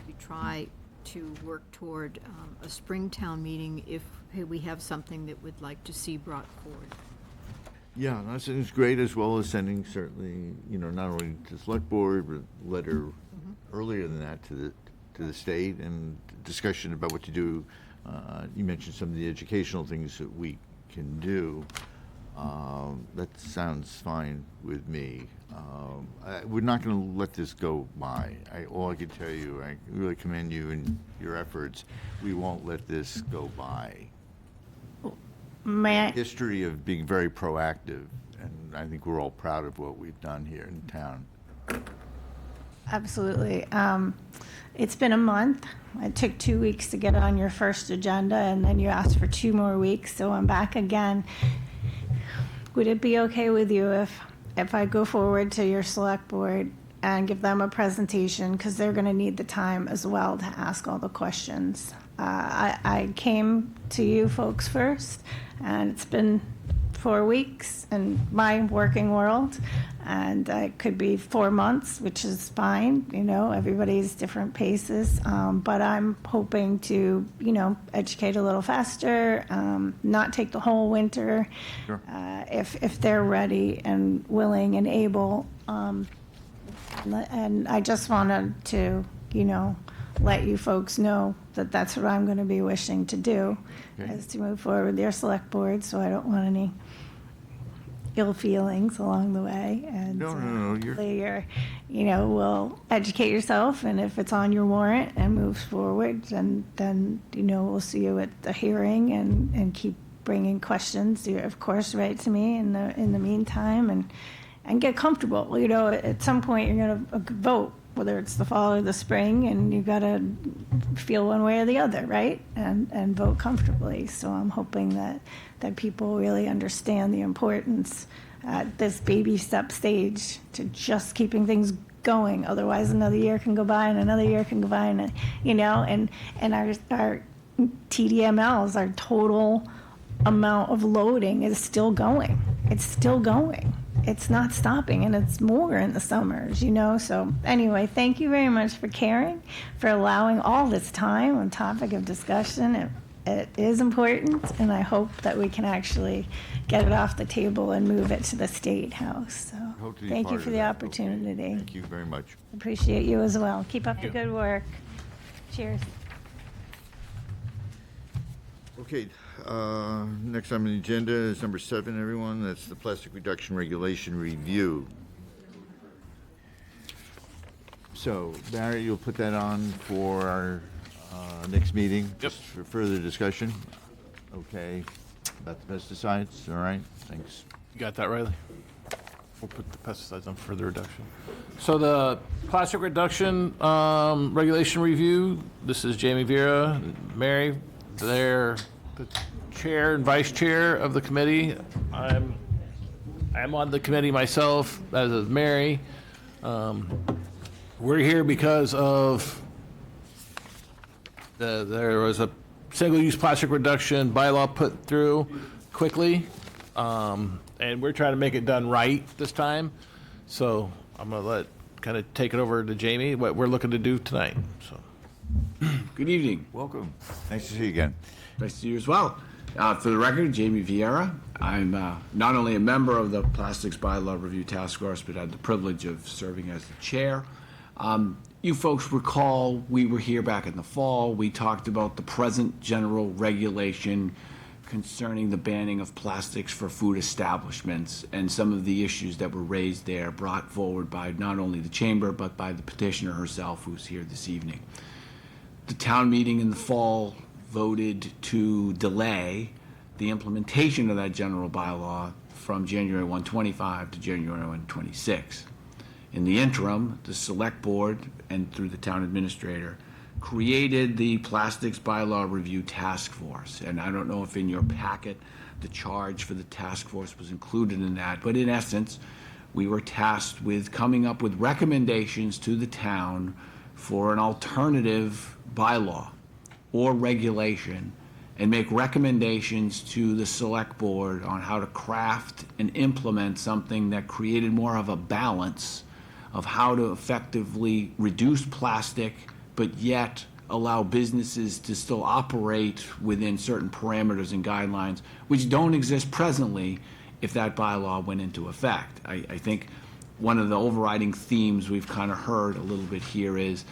we try to work toward a Springtown meeting if we have something that we'd like to see brought forward. Yeah, that sounds great, as well as sending certainly, not only to the select board, but a letter earlier than that to the state, and discussion about what to do. You mentioned some of the educational things that we can do. That sounds fine with me. We're not going to let this go by. All I can tell you, I really commend you and your efforts. We won't let this go by. May I? History of being very proactive, and I think we're all proud of what we've done here in town. Absolutely. It's been a month. It took 2 weeks to get on your first agenda, and then you asked for 2 more weeks, so I'm back again. Would it be okay with you if I go forward to your select board and give them a presentation, because they're going to need the time as well to ask all the questions? I came to you folks first, and it's been 4 weeks in my working world, and it could be 4 months, which is fine. Everybody's different paces, but I'm hoping to, educate a little faster, not take the whole winter. Sure. If they're ready and willing and able. And I just wanted to, let you folks know that that's what I'm going to be wishing to do, Okay. is to move forward with your select board, so I don't want any ill feelings along the way. And No, hopefully will educate yourself, and if it's on your warrant and moves forward, then we'll see you at the hearing and keep bringing questions. You, of course, write to me in the meantime, and get comfortable. At some point you're going to vote, whether it's the fall or the spring, and you've got to feel one way or the other, right? And vote comfortably. So I'm hoping that people really understand the importance at this baby step stage to just keeping things going. Otherwise, another year can go by, and another year can go by, and our TDMLs, our total amount of loading, is still going. It's still going. It's not stopping, and it's more in the summers, So anyway, thank you very much for caring, for allowing all this time on topic of discussion. It is important, and I hope that we can actually get it off the table and move it to the State House. So Hope to be thank part you of for the that. opportunity. Okay. Thank you very much. Appreciate you as well. Keep up the good work. Cheers. Okay, next on the agenda is number 7, everyone. That's the Plastic Reduction Regulation Review. So, Barry, you'll put that on for our next meeting? Yep. Just for further discussion? Okay. About the pesticides, all right, thanks. You got that, Riley? We'll put the pesticides on further reduction. So the plastic reduction regulation review, this is Jamie Vera and Mary. They're the chair and vice chair of the committee. I'm on the committee myself, as is Mary. We're here because of there was a single-use plastic reduction bylaw put through quickly, and we're trying to make it done right this time. So I'm gonna kind of take it over to Jamie, what we're looking to do tonight, so. Good evening. Welcome. Nice to see you again. Nice to see you as well. For the record, Jamie Vieira. I'm not only a member of the Plastics Bylaw Review Task Force, but had the privilege of serving as the chair. You folks recall we were here back in the fall. We talked about the present general regulation concerning the banning of plastics for food establishments and some of the issues that were raised there, brought forward by not only the chamber, but by the petitioner herself, who's here this evening. The town meeting in the fall voted to delay the implementation of that general bylaw from January 125 to January 126. In the interim, the select board, and through the town administrator, created the Plastics Bylaw Review Task Force. And I don't know if in your packet the charge for the task force was included in that, but in essence, we were tasked with coming up with recommendations to the town for an alternative bylaw or regulation, and make recommendations to the select board on how to craft and implement something that created more of a balance of how to effectively reduce plastic, but yet allow businesses to still operate within certain parameters and guidelines, which don't exist presently if that bylaw went into effect. I think one of the overriding themes we've kind of heard a little bit here is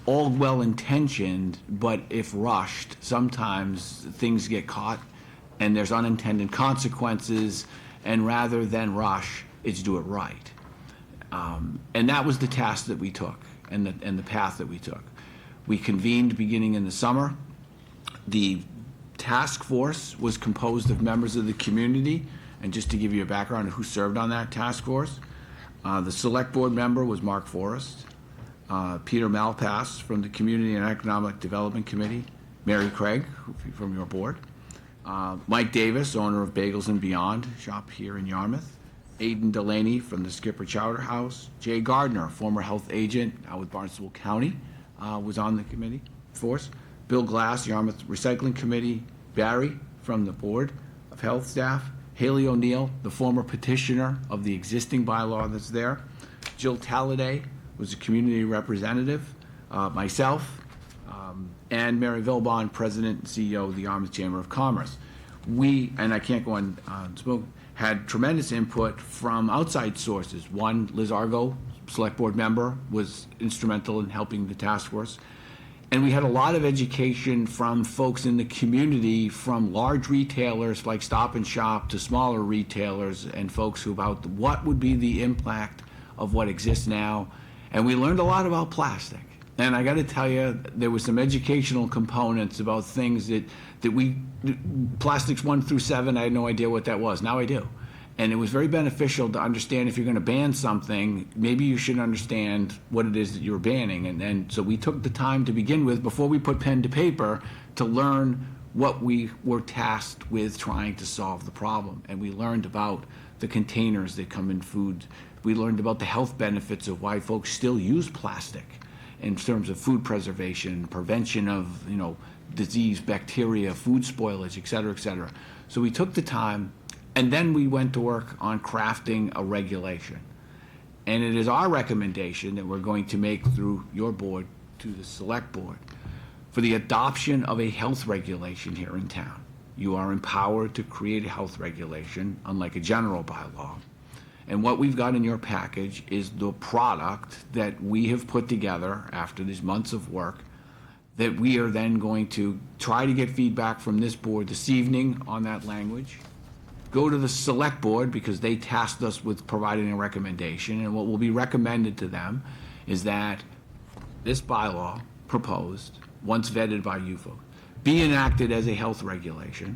all well-intentioned, but if rushed, sometimes things get caught and there's unintended consequences, and rather than rush, it's do it right. And that was the task that we took, and the path that we took. We convened beginning in the summer. The task force was composed of members of the community, and just to give you a background of who served on that task force, the select board member was Mark Forrest, Peter Malpass from the Community and Economic Development Committee, Mary Craig from your board, Mike Davis, owner of Bagels and Beyond shop here in Yarmouth, Aidan Delaney from the Skipper Chowder House, Jay Gardner, former health agent out with Barnstable County, was on the committee force, Bill Glass, Yarmouth Recycling Committee, Barry from the Board of Health staff, Haley O'Neill, the former petitioner of the existing bylaw that's there, Jill Talladay was a community representative, myself, and Mary Vilbon, President and CEO of the Yarmouth Chamber of Commerce. We, and I can't go on smoke, had tremendous input from outside sources. One, Liz Argo, select board member, was instrumental in helping the task force. And we had a lot of education from folks in the community, from large retailers like Stop and Shop to smaller retailers, and folks who about what would be the impact of what exists now. And we learned a lot about plastic. And I got to tell you, there was some educational components about things that plastics 1 through 7, I had no idea what that was. Now I do. And it was very beneficial to understand if you're going to ban something, maybe you should understand what it is that you're banning. And so we took the time to begin with, before we put pen to paper, to learn what we were tasked with trying to solve the problem. And we learned about the containers that come in food. We learned about the health benefits of why folks still use plastic in terms of food preservation, prevention of, disease, bacteria, food spoilage, et cetera, et cetera. So we took the time, and then we went to work on crafting a regulation. And it is our recommendation that we're going to make through your board to the select board for the adoption of a health regulation here in town. You are empowered to create a health regulation, unlike a general bylaw. And what we've got in your package is the product that we have put together after these months of work, that we are then going to try to get feedback from this board this evening on that language, go to the select board because they tasked us with providing a recommendation, and what will be recommended to them is that this bylaw proposed, once vetted by you folks, be enacted as a health regulation.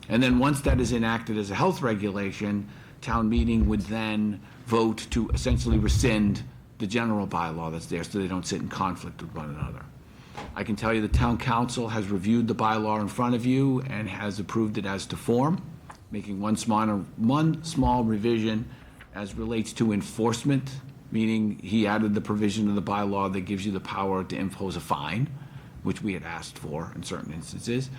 And then once that is enacted as a health regulation, town meeting would then vote to essentially rescind the general bylaw that's there so they don't sit in conflict with one another. I can tell you the town council has reviewed the bylaw in front of you and has approved it as to form, making one small revision as relates to enforcement, meaning he added the provision of the bylaw that gives you the power to impose a fine, which we had asked for in certain instances,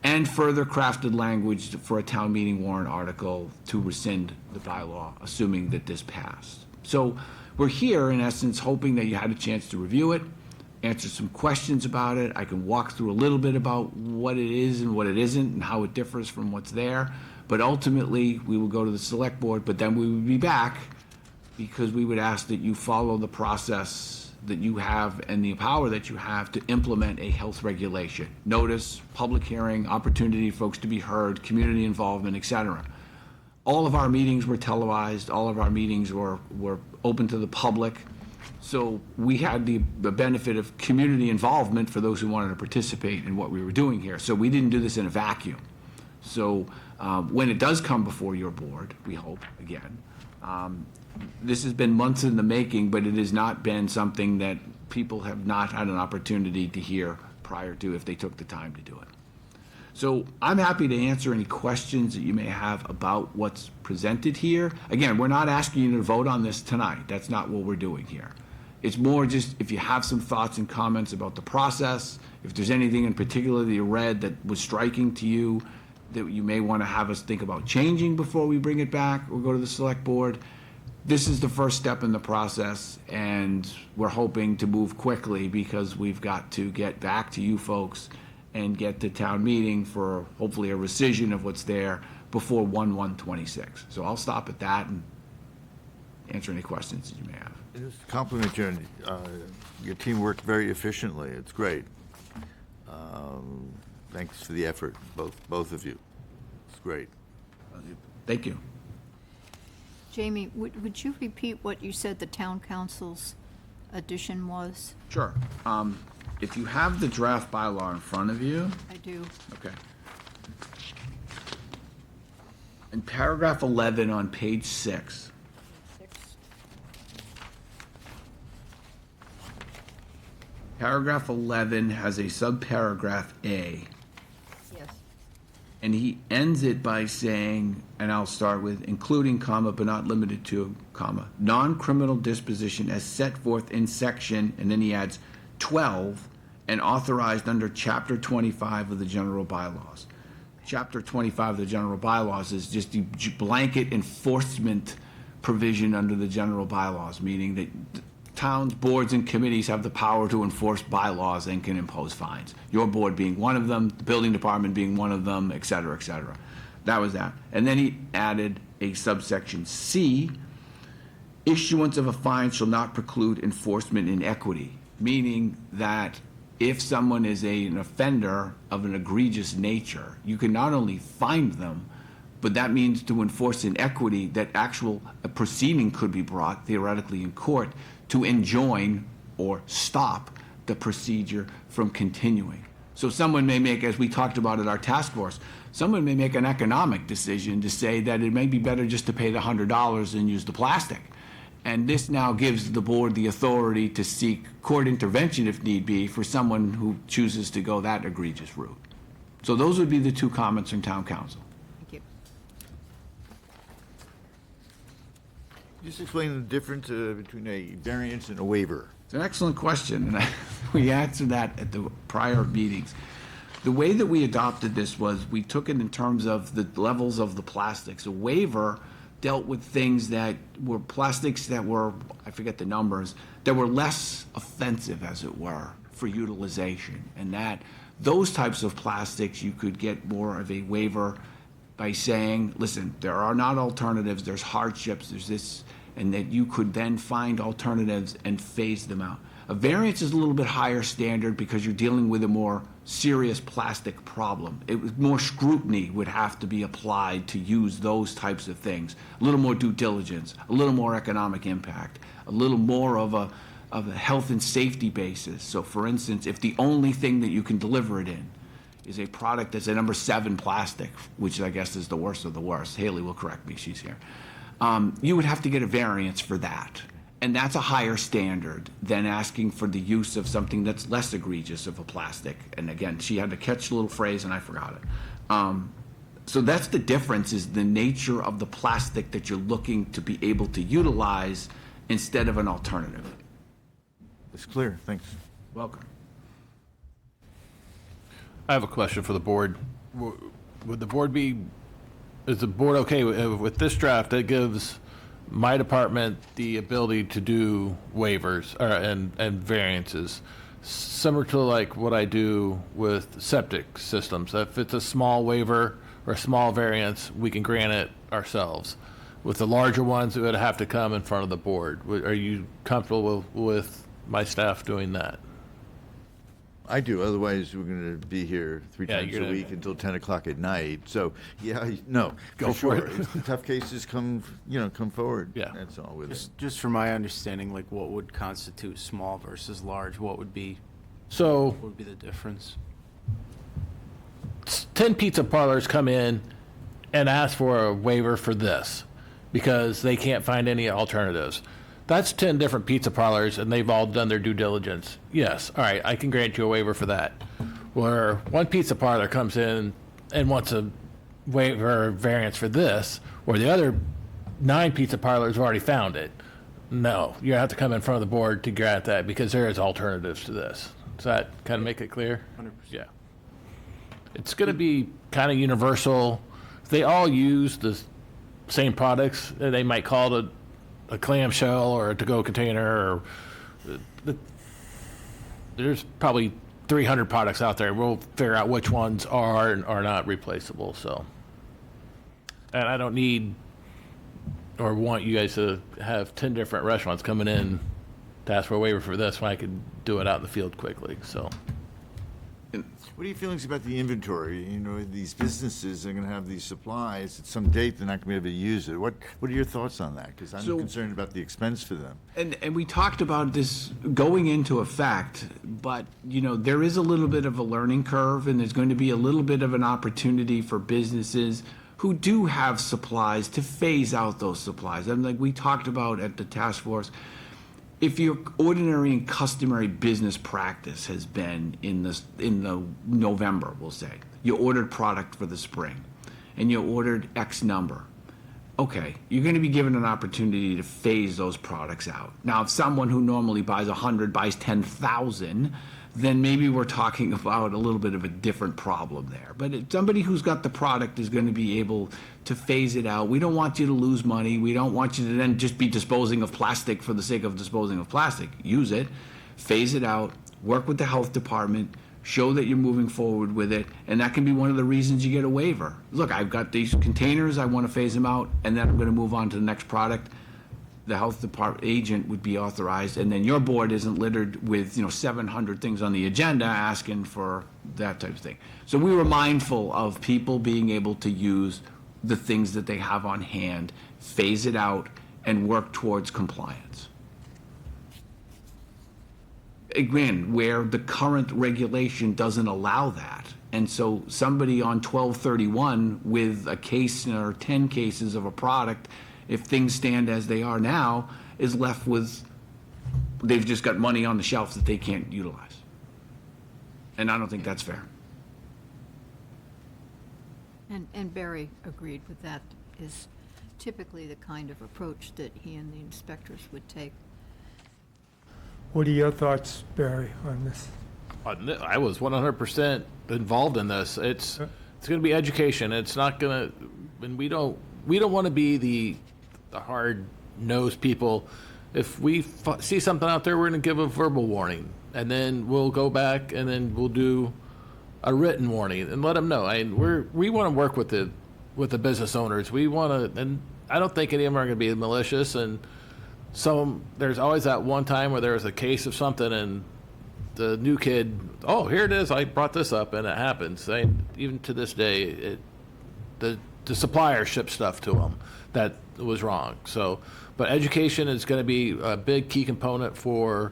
and further crafted language for a town meeting warrant article to rescind the bylaw, assuming that this passed. So we're here, in essence, hoping that you had a chance to review it, answer some questions about it. I can walk through a little bit about what it is and what it isn't and how it differs from what's there. But ultimately, we will go to the select board, but then we would be back because we would ask that you follow the process that you have and the power that you have to implement a health regulation. Notice, public hearing, opportunity for folks to be heard, community involvement, et cetera. All of our meetings were televised, all of our meetings were open to the public. So we had the benefit of community involvement for those who wanted to participate in what we were doing here. So we didn't do this in a vacuum. So when it does come before your board, we hope, again, this has been months in the making, but it has not been something that people have not had an opportunity to hear prior to if they took the time to do it. So I'm happy to answer any questions that you may have about what's presented here. Again, we're not asking you to vote on this tonight. That's not what we're doing here. It's more just if you have some thoughts and comments about the process, if there's anything in particular that you read that was striking to you that you may want to have us think about changing before we bring it back or go to the select board. This is the first step in the process, and we're hoping to move quickly because we've got to get back to you folks and get to town meeting for hopefully a rescission of what's there before 1/1/26. So I'll stop at that and answer any questions that you may have. Just compliment you, your team worked very efficiently. It's great. Thanks for the effort, both of you. It's great. Thank you. Jamie, would you repeat what you said the town council's addition was? Sure. If you have the draft bylaw in front of you. I do. Okay. In paragraph 11 on page 6. Paragraph 11 has a subparagraph A. Yes. And he ends it by saying, and I'll start with, including, comma, but not limited to, comma, non-criminal disposition as set forth in section, and then he adds 12, and authorized under Chapter 25 of the general bylaws. Chapter 25 of the general bylaws is just the blanket enforcement provision under the general bylaws, meaning that towns, boards, and committees have the power to enforce bylaws and can impose fines. Your board being one of them, the building department being one of them, et cetera, et cetera. That was that. And then he added a subsection C, issuance of a fine shall not preclude enforcement in equity, meaning that if someone is an offender of an egregious nature, you can not only fine them, but that means to enforce in equity that a proceeding could be brought, theoretically in court, to enjoin or stop the procedure from continuing. So someone may make, as we talked about at our task force, someone may make an economic decision to say that it may be better just to pay the $100 and use the plastic. And this now gives the board the authority to seek court intervention if need be for someone who chooses to go that egregious route. So those would be the two comments from town council. Thank you. Just explain the difference between a variance and a waiver. It's an excellent question, and we answered that at the prior meetings. The way that we adopted this was we took it in terms of the levels of the plastics. A waiver dealt with things that were plastics that were, I forget the numbers, that were less offensive, as it were, for utilization. And that those types of plastics, you could get more of a waiver by saying, listen, there are not alternatives, there's hardships, there's this, and that you could then find alternatives and phase them out. A variance is a little bit higher standard because you're dealing with a more serious plastic problem. More scrutiny would have to be applied to use those types of things. A little more due diligence, a little more economic impact, a little more of a health and safety basis. So for instance, if the only thing that you can deliver it in is a product that's a number 7 plastic, which I guess is the worst of the worst. Haley will correct me, she's here. You would have to get a variance for that. And that's a higher standard than asking for the use of something that's less egregious of a plastic. And again, she had to catch the little phrase and I forgot it. So that's the difference, is the nature of the plastic that you're looking to be able to utilize instead of an alternative. It's clear, thanks. Welcome. I have a question for the board. Would the board is the board okay with this draft that gives my department the ability to do waivers and variances, similar to like what I do with septic systems? If it's a small waiver or a small variance, we can grant it ourselves. With the larger ones, it would have to come in front of the board. Are you comfortable with my staff doing that. I do, otherwise we're going to be here three Yeah, times you're a gonna- week until 10 o'clock at night. So, yeah, no, Go for for sure. it. If tough cases come forward. Yeah. That's all with it. Just from my understanding, like what would constitute small versus large? What would be So the difference? 10 pizza parlors come in and ask for a waiver for this because they can't find any alternatives. That's 10 different pizza parlors, and they've all done their due diligence. Yes, all right, I can grant you a waiver for that. Where one pizza parlor comes in and wants a waiver or variance for this, or the other 9 pizza parlors have already found it. No, you have to come in front of the board to grant that because there is alternatives to this. Does that kind of make it clear? 100%. Yeah. It's going to be kind of universal. They all use the same products. They might call it a clamshell or a to-go container. Or there's probably 300 products out there. We'll figure out which ones are and are not replaceable. So, and I don't need or want you guys to have 10 different restaurants coming in to ask for a waiver for this when I could do it out in the field quickly. So. What are your feelings about the inventory? You know, these businesses are going to have these supplies. At some date, they're not going to be able to use it. What are your thoughts on that? Because I'm So- concerned about the expense for them. And we talked about this going into effect, but, you know, there is a little bit of a learning curve, and there's going to be a little bit of an opportunity for businesses who do have supplies to phase out those supplies. And like we talked about at the task force, if your ordinary and customary business practice has been in the November, we'll say, you ordered product for the spring, and you ordered X number, okay, you're going to be given an opportunity to phase those products out. Now, if someone who normally buys 100 buys 10,000, then maybe we're talking about a little bit of a different problem there. But if somebody who's got the product is going to be able to phase it out. We don't want you to lose money. We don't want you to then just be disposing of plastic for the sake of disposing of plastic. Use it, phase it out, work with the health department, show that you're moving forward with it, and that can be one of the reasons you get a waiver. Look, I've got these containers, I want to phase them out, and then I'm going to move on to the next product. The health department agent would be authorized, and then your board isn't littered with, 700 things on the agenda asking for that type of thing. So we were mindful of people being able to use the things that they have on hand, phase it out, and work towards compliance. Again, where the current regulation doesn't allow that. And so somebody on 12/31 with a case or 10 cases of a product, if things stand as they are now, is left with, they've just got money on the shelf that they can't utilize. And I don't think that's fair. And Barry agreed with that, is typically the kind of approach that he and the inspectors would take. What are your thoughts, Barry, on this? I was 100% involved in this. It's going to be education. It's not going to, and we don't want to be the hard-nosed people. If we see something out there, we're going to give a verbal warning, and then we'll go back and then we'll do a written warning and let them know. We want to work with the business owners. We want to, and I don't think any of them are going to be malicious. And there's always that one time where there's a case of something and the new kid, oh, here it is, I brought this up, and it happens. Even to this day, the supplier shipped stuff to them that was wrong. So, but education is going to be a big key component for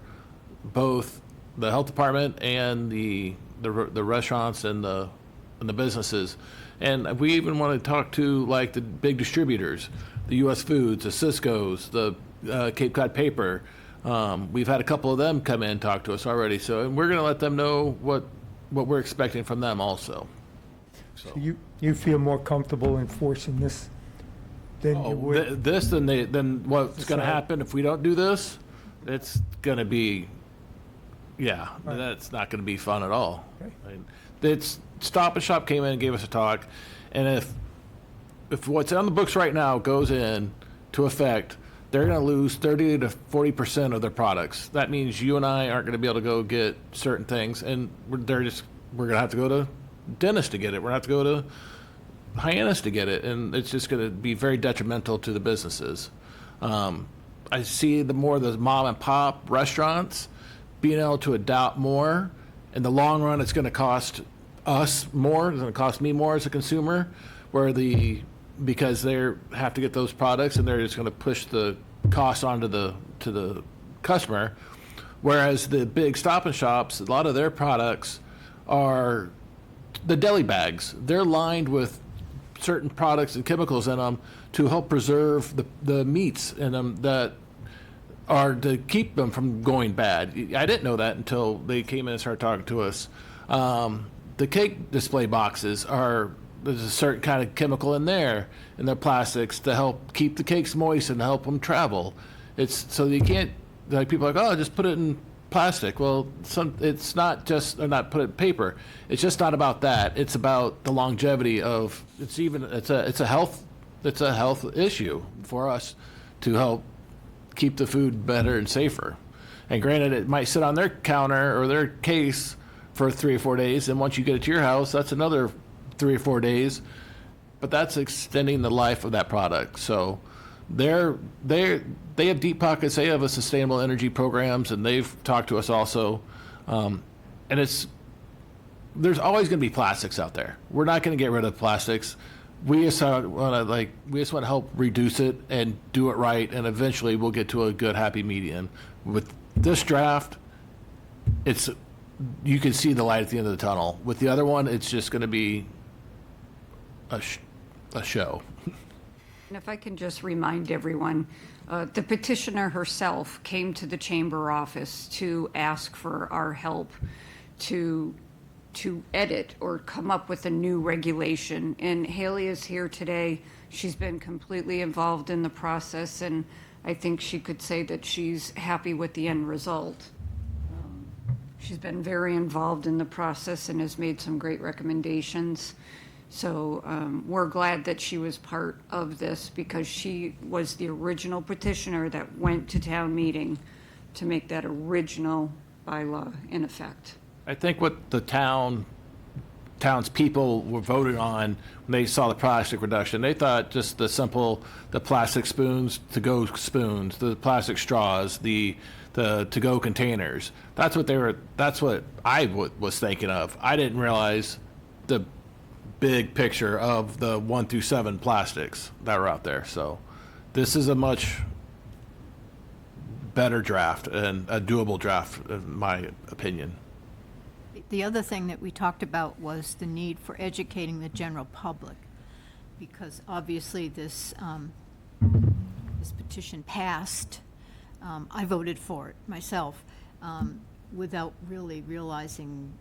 both the health department and the restaurants and the businesses. And we even want to talk to like the big distributors, the U.S. Foods, the Cisco's, the Cape Cod Paper. We've had a couple of them come in and talk to us already. So, and we're going to let them know what we're expecting from them also. So you feel more comfortable enforcing this than you would? Then what's going to happen if we don't do this? It's going to be, that's not going to be fun at all. Okay. Stop and Shop came in and gave us a talk, and if what's on the books right now goes in to effect, they're going to lose 30 to 40% of their products. That means you and I aren't going to be able to go get certain things, and we're going to have to go to dentist to get it. We're going to have to go to Hyannis to get it, and it's just going to be very detrimental to the businesses. I see the more the mom and pop restaurants, being able to adopt more. In the long run, it's going to cost us more. It's going to cost me more as a consumer, because they have to get those products and they're just going to push the cost onto the customer. Whereas the big Stop and Shops, a lot of their products are the deli bags. They're lined with certain products and chemicals in them to help preserve the meats in them that are to keep them from going bad. I didn't know that until they came in and started talking to us. The cake display boxes there's a certain kind of chemical in there, in their plastics, to help keep the cakes moist and help them travel. It's so you can't, like, people are like, oh, just put it in plastic. Well, it's not just, or not put it in paper. It's just not about that. It's about the longevity of, it's a health issue for us to help keep the food better and safer. And granted, it might sit on their counter or their case for 3 or 4 days, and once you get it to your house, that's another 3 or 4 days. But that's extending the life of that product. So they have deep pockets. They have a sustainable energy programs, and they've talked to us also. And there's always going to be plastics out there. We're not going to get rid of plastics. We just want to help reduce it and do it right, and eventually we'll get to a good, happy medium. With this draft, you can see the light at the end of the tunnel. With the other one, it's just going to be a show. And if I can just remind everyone, the petitioner herself came to the chamber office to ask for our help to edit or come up with a new regulation. And Haley is here today. She's been completely involved in the process, and I think she could say that she's happy with the end result. She's been very involved in the process and has made some great recommendations. So we're glad that she was part of this, because she was the original petitioner that went to town meeting to make that original bylaw in effect. I think what the townspeople were voted on when they saw the plastic reduction, they thought just the plastic spoons, to-go spoons, the plastic straws, the to-go containers. That's what I was thinking of. I didn't realize the big picture of the 1 through 7 plastics that were out there. So this is a much better draft and a doable draft, in my opinion. The other thing that we talked about was the need for educating the general public, because obviously this petition passed. I voted for it myself, without really realizing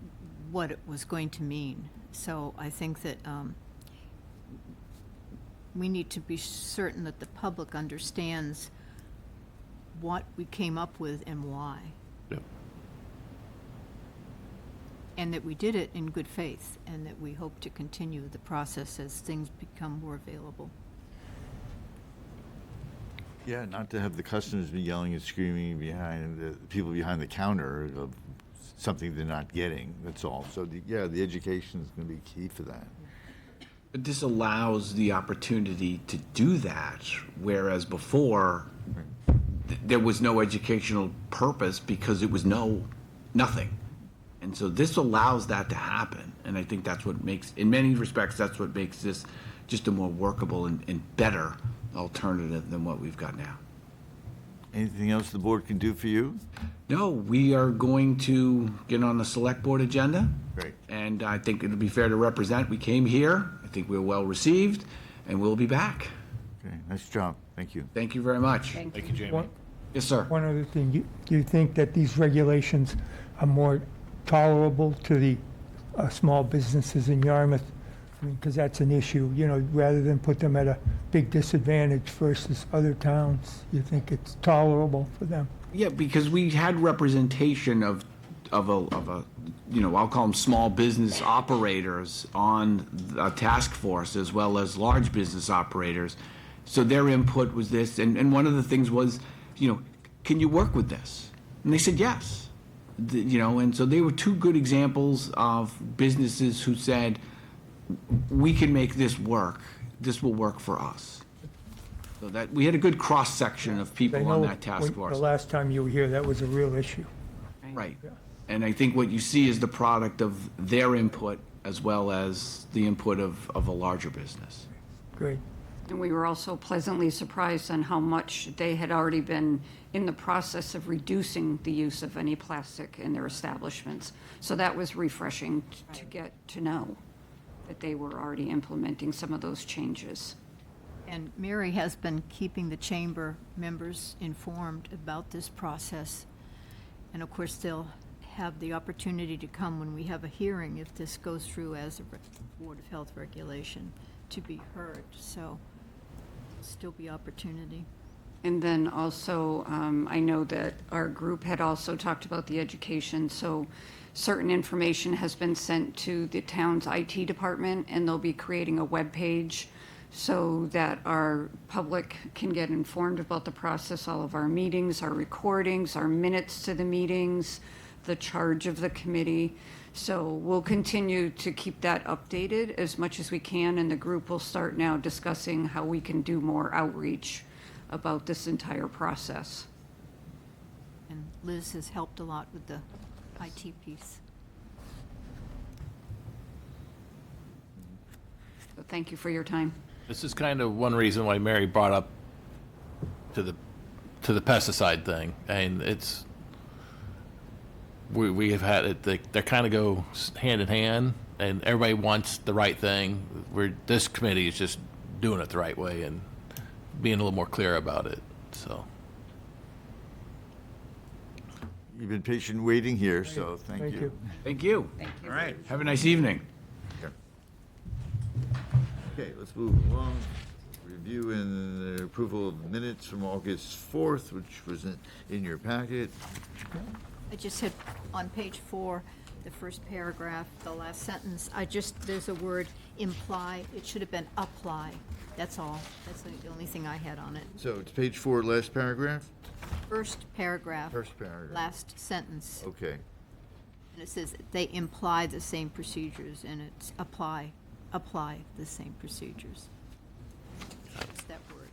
what it was going to mean. So I think that we need to be certain that the public understands what we came up with and why. Yep. And that we did it in good faith, and that we hope to continue the process as things become more available. Yeah, not to have the customers be yelling and screaming behind the people behind the counter of something they're not getting, that's all. So, the education is going to be key for that. But this allows the opportunity to do that, whereas before, there was no educational purpose because it was nothing. And so this allows that to happen, and I think that's what makes, in many respects, that's what makes this just a more workable and better alternative than what we've got now. Anything else the board can do for you? No, we are going to get on the select board agenda. Great. And I think it'll be fair to represent, we came here, I think we were well received, and we'll be back. Okay, nice job. Thank you. Thank you very much. Thank you, Jamie. One- Yes, sir. One other thing, do you think that these regulations are more tolerable to the small businesses in Yarmouth? I mean, because that's an issue, rather than put them at a big disadvantage versus other towns. You think it's tolerable for them? Yeah, because we had representation of a I'll call them small business operators on a task force, as well as large business operators. So their input was this, and one of the things was, can you work with this? And they said yes. And so they were two good examples of businesses who said, we can make this work. This will work for us. So that we had a good cross-section of people on that task force. The last time you were here, that was a real issue. Right. Right. And I think what you see is the product of their input as well as the input of a larger business. Great. And we were also pleasantly surprised on how much they had already been in the process of reducing the use of any plastic in their establishments. So that was refreshing to get to know that they were already implementing some of those changes. And Mary has been keeping the chamber members informed about this process. And of course, they'll have the opportunity to come when we have a hearing if this goes through as a Board of Health regulation to be heard. So there'll still be opportunity. And then also, I know that our group had also talked about the education, so certain information has been sent to the town's IT department, and they'll be creating a webpage so that our public can get informed about the process, all of our meetings, our recordings, our minutes to the meetings, the charge of the committee. So we'll continue to keep that updated as much as we can, and the group will start now discussing how we can do more outreach about this entire process. And Liz has helped a lot with the IT piece. So thank you for your time. This is kind of one reason why Mary brought up to the pesticide thing, and it's we have had it. They kind of go hand in hand, and everybody wants the right thing. This committee is just doing it the right way and being a little more clear about it. So You've been patient waiting here, so thank you. Thank you. Thank you. All right. Have a nice evening. Okay, let's move along. Review and approval of minutes from August 4th, which was in your packet. I just had, on page 4, the first paragraph, the last sentence, there's a word imply, it should have been apply, that's all. That's the only thing I had on it. So it's page 4, last paragraph? First paragraph. First paragraph. Last sentence. Okay. And it says they imply the same procedures, and it's apply the same procedures. It's that word.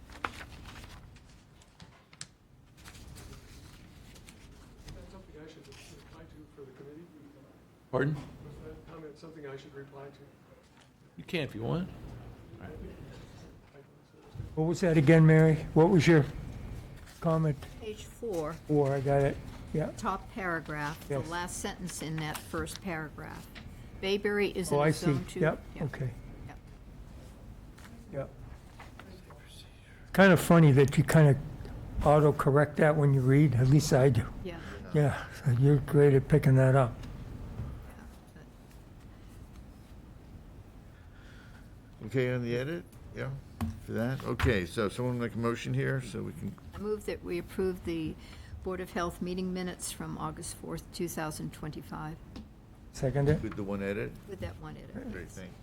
Something I should reply to for the committee? Pardon? Was that comment something I should reply to? You can if you want. What was that again, Mary? What was your comment? Page 4. 4, I got it. Yeah. Top paragraph, the Yes. last sentence in that first paragraph. Bayberry is in Oh, I a see. zone 2. Yep, Yeah. okay. Yep. Yep. Kind of funny that you kind of auto-correct that when you read, at least I do. Yeah. Yeah, so you're great at picking that up. Okay on the edit? Yeah, for that? Okay, so someone make a motion here so we can, I move that we approve the Board of Health meeting minutes from August 4th, 2025, Second it? with the one edit? with that one edit. Great, thanks,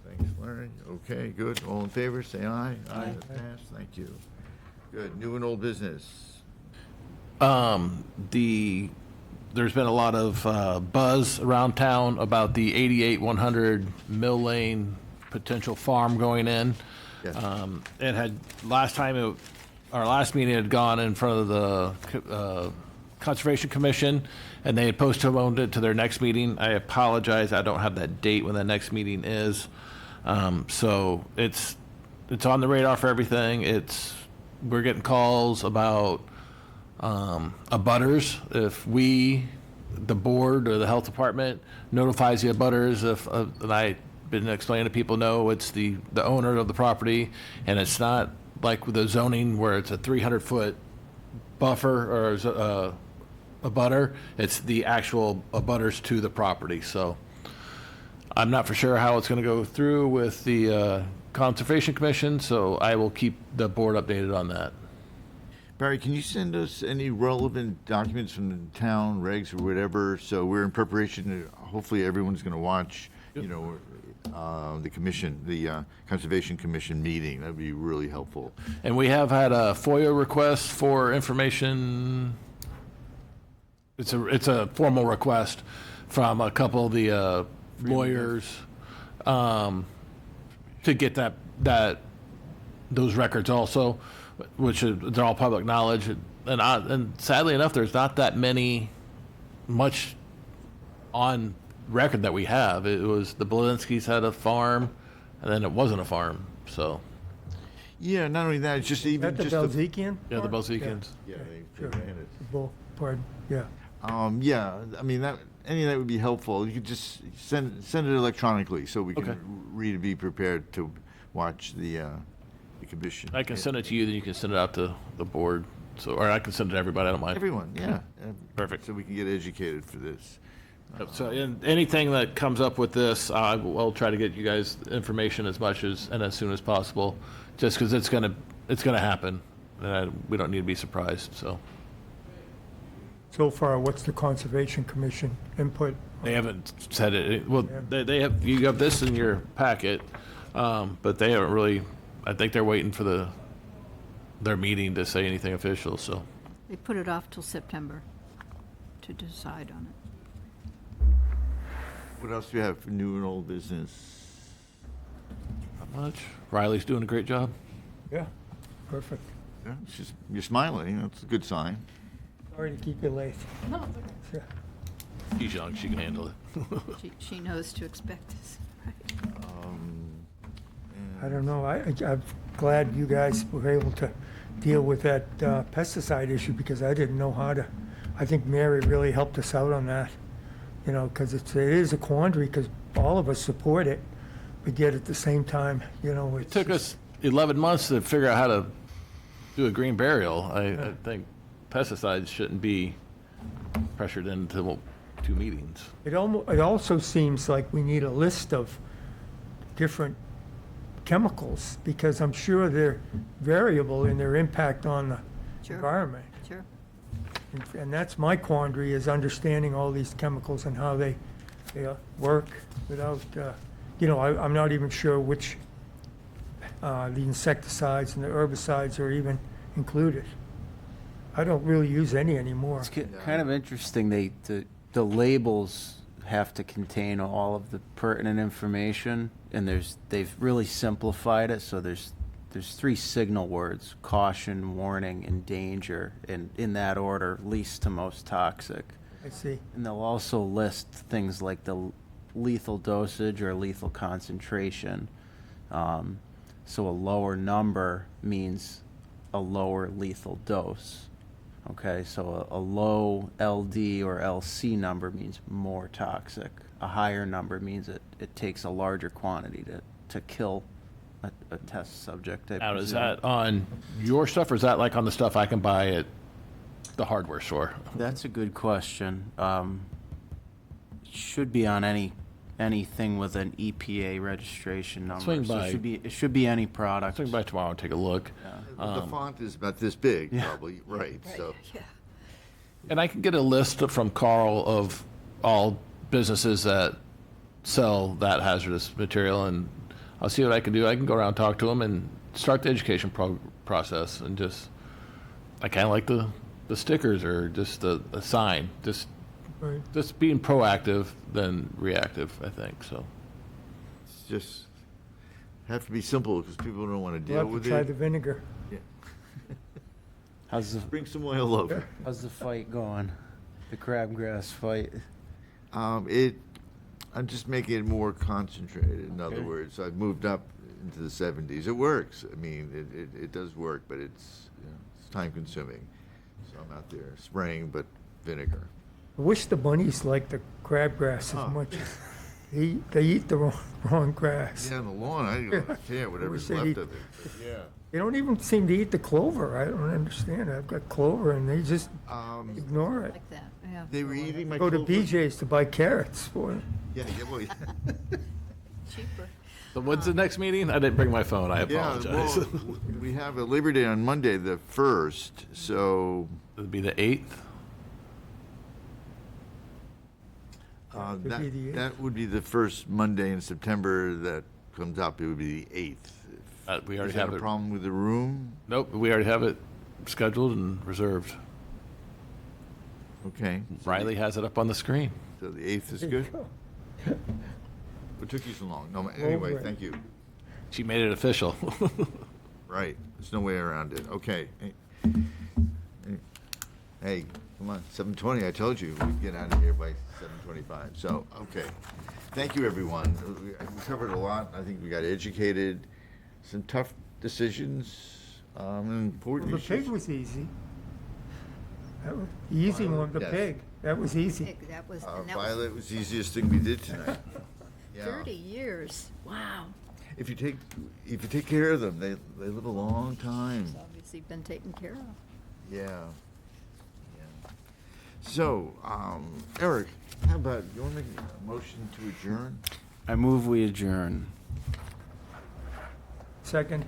Larry. Okay, good. All in favor, say aye. Aye. Pass, thank you. Good. New and old business. There's been a lot of buzz around town about the 88-100 Mill Lane potential farm going in. Yes. It had, our last meeting had gone in front of the Conservation Commission, and they had postponed it to their next meeting. I apologize, I don't have that date when the next meeting is. So it's on the radar for everything. We're getting calls about abutters. If the board or the health department notifies the abutters, and I've been explaining to people, no, it's the owner of the property, and it's not like with the zoning where it's a 300-foot buffer or a butter. It's the actual abutters to the property. So I'm not for sure how it's going to go through with the Conservation Commission, so I will keep the board updated on that. Barry, can you send us any relevant documents from the town, regs or whatever? So we're in preparation. Hopefully everyone's going to watch, the commission, the Conservation Commission meeting. That'd be really helpful. And we have had a FOIA request for information. It's a formal request from a couple of the lawyers to get those records also, which they're all public knowledge. And sadly enough, there's not that much on record that we have. It was the Belinskis had a farm, and then it wasn't a farm, so. Yeah, not only that, it's just even Is that just the Belzekian? Yeah, the part? Belzekians. Yeah, Sure. ran it. The bull, pardon, yeah. Yeah, I mean, that, any of that would be helpful. You could just send it electronically so we can Okay. read and be prepared to watch the commission. I can send it to you, then you can send it out to the board, so, or I can send it to everybody, I don't mind. Everyone, yeah. Perfect. So we can get educated for this. So, and anything that comes up with this, I'll try to get you guys information as much as, and as soon as possible, just because it's gonna happen, and we don't need to be surprised, so. So far, what's the Conservation Commission input? They haven't said it, well, they have, you have this in your packet, but they haven't really, I think they're waiting for their meeting to say anything official, so. They put it off till September to decide on it. What else do you have for new and old business? Not much. Riley's doing a great job. Yeah, perfect. Yeah, you're smiling, that's a good sign. Sorry to keep you late. No, it's okay. Yeah. She's young, she can handle it. She knows to expect us, right? I don't know, I'm glad you guys were able to deal with that pesticide issue, because I didn't know how to. I think Mary really helped us out on that, you know, because it is a quandary, because all of us support it, but yet at the same time, you know, It took us 11 months to figure out how to do a green burial. I think pesticides shouldn't be pressured into 2 meetings. It also seems like we need a list of different chemicals, because I'm sure they're variable in their impact on the Sure. environment. Sure. And that's my quandary, is understanding all these chemicals and how they work without, you know, I'm not even sure which, the insecticides and the herbicides are even included. I don't really use any anymore. It's kind of interesting, the labels have to contain all of the pertinent information, and they've really simplified it, so there's 3 signal words: caution, warning, and danger, and in that order, least to most toxic. I see. And they'll also list things like the lethal dosage or lethal concentration. So a lower number means a lower lethal dose. Okay, so a low LD or LC number means more toxic. A higher number means it takes a larger quantity to kill a test subject. I Now, is presume. that on your stuff, or is that like on the stuff I can buy at the hardware store? That's a good question. Should be on anything with an EPA registration number. Swing So by. it should be any product. Swing by tomorrow and take a look. The font is about this big, probably, right, so. Yeah. And I can get a list from Carl of all businesses that sell that hazardous material, and I'll see what I can do. I can go around and talk to them and start the education process, and just, I kind of like the stickers or just a sign, Right. just being proactive than reactive, I think, so. It's just, have to be simple, because people don't want to We'll deal have with to try it. the vinegar. Yeah. How's the Bring some oil over. how's the fight going? The crabgrass fight. I'm just making it more concentrated, in other words. I've moved up into the 70s. It works. I mean, it does work, but it's, you know, it's time consuming. So I'm out there spraying, but vinegar. I wish the bunnies liked the crabgrass as much as they eat the wrong grass. Yeah, on the lawn, I don't care, whatever's wish they'd left eat- of it. But yeah. They don't even seem to eat the clover. I don't understand. I've got clover and they just ignore it. Like that, yeah. They were eating my Go to clover. BJ's to buy carrots for it. Yeah, well, Cheaper. So when's the next meeting? I didn't bring my phone, I yeah, apologize. well, we have a Labor Day on Monday, the 1st, so It'd be the 8th? Could be the 8th. that would be the first Monday in September that comes up. It would be the 8th. We already Is that have a it. problem with the room? Nope, we already have it scheduled and reserved. Okay. Riley has it up on the screen. So the 8th is There good? you go. What took you so long? No, anyway, Over it. thank you. She made it official. Right, there's no way around it. Okay. Hey, Come on, 7:20, I told you, we'd get out of here by 7:25. So, okay. Thank you, everyone. We covered a lot. I think we got educated, some tough decisions, and important Well, the pig issues. was easy. That was, the easy one, the Yes. pig, that was easy. Pig, that was, and that was Violet was the easiest thing we did tonight. Yeah. 30 years. Wow. If you take care of them, they live a long time. It's obviously been taken care of. Yeah. Yeah. So, Eric, how about, you want to make a motion to adjourn? I move we adjourn. Second.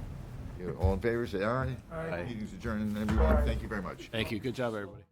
All in favor, say aye. Aye. Meeting's adjourned, everyone. Thank you very much. Thank you. Good job, everybody.